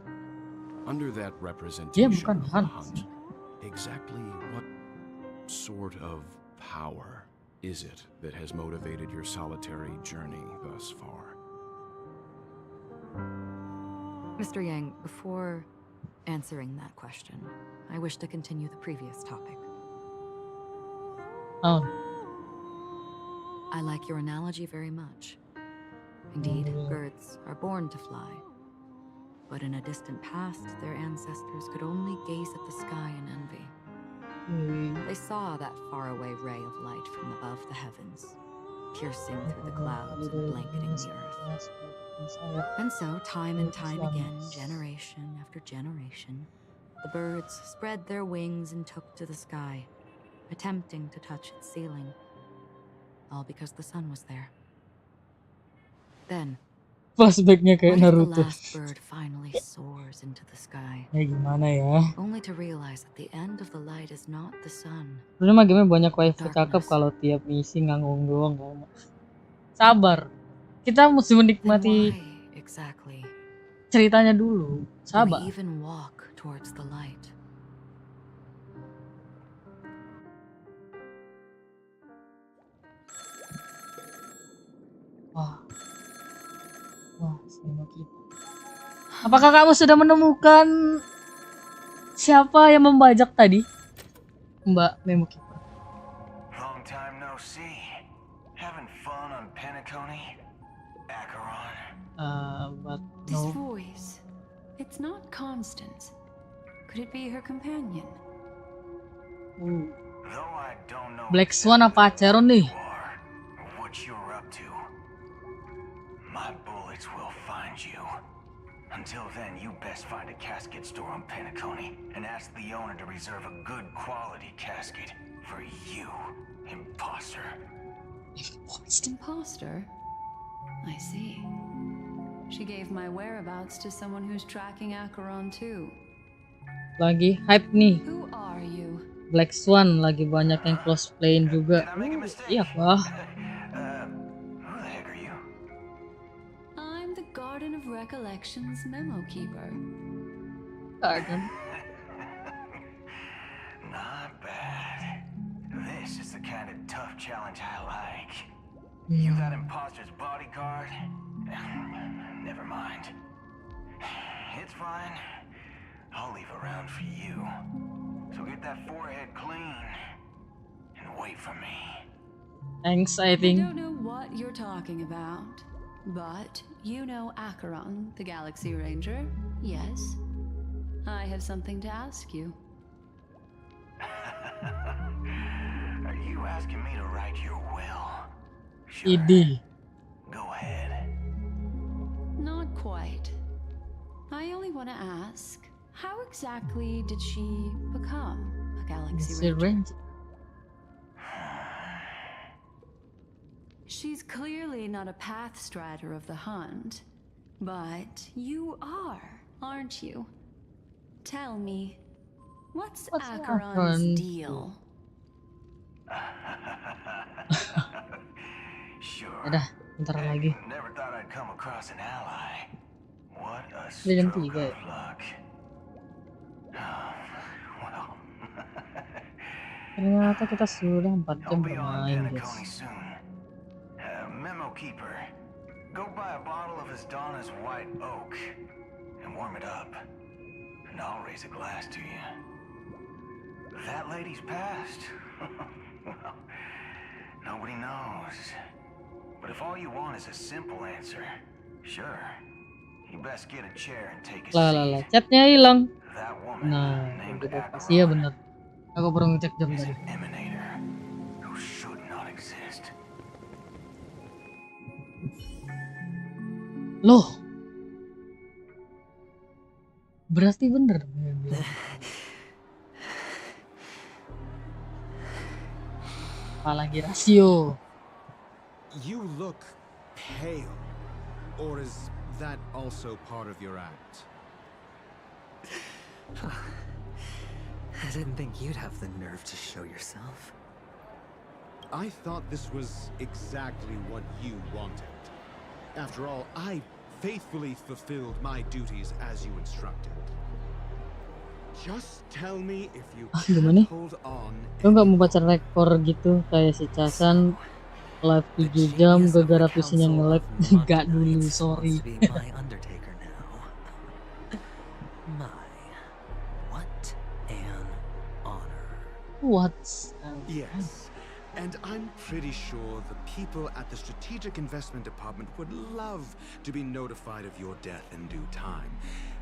Under that representation bukan of the Han. hunt, exactly what sort of power is it that has motivated your solitary journey thus far? Mr. Yang, before answering that question, I wish to continue the previous topic. Oh. I like your analogy very much. Indeed, birds are born to fly. But in a distant past, their ancestors could only gaze at the sky in envy. They saw that faraway ray of light from above the heavens, piercing through the clouds and blanketing the earth. And so, time and time again, generation after generation, the birds spread their wings and took to the sky, attempting to touch its ceiling, all because the sun was there. Then, Flashbacknya kayak what if Naruto. the last bird finally soars into the sky, Ya gimana ya? only to realize that the end of the light is not the sun. Sebenarnya mah game banyak waifu cakep kalau tiap misi nganggung doang kalau sabar. Kita mesti menikmati Exactly. ceritanya dulu. Do Sabar. we even walk towards the light? Wah, semua kita. Apakah kamu sudah menemukan siapa yang membajak tadi? Mbak Memo Keeper. Long time no see. Having fun on Penacony? Acheron? But This no. voice, it's not Constance. Could it be her companion? Though I don't know Black Swan apa Acheron nih? what you're up to, my bullets will find you. Until then, you best find a casket store on Penacony and ask the owner to reserve a good quality casket for you, imposter. Imposter? I see. She gave my whereabouts to someone who's tracking Acheron too. Lagi hype nih. Who are you? Black Swan lagi banyak yang cosplayin juga. Iya wah. I'm the Garden of Recollection's memo keeper. Garden. Not bad. This is the kind of tough challenge I like. You that imposter's bodyguard? Never mind. It's fine. I'll leave a round for you. So get that forehead clean and wait for me. Thanks, I I think. don't know what you're talking about, but you know Acheron, the Galaxy Ranger, yes? I have something to ask you. You asking me to write your will? Idi. Go ahead. Not quite. I only want to ask, how exactly did she become a Galaxy Ranger? She's clearly not a path strider of the hunt, but you are, aren't you? Tell me, what's Acheron's deal? Sure. Udah, bentar lagi. Never thought I'd come across an ally. What a Udah jam stroke 3 ya? of luck. Well. Ternyata kita sudah 4 jam I'll be on bermain, Penacony guys. soon. Memo keeper, go buy a bottle of his Donna's white oak and warm it up, and I'll raise a glass to you. That lady's passed. Well, nobody knows. But if all you want is a simple answer, sure, you best get a chair and take a seat. Chatnya hilang. That woman Nah, named gitu. Acheron Iya bener. Aku baru ngecek jam is tadi. an emanator who should not exist. Loh. Berarti bener. Apalagi rasio. You look pale. Or is that also part of your act? I didn't think you'd have the nerve to show yourself. I thought this was exactly what you wanted. After all, I faithfully fulfilled my duties as you instructed. Just tell me if you Gimana? can't hold on. Lo nggak mau baca rekor gitu kayak si Casan live 7 jam gara-gara PC-nya nge-lag. Gak dulu, sorry. What's Yes. And I'm pretty sure the people at the Strategic Investment Department would love to be notified of your death in due time.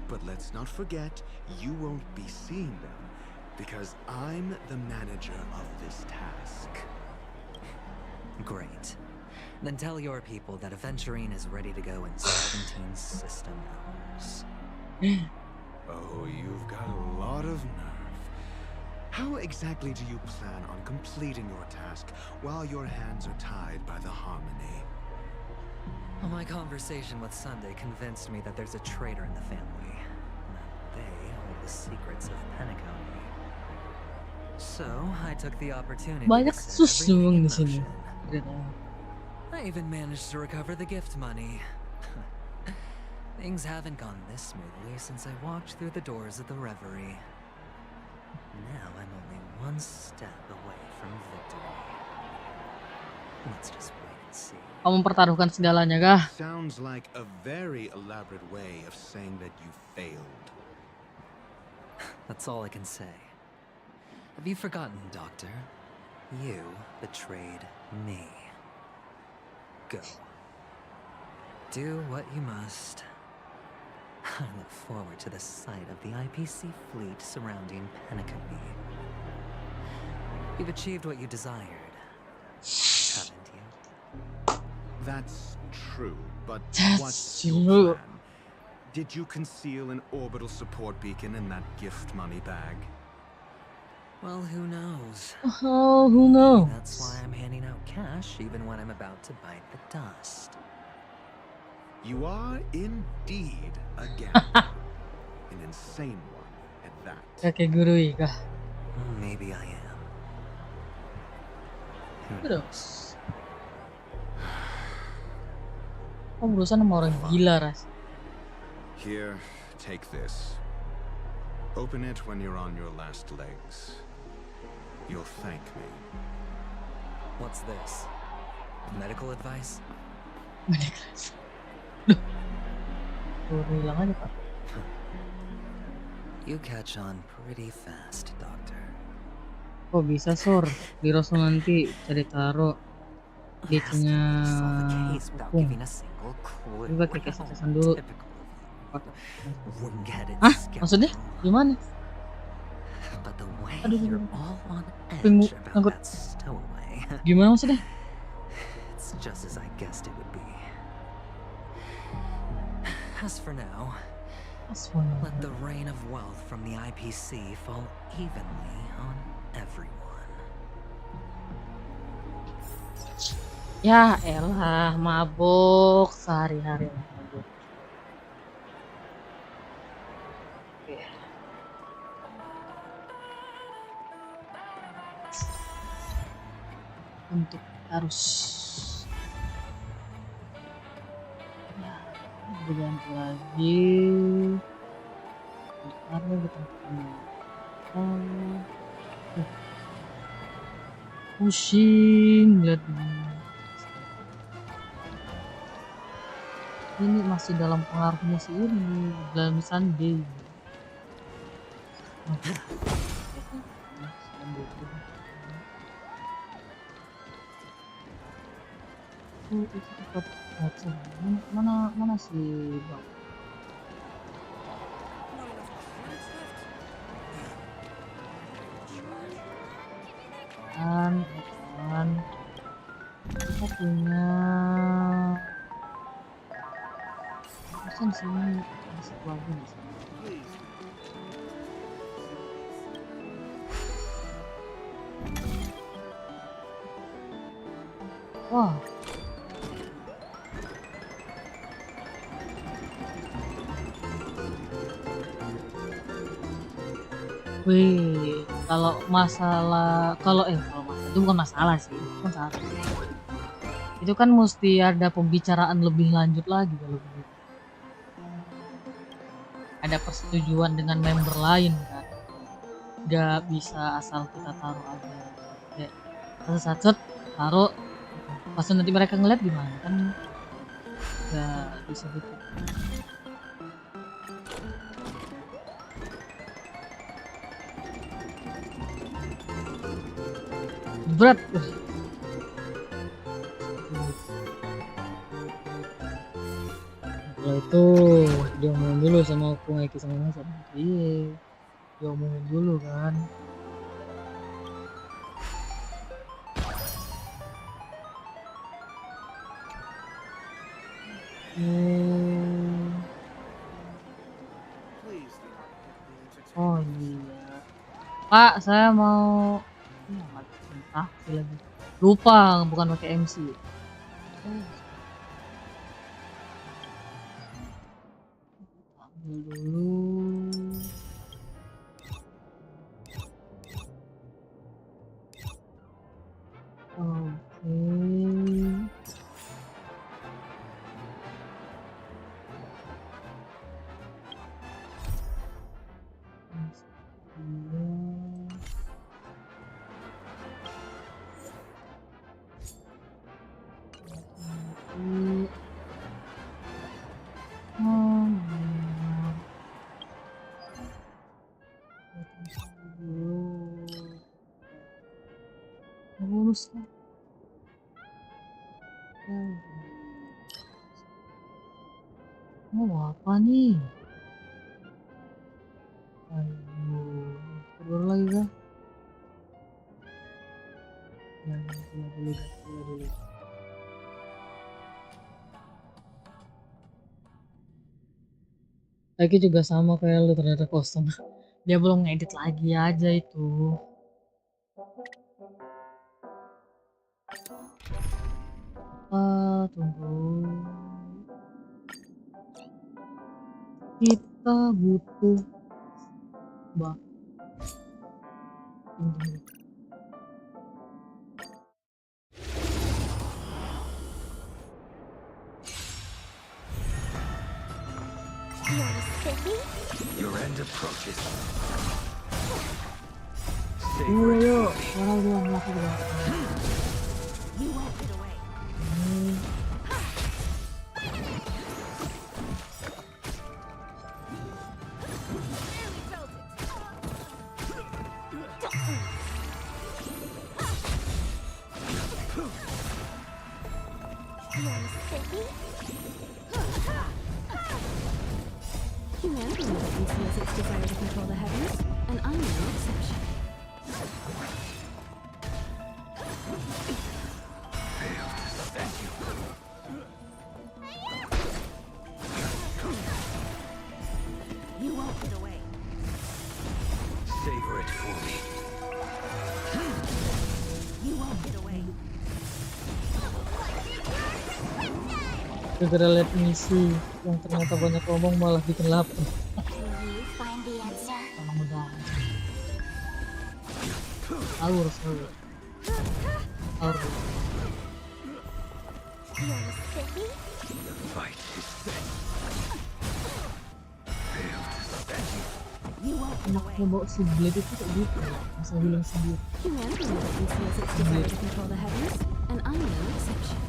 But let's not forget, you won't be seeing them, because I'm the manager of this task. Great. Then tell your people that Aventurine is ready to go in 17 system hours. Oh, you've got a lot of nerve. How exactly do you plan on completing your task while your hands are tied by the harmony? Well, my conversation with Sunday convinced me that there's a traitor in the family, and that they hold the secrets of Penacony. So I took the opportunity banyak to set sus everything in di sini. motion. I even managed to recover the gift money. Things haven't gone this smoothly since I walked through the doors of the Reverie. Now I'm only one step away from victory. Let's just wait and see. Kamu mempertaruhkan segalanya kah? Sounds like a very elaborate way of saying that you failed. That's all I can say. Have you forgotten, Doctor? You betrayed me. Go. Do what you must. I look forward to the sight of the IPC fleet surrounding Penacony. You've achieved what you desired, haven't you? That's true, but That's what's true. your plan? Did you conceal an orbital support beacon in that gift money bag? Well, who knows? Oh, who knows? That's why I'm handing out cash even when I'm about to bite the dust. You are indeed a gambler. An insane one at that. Kakek gurui kah? Maybe I am. Terus. Kamu berusaha sama orang gila, Ras. Here, take this. Open it when you're on your last legs. You'll thank me. What's this? Medical advice? Hilang aja, Pak. You catch on pretty fast, Doctor. Kok bisa, Sor? Di Rosal nanti cari taruh DC-nya Pung. Ini pakai kesan dulu. Hah? Maksudnya? Gimana? Aduh, Pung angkut. Gimana maksudnya? It's just as I guessed it would be. As for now, let the reign of wealth from the IPC fall evenly on everyone. Ya elah, mabok sehari-hari mabok. Oke. Untuk harus ya diganti lagi. Karena kita pusing lihat ini masih dalam pengaruhnya si ini dalam Sunday. Itu tempat baca mana sih bang? Kan kita punya pesan sini masih lagi nih. Wah. Wih, kalau masalah itu bukan masalah sih, itu kan salah. Itu kan mesti ada pembicaraan lebih lanjut lagi kalau begitu. Ada persetujuan dengan member lain kan, gak bisa asal kita taruh aja kayak satu taruh pas nanti mereka ngeliat gimana kan, gak bisa gitu. Berat. Kalau itu diomongin dulu sama aku Eki sama Mas. Iya, diomongin dulu kan. Oh iya, Pak, saya mau lagi lupa bukan pakai MC. Ambil dulu. Oke. Bonusnya mau apa nih? Ayo, keluar lagi kah? Dulu. Lagi juga sama kayak lu ternyata kosong. Dia belum ngedit lagi aja itu. Tunggu. Kita butuh Your end approaches. Yuk, orang bilang lagi dulu. You won't get away. Humanity never conceals its desire to control the heavens, and I'm no exception. Gara-gara lihat misi yang ternyata banyak ngomong malah bikin lapar. Will you find the answer? Mudah-mudahan. Sahur. You're silly? The fight is set. Fail to stand. You won't get away. Enaknya bawa si Blade itu kayak gitu ya, bisa healing sendiri. Humanity never feels its desire to control the heavens, and I'm no exception.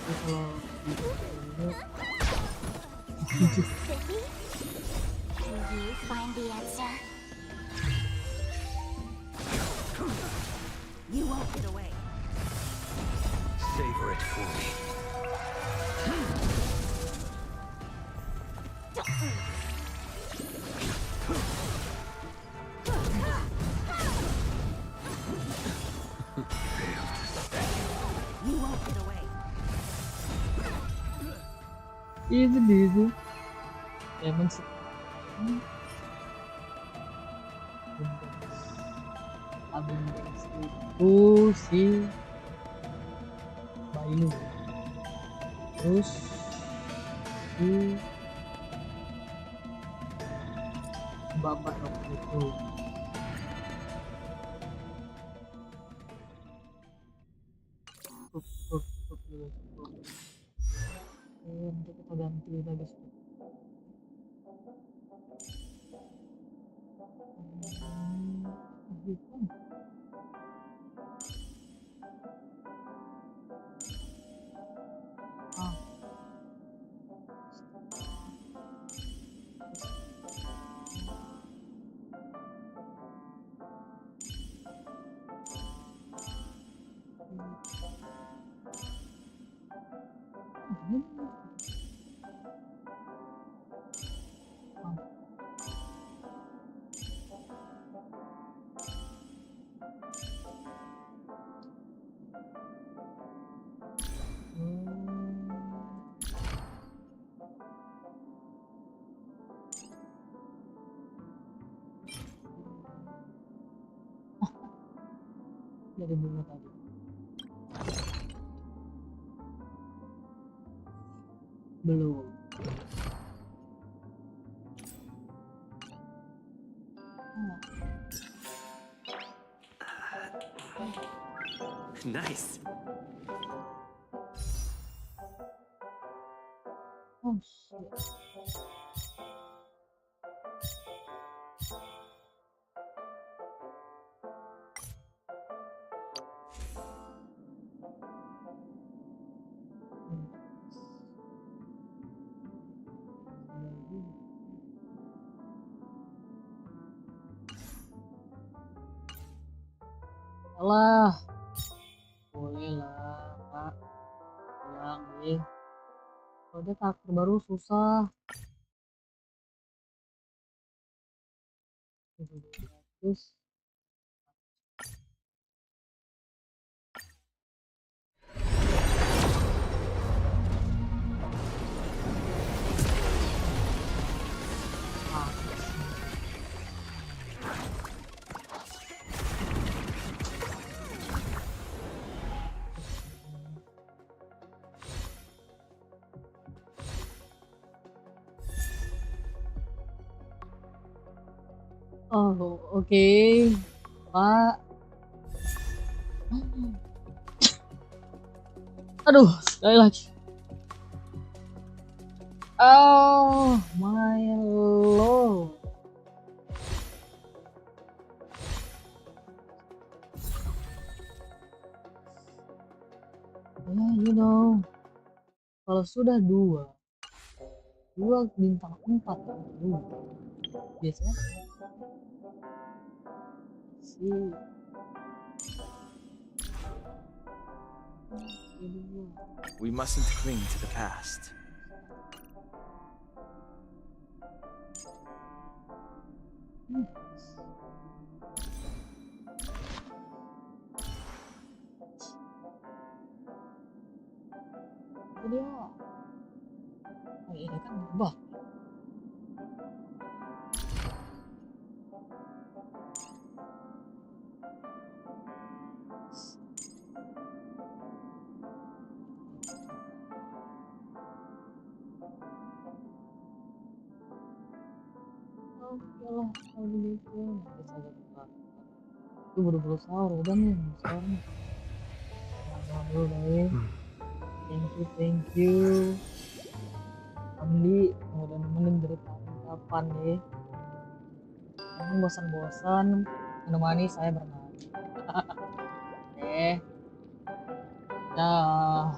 You're silly? Will you find the answer? You won't get away. Savor it for me. Fail to stand. You won't get away. Itu emang sih. Abang itu si Bailu, terus si Bapak dokter itu. Nanti kita ganti lagi. Dari bunga tadi. Belum. Nice. Oh shit. Alah, boleh lah Pak, pulang deh. Kalau dia takdir baru susah. Terus oh, oke. Pak. Aduh, sekali lagi. Oh my lord. Ya, you know, kalau sudah dua bintang 4 dulu biasanya sih We mustn't cling to the past. Itu dia. Oh iya kan berubah. Oke lah kalau begitu nanti saya buka. Itu buru-buru sahur udah nih sahur nih. Makan dulu deh. Thank you. Andi udah nemenin dari kapan nih. Jangan bosan-bosan menemani saya bermain. Dah.